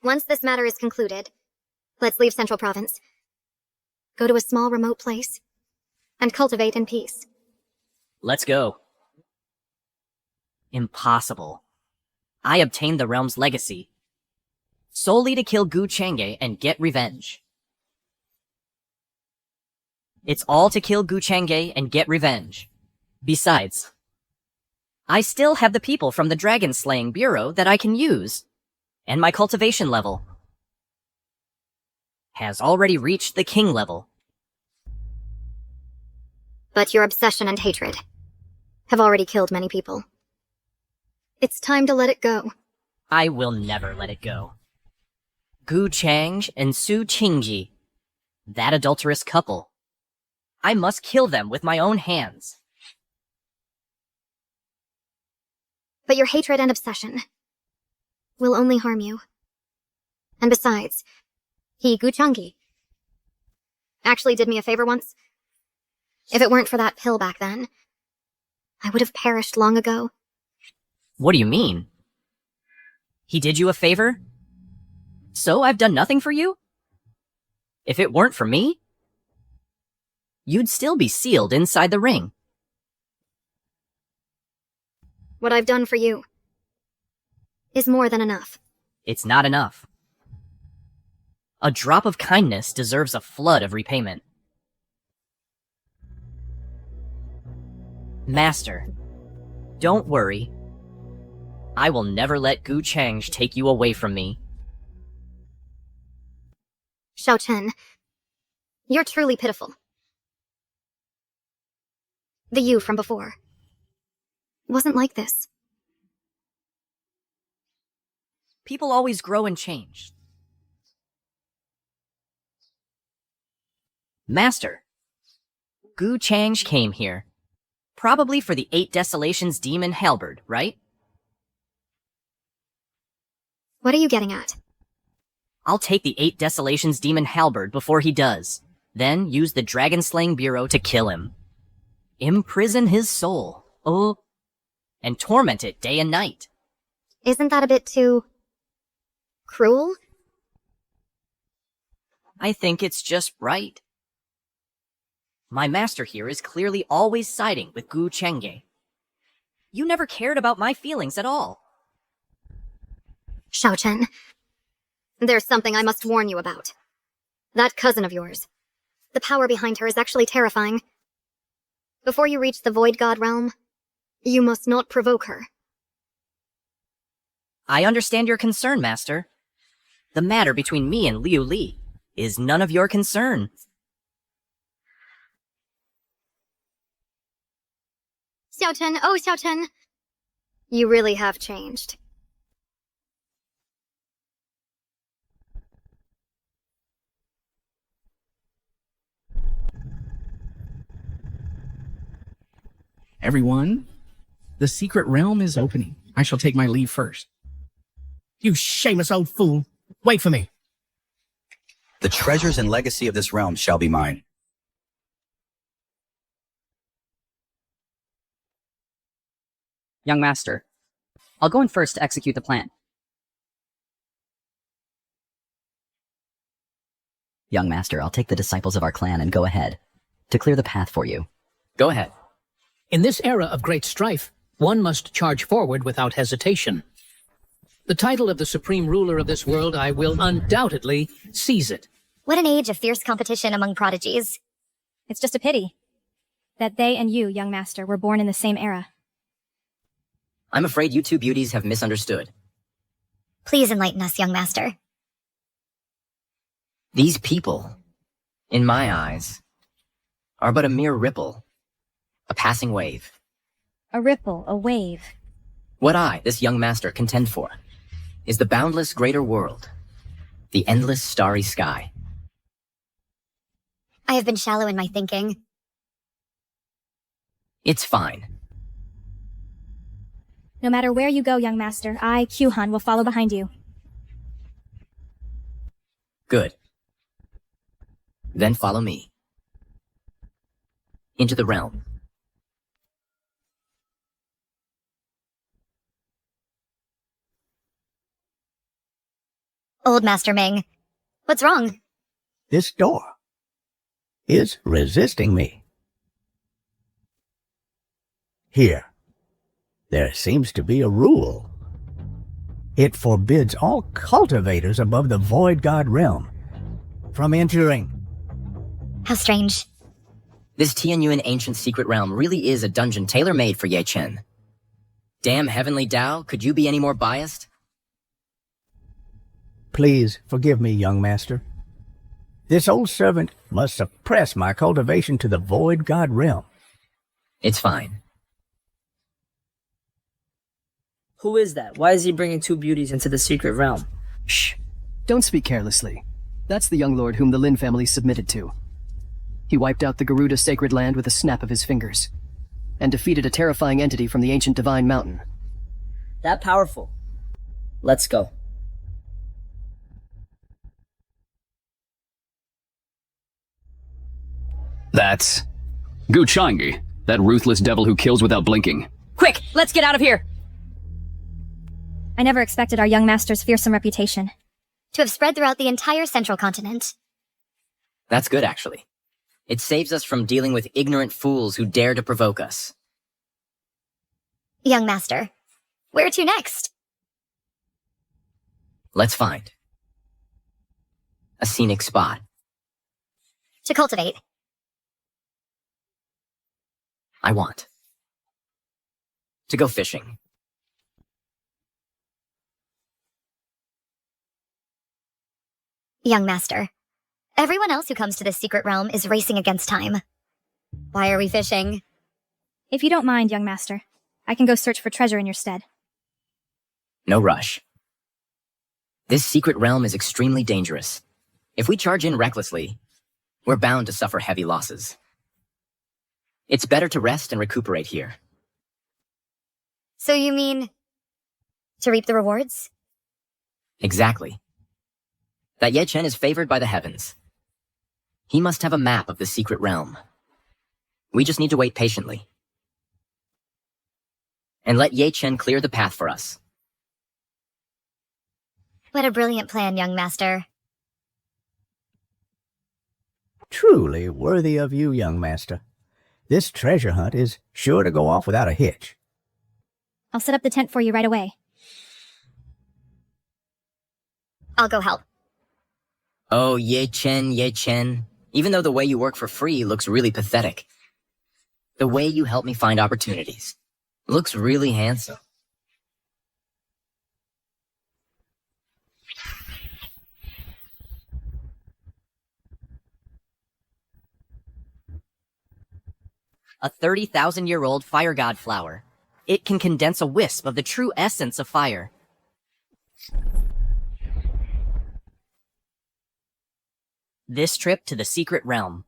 Once this matter is concluded, let's leave Central Province. Go to a small remote place and cultivate in peace. Let's go. Impossible. I obtained the realm's legacy solely to kill Gu Chang'e and get revenge. It's all to kill Gu Chang'e and get revenge. Besides, I still have the people from the Dragon Slaying Bureau that I can use, and my cultivation level has already reached the king level. But your obsession and hatred have already killed many people. It's time to let it go. I will never let it go. Gu Chang'e and Su Qingji, that adulterous couple. I must kill them with my own hands. But your hatred and obsession will only harm you. And besides, Gu Chang'e actually did me a favor once. If it weren't for that pill back then, I would have perished long ago. What do you mean? He did you a favor? So I've done nothing for you? If it weren't for me, you'd still be sealed inside the ring. What I've done for you is more than enough. It's not enough. A drop of kindness deserves a flood of repayment. Master, don't worry. I will never let Gu Chang'e take you away from me. Xiao Chen, you're truly pitiful. The you from before wasn't like this. People always grow and change. Master, Gu Chang'e came here, probably for the 8 Desolations demon halberd, right? What are you getting at? I'll take the 8 Desolations demon halberd before he does, then use the Dragon Slaying Bureau to kill him. Imprison his soul, and torment it day and night. Isn't that a bit too cruel? I think it's just right. My master here is clearly always siding with Gu Chang'e. You never cared about my feelings at all. Xiao Chen, there's something I must warn you about. That cousin of yours. The power behind her is actually terrifying. Before you reach the Void God realm, you must not provoke her. I understand your concern, Master. The matter between me and Liu Li is none of your concern. Xiao Chen, oh Xiao Chen, you really have changed. Everyone, the secret realm is opening. I shall take my leave first. You shameless old fool. Wait for me. The treasures and legacy of this realm shall be mine. Young Master, I'll go in first to execute the plan. Young Master, I'll take the disciples of our clan and go ahead to clear the path for you. Go ahead. In this era of great strife, one must charge forward without hesitation. The title of the supreme ruler of this world, I will undoubtedly seize it. What an age of fierce competition among prodigies. It's just a pity that they and you, young master, were born in the same era. I'm afraid you two beauties have misunderstood. Please enlighten us, young master. These people, in my eyes, are but a mere ripple, a passing wave. A ripple, a wave. What I, this young master, contend for is the boundless greater world, the endless starry sky. I have been shallow in my thinking. It's fine. No matter where you go, young master, I, Q-Han, will follow behind you. Good. Then follow me. Into the realm. Old Master Ming, what's wrong? This door is resisting me. Here, there seems to be a rule. It forbids all cultivators above the Void God realm from entering. How strange. This Tianyuan ancient secret realm really is a dungeon tailor-made for Ye Chen. Damn heavenly Tao, could you be any more biased? Please forgive me, young master. This old servant must suppress my cultivation to the Void God realm. It's fine. Who is that? Why is he bringing two beauties into the secret realm? Shh. Don't speak carelessly. That's the young lord whom the Lin family submitted to. He wiped out the Garuda sacred land with a snap of his fingers, and defeated a terrifying entity from the ancient divine mountain. That powerful. Let's go. That's Gu Changi, that ruthless devil who kills without blinking. Quick, let's get out of here! I never expected our young master's fearsome reputation to have spread throughout the entire central continent. That's good, actually. It saves us from dealing with ignorant fools who dare to provoke us. Young Master, where to next? Let's find a scenic spot. To cultivate. I want to go fishing. Young Master, everyone else who comes to this secret realm is racing against time. Why are we fishing? If you don't mind, young master, I can go search for treasure in your stead. No rush. This secret realm is extremely dangerous. If we charge in recklessly, we're bound to suffer heavy losses. It's better to rest and recuperate here. So you mean to reap the rewards? Exactly. That Ye Chen is favored by the heavens. He must have a map of the secret realm. We just need to wait patiently. And let Ye Chen clear the path for us. What a brilliant plan, young master. Truly worthy of you, young master. This treasure hunt is sure to go off without a hitch. I'll set up the tent for you right away. I'll go help. Oh, Ye Chen, Ye Chen. Even though the way you work for free looks really pathetic, the way you help me find opportunities looks really handsome. A 30,000-year-old fire god flower. It can condense a wisp of the true essence of fire. This trip to the secret realm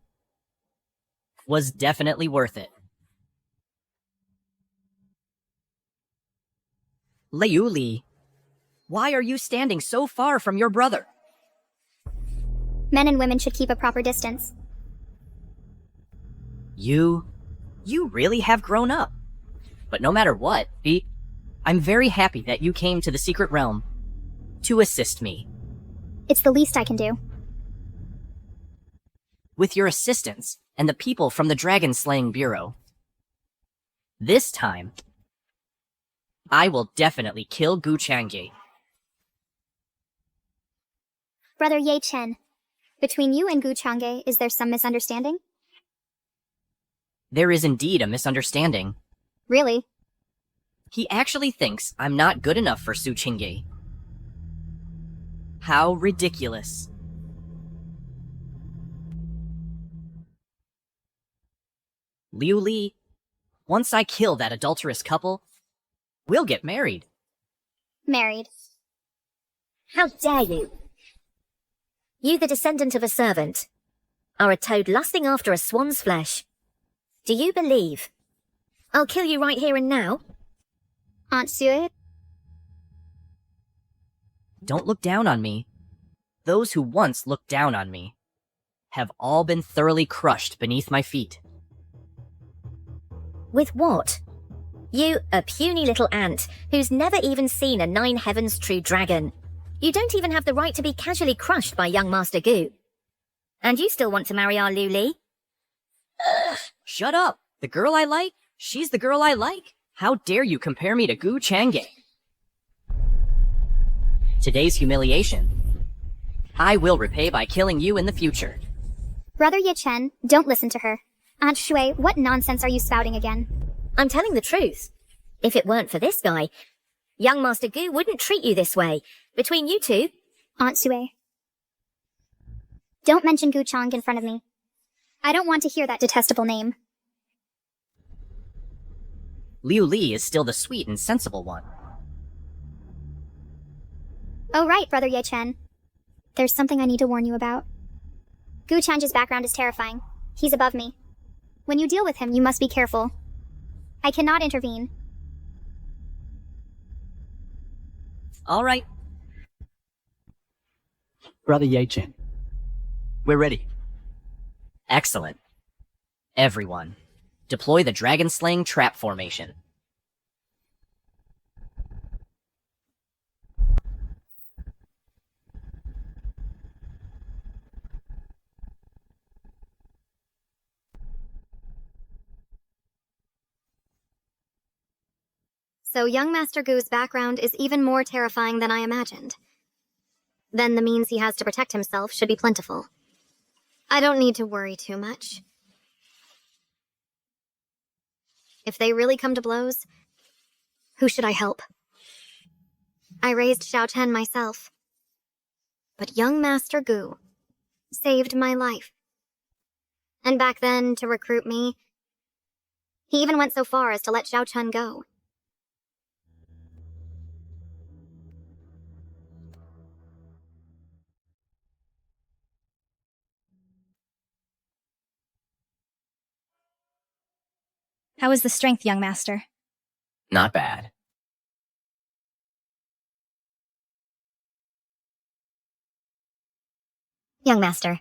was definitely worth it. Liu Li, why are you standing so far from your brother? Men and women should keep a proper distance. You really have grown up. But no matter what, I'm very happy that you came to the secret realm to assist me. It's the least I can do. With your assistance and the people from the Dragon Slaying Bureau. This time, I will definitely kill Gu Changi. Brother Ye Chen, between you and Gu Change, is there some misunderstanding? There is indeed a misunderstanding. Really? He actually thinks I'm not good enough for Su Qingge. How ridiculous. Liu Li, once I kill that adulterous couple, we'll get married. Married. How dare you? You, the descendant of a servant, are a toad lusting after a swan's flesh. Do you believe I'll kill you right here and now? Aunt Sue? Don't look down on me. Those who once looked down on me have all been thoroughly crushed beneath my feet. With what? You, a puny little ant, who's never even seen a Nine Heavens true dragon. You don't even have the right to be casually crushed by young Master Gu. And you still want to marry our Luli? Shut up! The girl I like? She's the girl I like. How dare you compare me to Gu Chang'e? Today's humiliation, I will repay by killing you in the future. Brother Ye Chen, don't listen to her. Aunt Shui, what nonsense are you spouting again? I'm telling the truth. If it weren't for this guy, young Master Gu wouldn't treat you this way. Between you two... Aunt Sui, don't mention Gu Chang in front of me. I don't want to hear that detestable name. Liu Li is still the sweet and sensible one. Oh right, Brother Ye Chen. There's something I need to warn you about. Gu Chang's background is terrifying. He's above me. When you deal with him, you must be careful. I cannot intervene. All right. Brother Ye Chen, we're ready. Excellent. Everyone, deploy the dragon-slaying trap formation. So young Master Gu's background is even more terrifying than I imagined. Then the means he has to protect himself should be plentiful. I don't need to worry too much. If they really come to blows, who should I help? I raised Xiao Chen myself. But young Master Gu saved my life. And back then, to recruit me, he even went so far as to let Xiao Chen go. How is the strength, young master? Not bad. Young Master,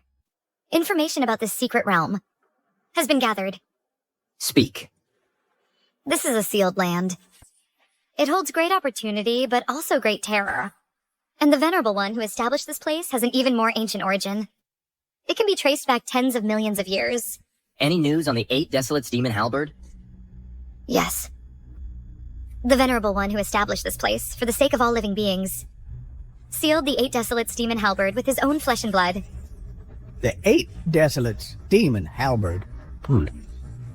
information about this secret realm has been gathered. Speak. This is a sealed land. It holds great opportunity, but also great terror. And the Venerable One who established this place has an even more ancient origin. It can be traced back tens of millions of years. Any news on the 8 Desolates Demon Halberd? Yes. The Venerable One who established this place, for the sake of all living beings, sealed the 8 Desolates Demon Halberd with his own flesh and blood. The 8 Desolates Demon Halberd?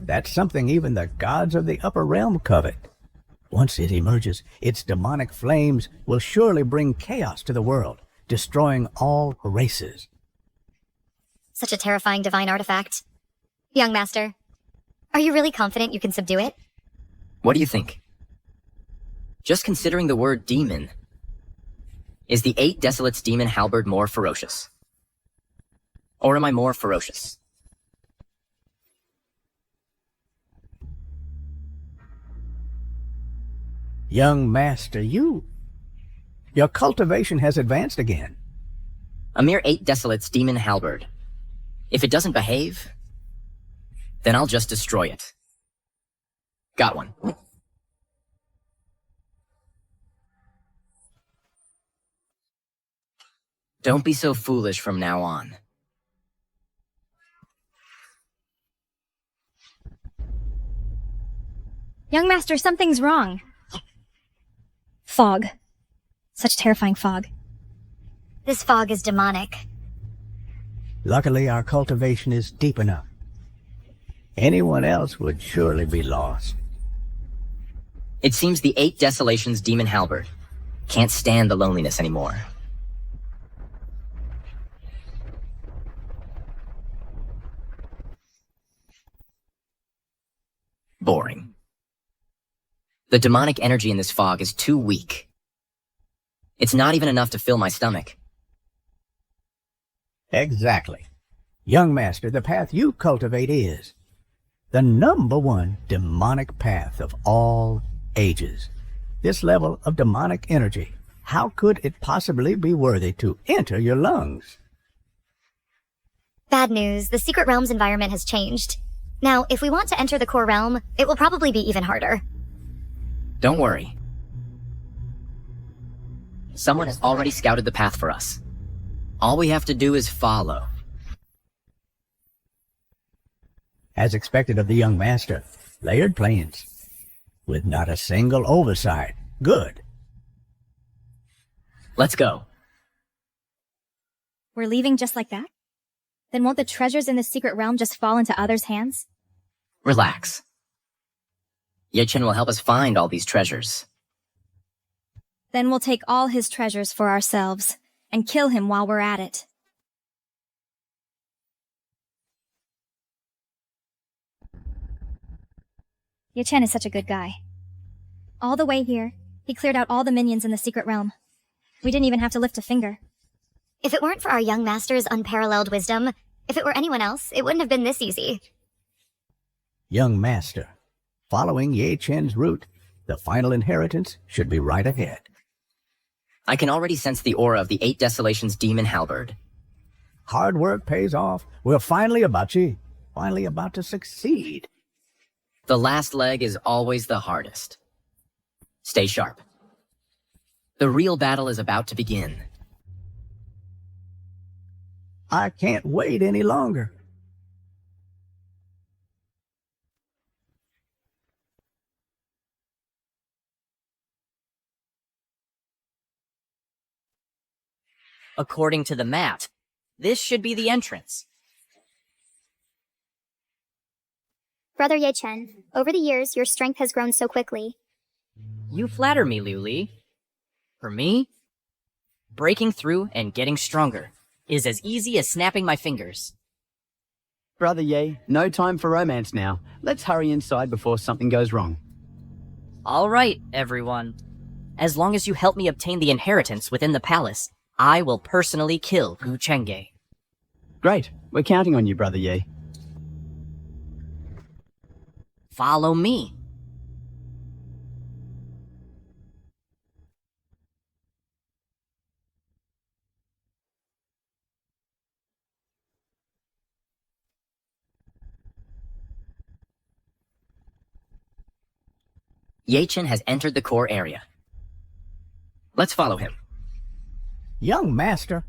That's something even the gods of the upper realm covet. Once it emerges, its demonic flames will surely bring chaos to the world, destroying all races. Such a terrifying divine artifact. Young Master, are you really confident you can subdue it? What do you think? Just considering the word demon, is the 8 Desolates Demon Halberd more ferocious? Or am I more ferocious? Young Master, your cultivation has advanced again. A mere 8 Desolates Demon Halberd. If it doesn't behave, then I'll just destroy it. Got one. Don't be so foolish from now on. Young master, something's wrong. Fog. Such terrifying fog. This fog is demonic. Luckily, our cultivation is deep enough. Anyone else would surely be lost. It seems the 8 Desolations Demon Halberd can't stand the loneliness anymore. Boring. The demonic energy in this fog is too weak. It's not even enough to fill my stomach. Exactly. Young Master, the path you cultivate is the #1 demonic path of all ages. This level of demonic energy, how could it possibly be worthy to enter your lungs? Bad news. The Secret Realm's environment has changed. Now, if we want to enter the core realm, it will probably be even harder. Don't worry. Someone has already scouted the path for us. All we have to do is follow. As expected of the young master, layered plains, with not a single oversight. Good. Let's go. We're leaving just like that? Then won't the treasures in the secret realm just fall into others' hands? Relax. Ye-Chen will help us find all these treasures. Then we'll take all his treasures for ourselves, and kill him while we're at it. Ye-Chen is such a good guy. All the way here, he cleared out all the minions in the secret realm. We didn't even have to lift a finger. If it weren't for our young master's unparalleled wisdom, if it were anyone else, it wouldn't have been this easy. Young master, following Ye-Chen's route, the final inheritance should be right ahead. I can already sense the aura of the 8 Desolations demon halberd. Hard work pays off. We're finally about to succeed. The last leg is always the hardest. Stay sharp. The real battle is about to begin. I can't wait any longer. According to the map, this should be the entrance. Brother Ye-Chen, over the years, your strength has grown so quickly. You flatter me, Liu Li. For me, breaking through and getting stronger is as easy as snapping my fingers. Brother Ye, no time for romance now. Let's hurry inside before something goes wrong. All right, everyone. As long as you help me obtain the inheritance within the palace, I will personally kill Gu Chengge. Great. We're counting on you, Brother Ye. Follow me. Ye-Chen has entered the core area. Let's follow him. Young master,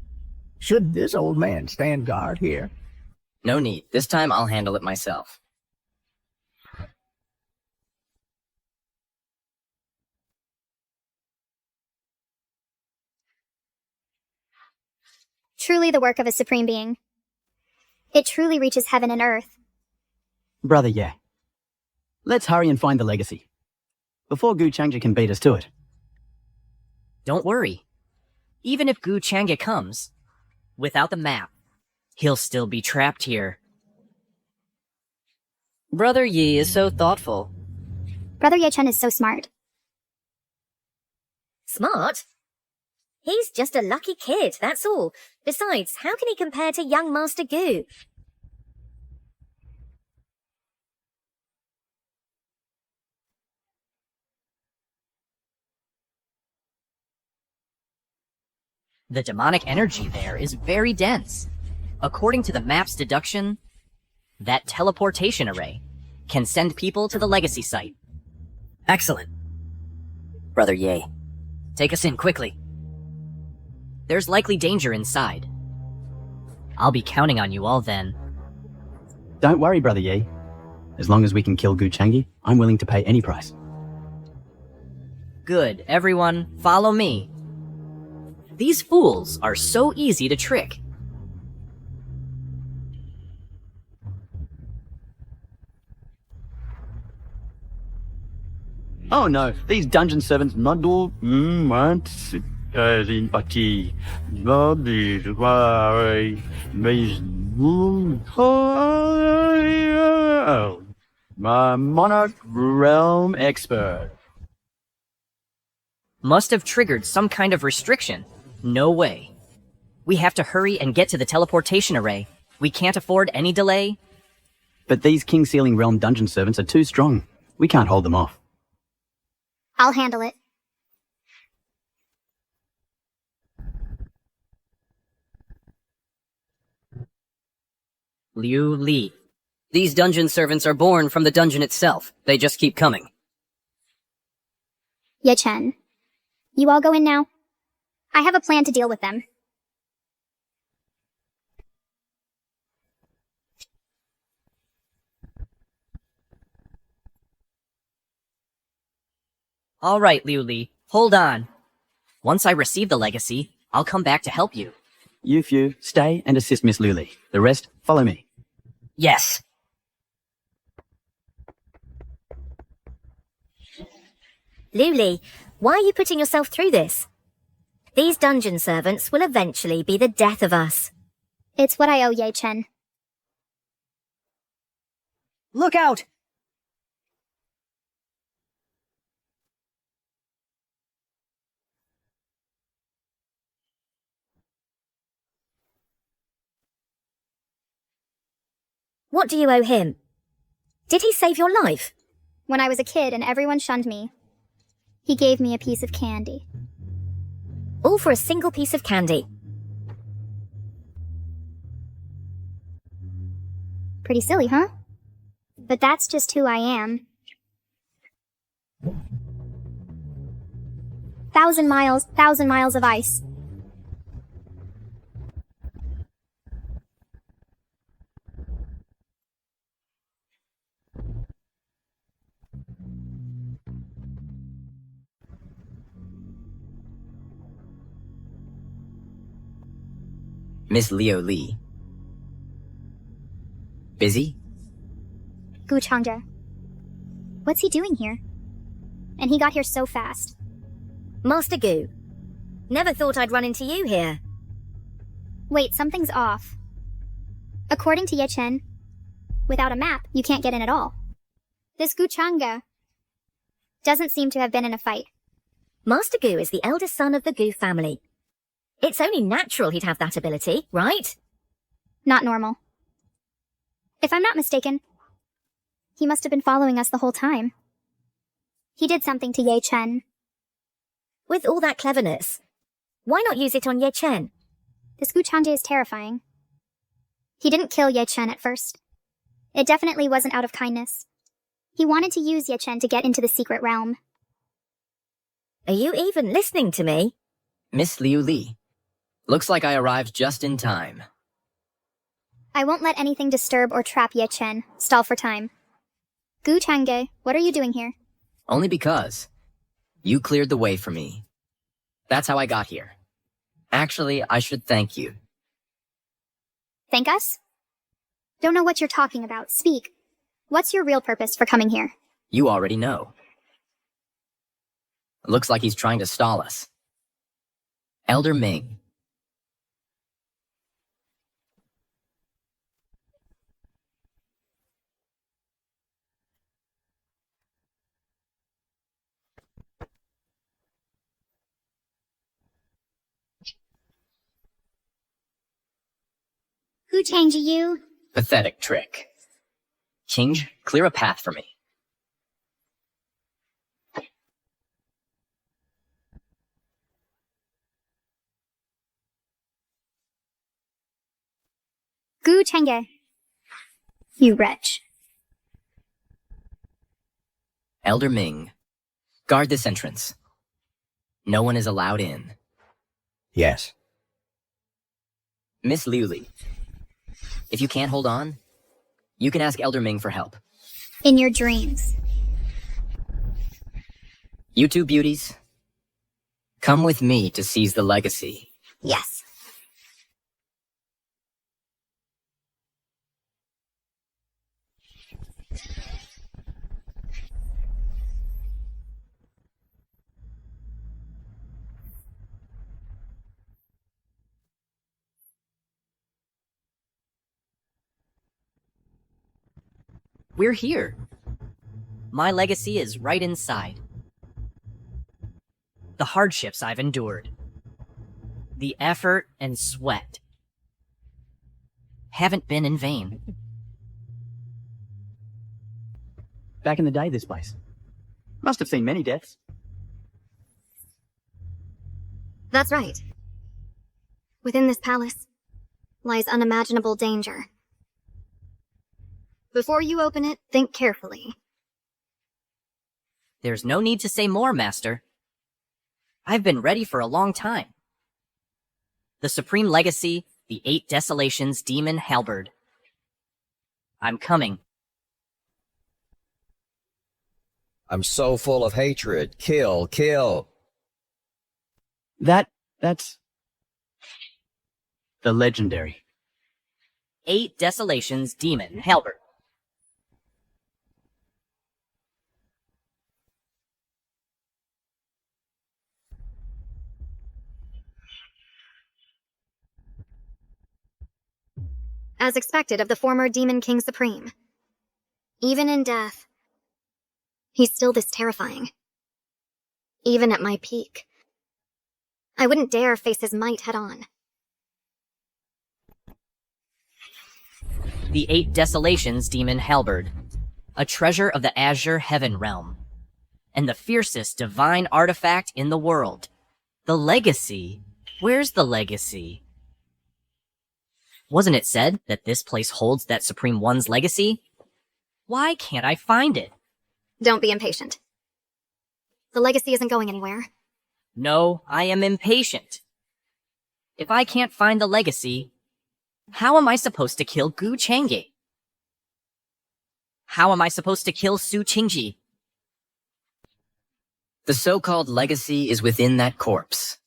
should this old man stand guard here? No need. This time I'll handle it myself. Truly the work of a supreme being. It truly reaches heaven and earth. Brother Ye, let's hurry and find the legacy, before Gu Chang'e can beat us to it. Don't worry. Even if Gu Chang'e comes, without the map, he'll still be trapped here. Brother Yi is so thoughtful. Brother Ye-Chen is so smart. Smart? He's just a lucky kid, that's all. Besides, how can he compare to young Master Gu? The demonic energy there is very dense. According to the map's deduction, that teleportation array can send people to the legacy site. Excellent. Brother Ye, take us in quickly. There's likely danger inside. I'll be counting on you all then. Don't worry, Brother Ye. As long as we can kill Gu Chang'e, I'm willing to pay any price. Good, everyone, follow me. These fools are so easy to trick. Oh no, these dungeon servants muddle my monarch realm expert. Must have triggered some kind of restriction. No way. We have to hurry and get to the teleportation array. We can't afford any delay. But these King Sealing Realm dungeon servants are too strong. We can't hold them off. I'll handle it. Liu Li. These dungeon servants are born from the dungeon itself. They just keep coming. Ye Chen. You all go in now. I have a plan to deal with them. All right, Liu Li, hold on. Once I receive the legacy, I'll come back to help you. You few, stay and assist Miss Luli. The rest, follow me. Yes. Luli, why are you putting yourself through this? These dungeon servants will eventually be the death of us. It's what I owe Ye Chen. Look out! What do you owe him? Did he save your life? When I was a kid and everyone shunned me, he gave me a piece of candy. All for a single piece of candy. Pretty silly, huh? But that's just who I am. 1,000 miles of ice. Miss Leo Lee. Busy? Gu Changzhe. What's he doing here? And he got here so fast. Master Gu. Never thought I'd run into you here. Wait, something's off. According to Ye Chen, without a map, you can't get in at all. This Gu Changzhe doesn't seem to have been in a fight. Master Gu is the eldest son of the Gu family. It's only natural he'd have that ability, right? Not normal. If I'm not mistaken, he must have been following us the whole time. He did something to Ye Chen. With all that cleverness, why not use it on Ye Chen? This Gu Changzhe is terrifying. He didn't kill Ye Chen at first. It definitely wasn't out of kindness. He wanted to use Ye Chen to get into the secret realm. Are you even listening to me? Miss Liu Li. Looks like I arrived just in time. I won't let anything disturb or trap Ye Chen. Stall for time. Gu Changzhe, what are you doing here? Only because you cleared the way for me. That's how I got here. Actually, I should thank you. Thank us? Don't know what you're talking about. Speak. What's your real purpose for coming here? You already know. Looks like he's trying to stall us. Elder Ming. Gu Changzhe, you? Pathetic trick. King, clear a path for me. Gu Changzhe. You wretch. Elder Ming, guard this entrance. No one is allowed in. Yes. Miss Liu Li, if you can't hold on, you can ask Elder Ming for help. In your dreams. You two beauties, come with me to seize the legacy. Yes. We're here. My legacy is right inside. The hardships I've endured. The effort and sweat haven't been in vain. Back in the day, this place must have seen many deaths. That's right. Within this palace lies unimaginable danger. Before you open it, think carefully. There's no need to say more, Master. I've been ready for a long time. The Supreme Legacy, the 8 Desolations Demon Halberd. I'm coming. I'm so full of hatred. Kill, kill. That's the legendary 8 Desolations Demon Halberd. As expected of the former Demon King Supreme. Even in death, he's still this terrifying. Even at my peak, I wouldn't dare face his might head-on. The 8 Desolations Demon Halberd, a treasure of the Azure Heaven Realm, and the fiercest divine artifact in the world. The Legacy? Where's the Legacy? Wasn't it said that this place holds that Supreme One's legacy? Why can't I find it? Don't be impatient. The legacy isn't going anywhere. No, I am impatient. If I can't find the legacy, how am I supposed to kill Gu Changge? How am I supposed to kill Su Qingji? The so-called legacy is within that corpse.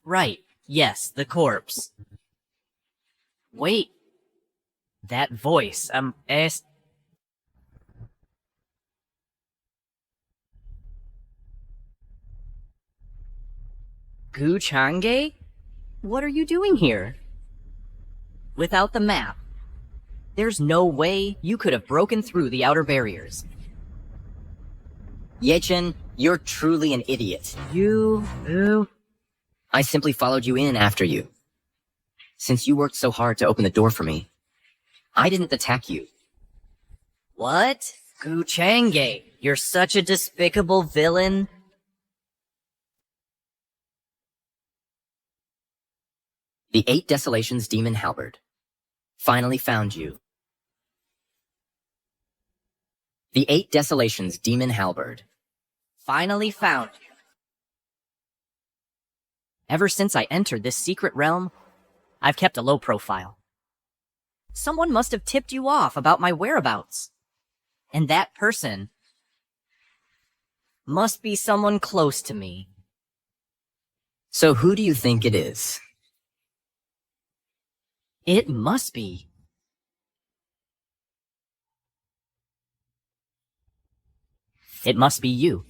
Right. Yes, the corpse. Wait. That voice, Gu Changge? What are you doing here? Without the map, there's no way you could have broken through the outer barriers. Yechen, you're truly an idiot. I simply followed you in after you. Since you worked so hard to open the door for me, I didn't attack you. What? Gu Changge, you're such a despicable villain. The 8 Desolations Demon Halberd. Finally found you. The 8 Desolations Demon Halberd. Finally found you. Ever since I entered this secret realm, I've kept a low profile. Someone must have tipped you off about my whereabouts. And that person must be someone close to me. So who do you think it is? It must be. It must be you.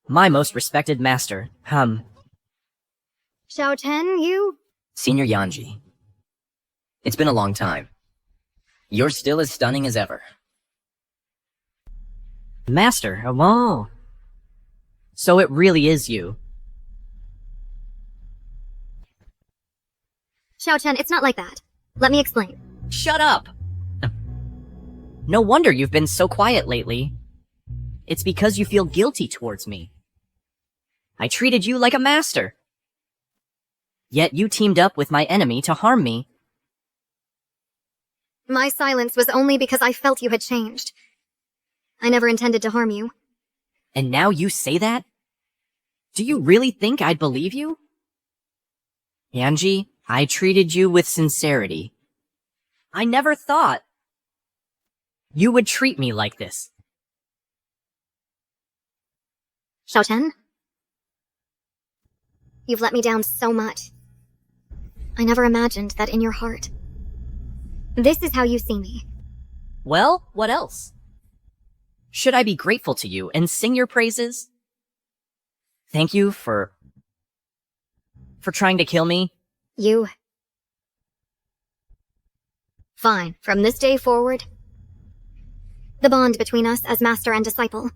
My most respected master, Xiao Chen, you? Senior Yanji. It's been a long time. You're still as stunning as ever. Master, oh. So it really is you. Xiao Chen, it's not like that. Let me explain. Shut up! No wonder you've been so quiet lately. It's because you feel guilty towards me. I treated you like a master. Yet you teamed up with my enemy to harm me. My silence was only because I felt you had changed. I never intended to harm you. And now you say that? Do you really think I'd believe you? Yanji, I treated you with sincerity. I never thought you would treat me like this. Xiao Chen? You've let me down so much. I never imagined that in your heart. This is how you see me. Well, what else? Should I be grateful to you and sing your praises? Thank you for trying to kill me. You. Fine. From this day forward, the bond between us as master and disciple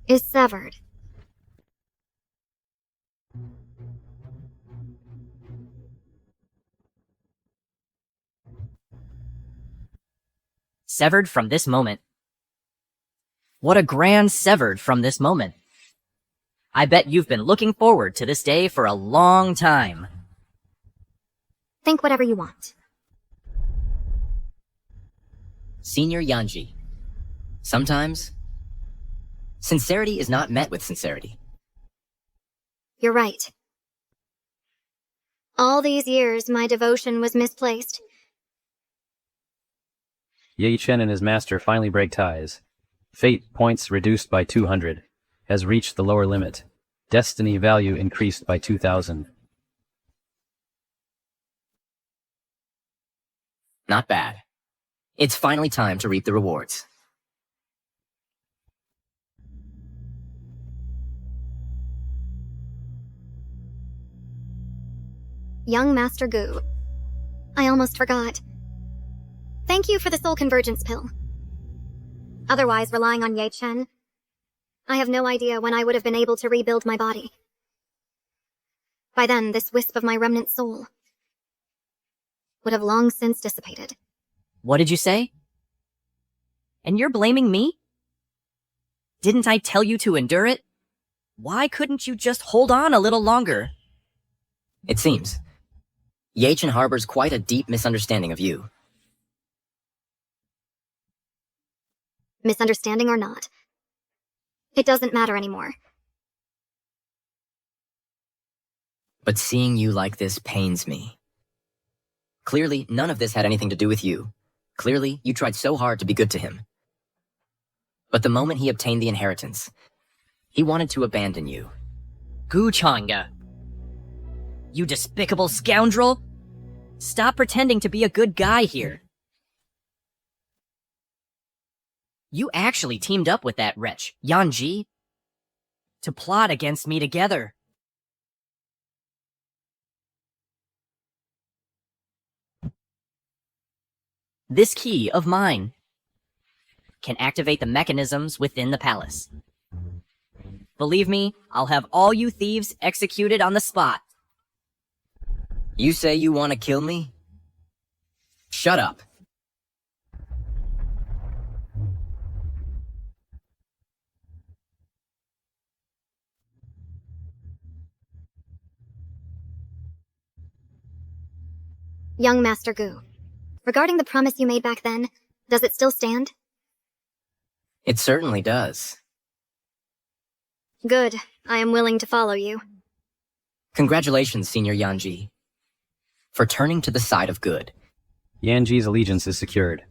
is severed. Severed from this moment. What a grand severed from this moment. I bet you've been looking forward to this day for a long time. Think whatever you want. Senior Yanji. Sometimes, sincerity is not met with sincerity. You're right. All these years, my devotion was misplaced. Ye Chen and his master finally break ties. Fate points reduced by 200. Has reached the lower limit. Destiny value increased by 2,000. Not bad. It's finally time to reap the rewards. Young Master Gu. I almost forgot. Thank you for the soul convergence pill. Otherwise, relying on Ye Chen, I have no idea when I would have been able to rebuild my body. By then, this wisp of my remnant soul would have long since dissipated. What did you say? And you're blaming me? Didn't I tell you to endure it? Why couldn't you just hold on a little longer? It seems. Ye Chen harbors quite a deep misunderstanding of you. Misunderstanding or not, it doesn't matter anymore. But seeing you like this pains me. Clearly, none of this had anything to do with you. Clearly, you tried so hard to be good to him. But the moment he obtained the inheritance, he wanted to abandon you. Gu Changa. You despicable scoundrel! Stop pretending to be a good guy here. You actually teamed up with that wretch, Yanji, to plot against me together. This key of mine can activate the mechanisms within the palace. Believe me, I'll have all you thieves executed on the spot. You say you want to kill me? Shut up. Young Master Gu, regarding the promise you made back then, does it still stand? It certainly does. Good. I am willing to follow you. Congratulations, Senior Yanji, for turning to the side of good. Yanji's allegiance is secured.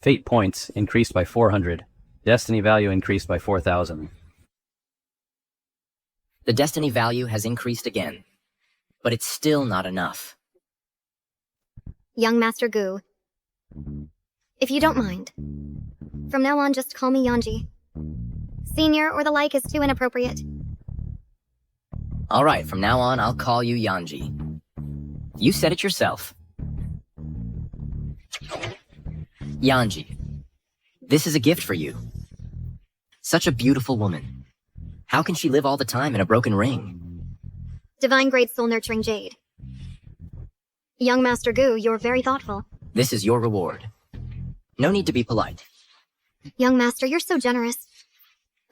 Fate points increased by 400. Destiny value increased by 4,000. The destiny value has increased again, but it's still not enough. Young Master Gu, if you don't mind, from now on just call me Yanji. Senior or the like is too inappropriate. Alright, from now on I'll call you Yanji. You said it yourself. Yanji, this is a gift for you. Such a beautiful woman. How can she live all the time in a broken ring? Divine grade soul nurturing jade. Young Master Gu, you're very thoughtful. This is your reward. No need to be polite. Young Master, you're so generous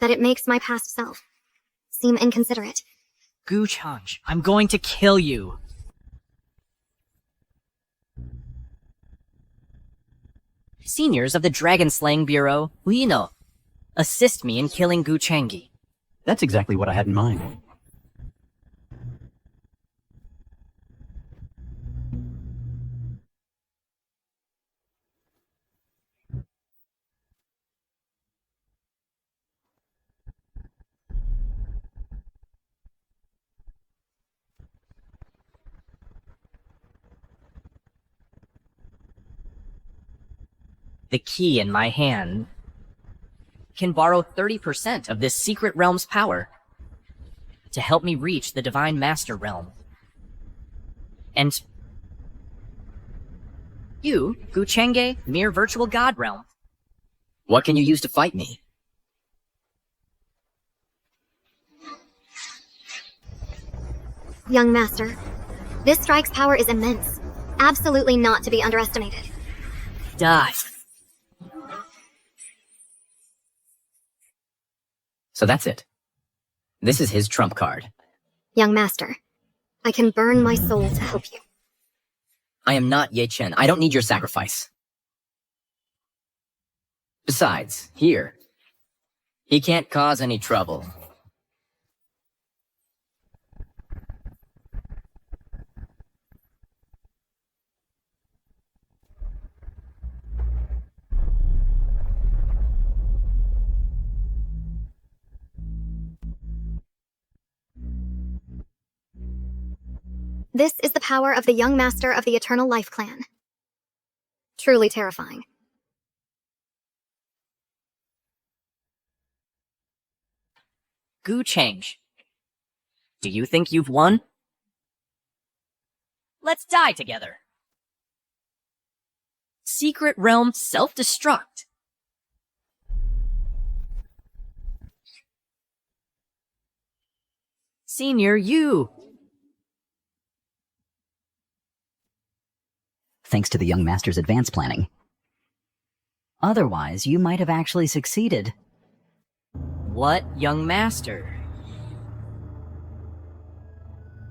that it makes my past self seem inconsiderate. Gu Chanj, I'm going to kill you. Seniors of the Dragon Slaying Bureau, Lino, assist me in killing Gu Changi. That's exactly what I had in mind. The key in my hand can borrow 30% of this secret realm's power to help me reach the Divine Master Realm. And you, Gu Chenge, mere virtual god realm. What can you use to fight me? Young Master, this strike's power is immense. Absolutely not to be underestimated. Die. So that's it. This is his trump card. Young Master, I can burn my soul to help you. I am not Ye Chen. I don't need your sacrifice. Besides, here, he can't cause any trouble. This is the power of the young master of the Eternal Life Clan. Truly terrifying. Gu Change, do you think you've won? Let's die together. Secret Realm self-destruct. Senior, you. Thanks to the young master's advanced planning. Otherwise, you might have actually succeeded. What young master?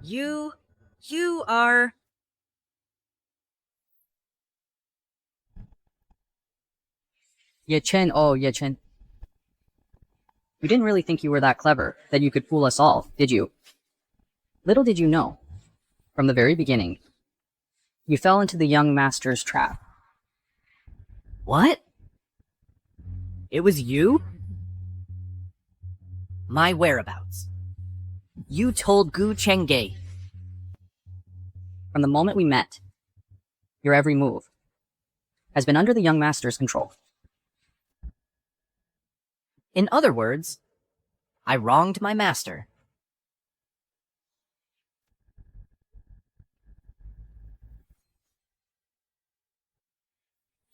You are... Ye Chen, oh, Ye Chen. You didn't really think you were that clever, that you could fool us all, did you? Little did you know, from the very beginning, you fell into the young master's trap. What? It was you? My whereabouts. You told Gu Chengge. From the moment we met, your every move has been under the young master's control. In other words, I wronged my master.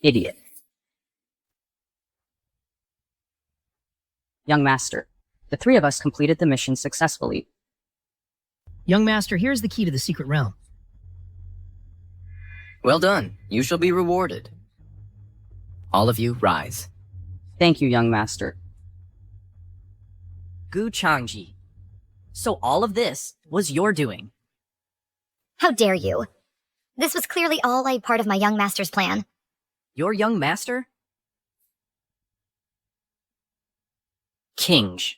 Idiot. Young master, the three of us completed the mission successfully. Young master, here's the key to the secret realm. Well done. You shall be rewarded. All of you, rise. Thank you, young master. Gu Changji. So all of this was your doing. How dare you? This was clearly all a part of my young master's plan. Your young master? Kinge.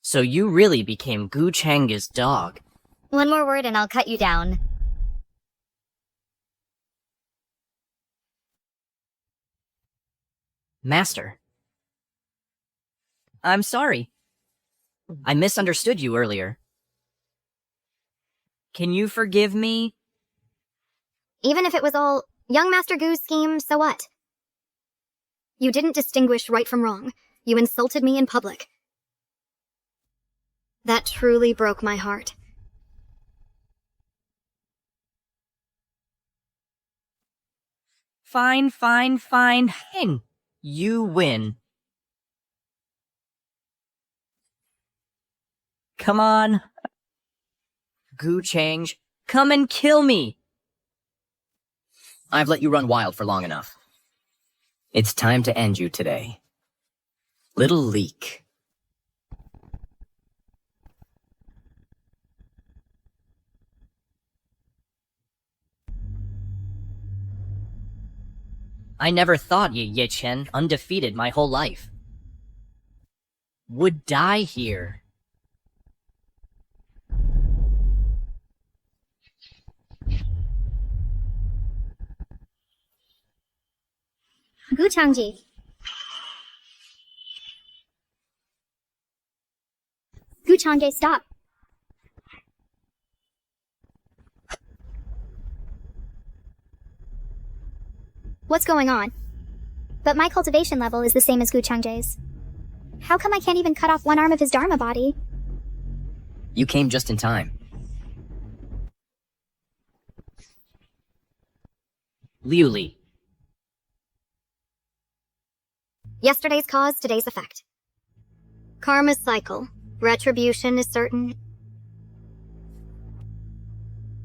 So you really became Gu Changge's dog. One more word and I'll cut you down. Master. I'm sorry. I misunderstood you earlier. Can you forgive me? Even if it was all young Master Gu's scheme, so what? You didn't distinguish right from wrong. You insulted me in public. That truly broke my heart. Fine. You win. Come on. Gu Change, come and kill me. I've let you run wild for long enough. It's time to end you today. Little leak. I never thought Ye Chen, undefeated my whole life, would die here. Gu Changji. Gu Changge, stop. What's going on? But my cultivation level is the same as Gu Changje's. How come I can't even cut off one arm of his Dharma body? You came just in time. Liu Li. Yesterday's cause, today's effect. Karma's cycle. Retribution is certain.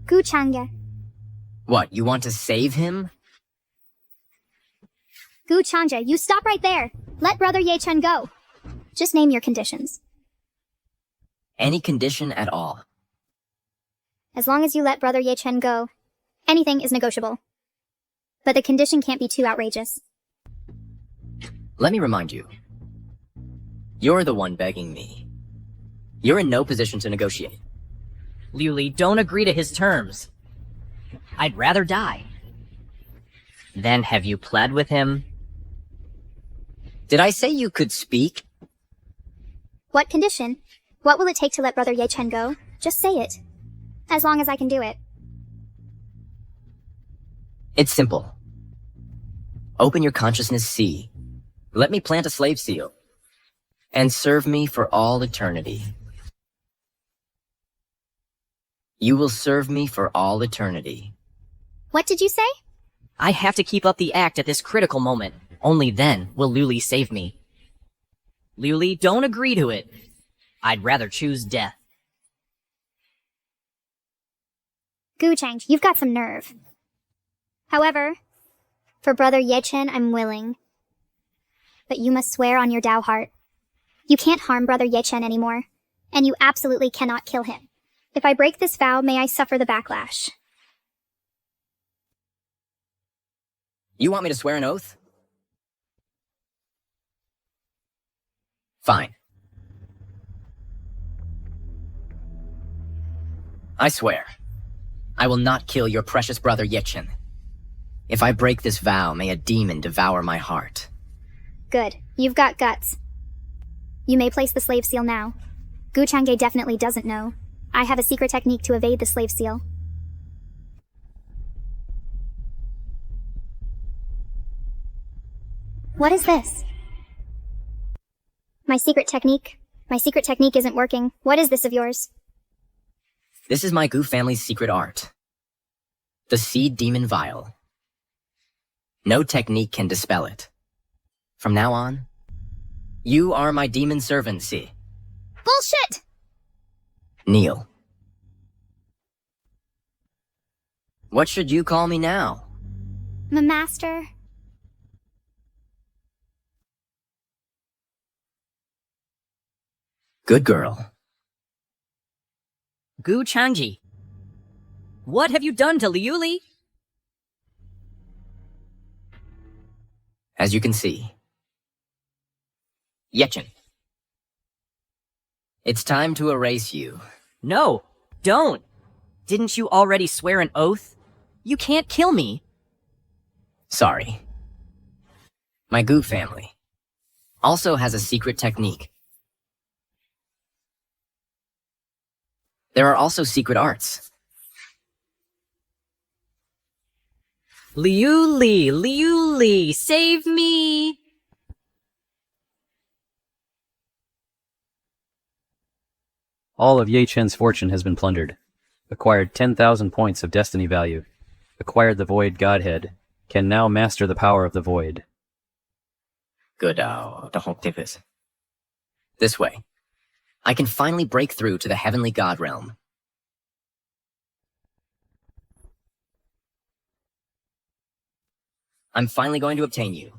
Gu Changge. What, you want to save him? Gu Changge, you stop right there. Let Brother Ye Chen go. Just name your conditions. Any condition at all. As long as you let Brother Ye Chen go, Anything is negotiable. But the condition can't be too outrageous. Let me remind you. You're the one begging me. You're in no position to negotiate. Liuli, don't agree to his terms. I'd rather die. Then have you pled with him? Did I say you could speak? What condition? What will it take to let Brother Ye Chen go? Just say it. As long as I can do it. It's simple. Open your consciousness sea. Let me plant a slave seal. And serve me for all eternity. You will serve me for all eternity. What did you say? I have to keep up the act at this critical moment. Only then will Liuli save me. Liuli, don't agree to it. I'd rather choose death. Gu Chang, you've got some nerve. However, for Brother Ye Chen, I'm willing. But you must swear on your Dao heart. You can't harm Brother Ye Chen anymore, and you absolutely cannot kill him. If I break this vow, may I suffer the backlash. You want me to swear an oath? Fine. I swear, I will not kill your precious brother Ye Chen. If I break this vow, may a demon devour my heart. Good. You've got guts. You may place the slave seal now. Gu Changge definitely doesn't know. I have a secret technique to evade the slave seal. What is this? My secret technique? My secret technique isn't working. What is this of yours? This is my Gu family's secret art. The Seed Demon Vial. No technique can dispel it. From now on, you are my demon servant, See. Bullshit! Kneel. What should you call me now? Master. Good girl. Gu Changji, what have you done to Liuli? As you can see. Ye Chen. It's time to erase you. No, don't. Didn't you already swear an oath? You can't kill me. Sorry. My Gu family also has a secret technique. There are also secret arts. Liuli, save me! All of Ye Chen's fortune has been plundered. Acquired 10,000 points of destiny value. Acquired the Void Godhead. Can now master the power of the Void. Good, This way. I can finally break through to the Heavenly God Realm. I'm finally going to obtain you.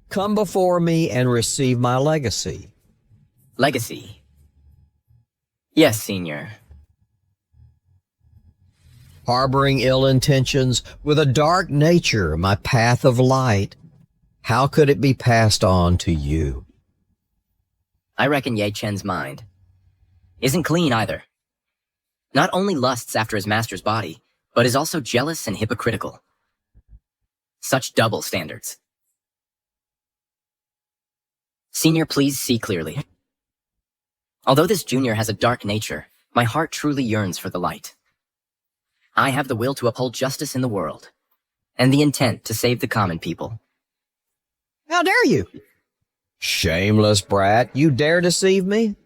Come before me and receive my legacy. Legacy? Yes, Senior. Harboring ill intentions, with a dark nature, my path of light, how could it be passed on to you? I reckon Ye Chen's mind isn't clean either. Not only lusts after his master's body, but is also jealous and hypocritical. Such double standards. Senior, please see clearly. Although this junior has a dark nature, my heart truly yearns for the light. I have the will to uphold justice in the world, and the intent to save the common people. How dare you? Shameless brat, you dare deceive me?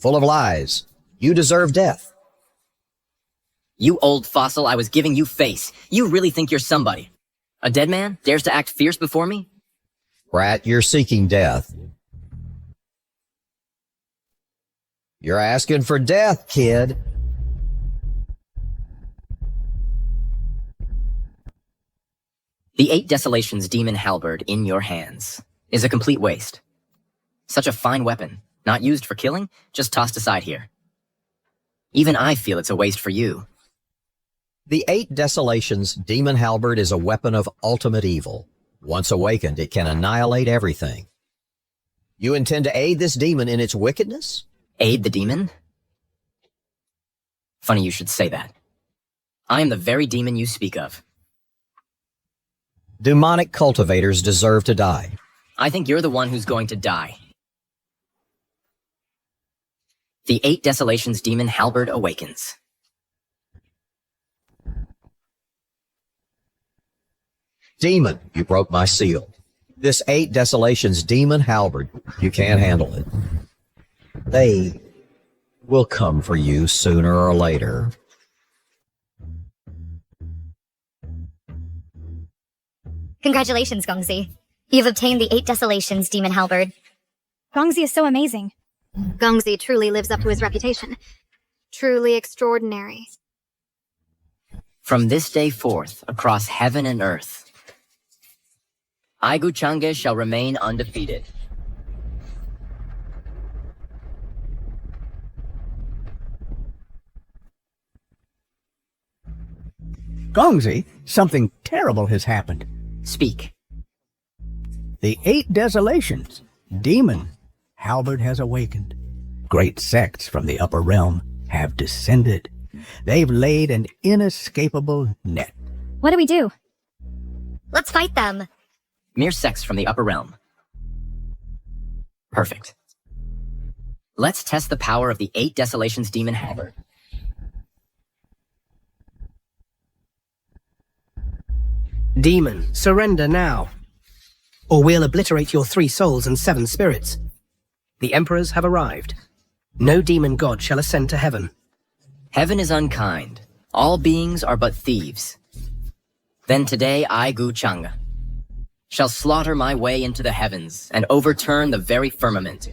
Full of lies. You deserve death. You old fossil, I was giving you face. You really think you're somebody. A dead man dares to act fierce before me? Brat, you're seeking death. You're asking for death, kid. The 8 Desolations demon halberd in your hands is a complete waste. Such a fine weapon, not used for killing, just tossed aside here. Even I feel it's a waste for you. The 8 Desolations demon halberd is a weapon of ultimate evil. Once awakened, it can annihilate everything. You intend to aid this demon in its wickedness? Aid the demon? Funny you should say that. I am the very demon you speak of. Demonic cultivators deserve to die. I think you're the one who's going to die. The 8 Desolations demon halberd awakens. Demon, you broke my seal. This 8 Desolations demon halberd, you can't handle it. They will come for you sooner or later. Congratulations, Gongzi. You've obtained the 8 Desolations demon halberd. Gongzi is so amazing. Gongzi truly lives up to his reputation. Truly extraordinary. From this day forth, across heaven and earth, Aigu Change shall remain undefeated. Gongzi, something terrible has happened. Speak. The 8 Desolations, demon, halberd has awakened. Great sects from the upper realm have descended. They've laid an inescapable net. What do we do? Let's fight them. Mere sects from the upper realm. Perfect. Let's test the power of the 8 Desolations demon halberd. Demon, surrender now, or we'll obliterate your 3 souls and 7 spirits. The emperors have arrived. No demon god shall ascend to heaven. Heaven is unkind. All beings are but thieves. Then today I, Gu Chang, shall slaughter my way into the heavens and overturn the very firmament.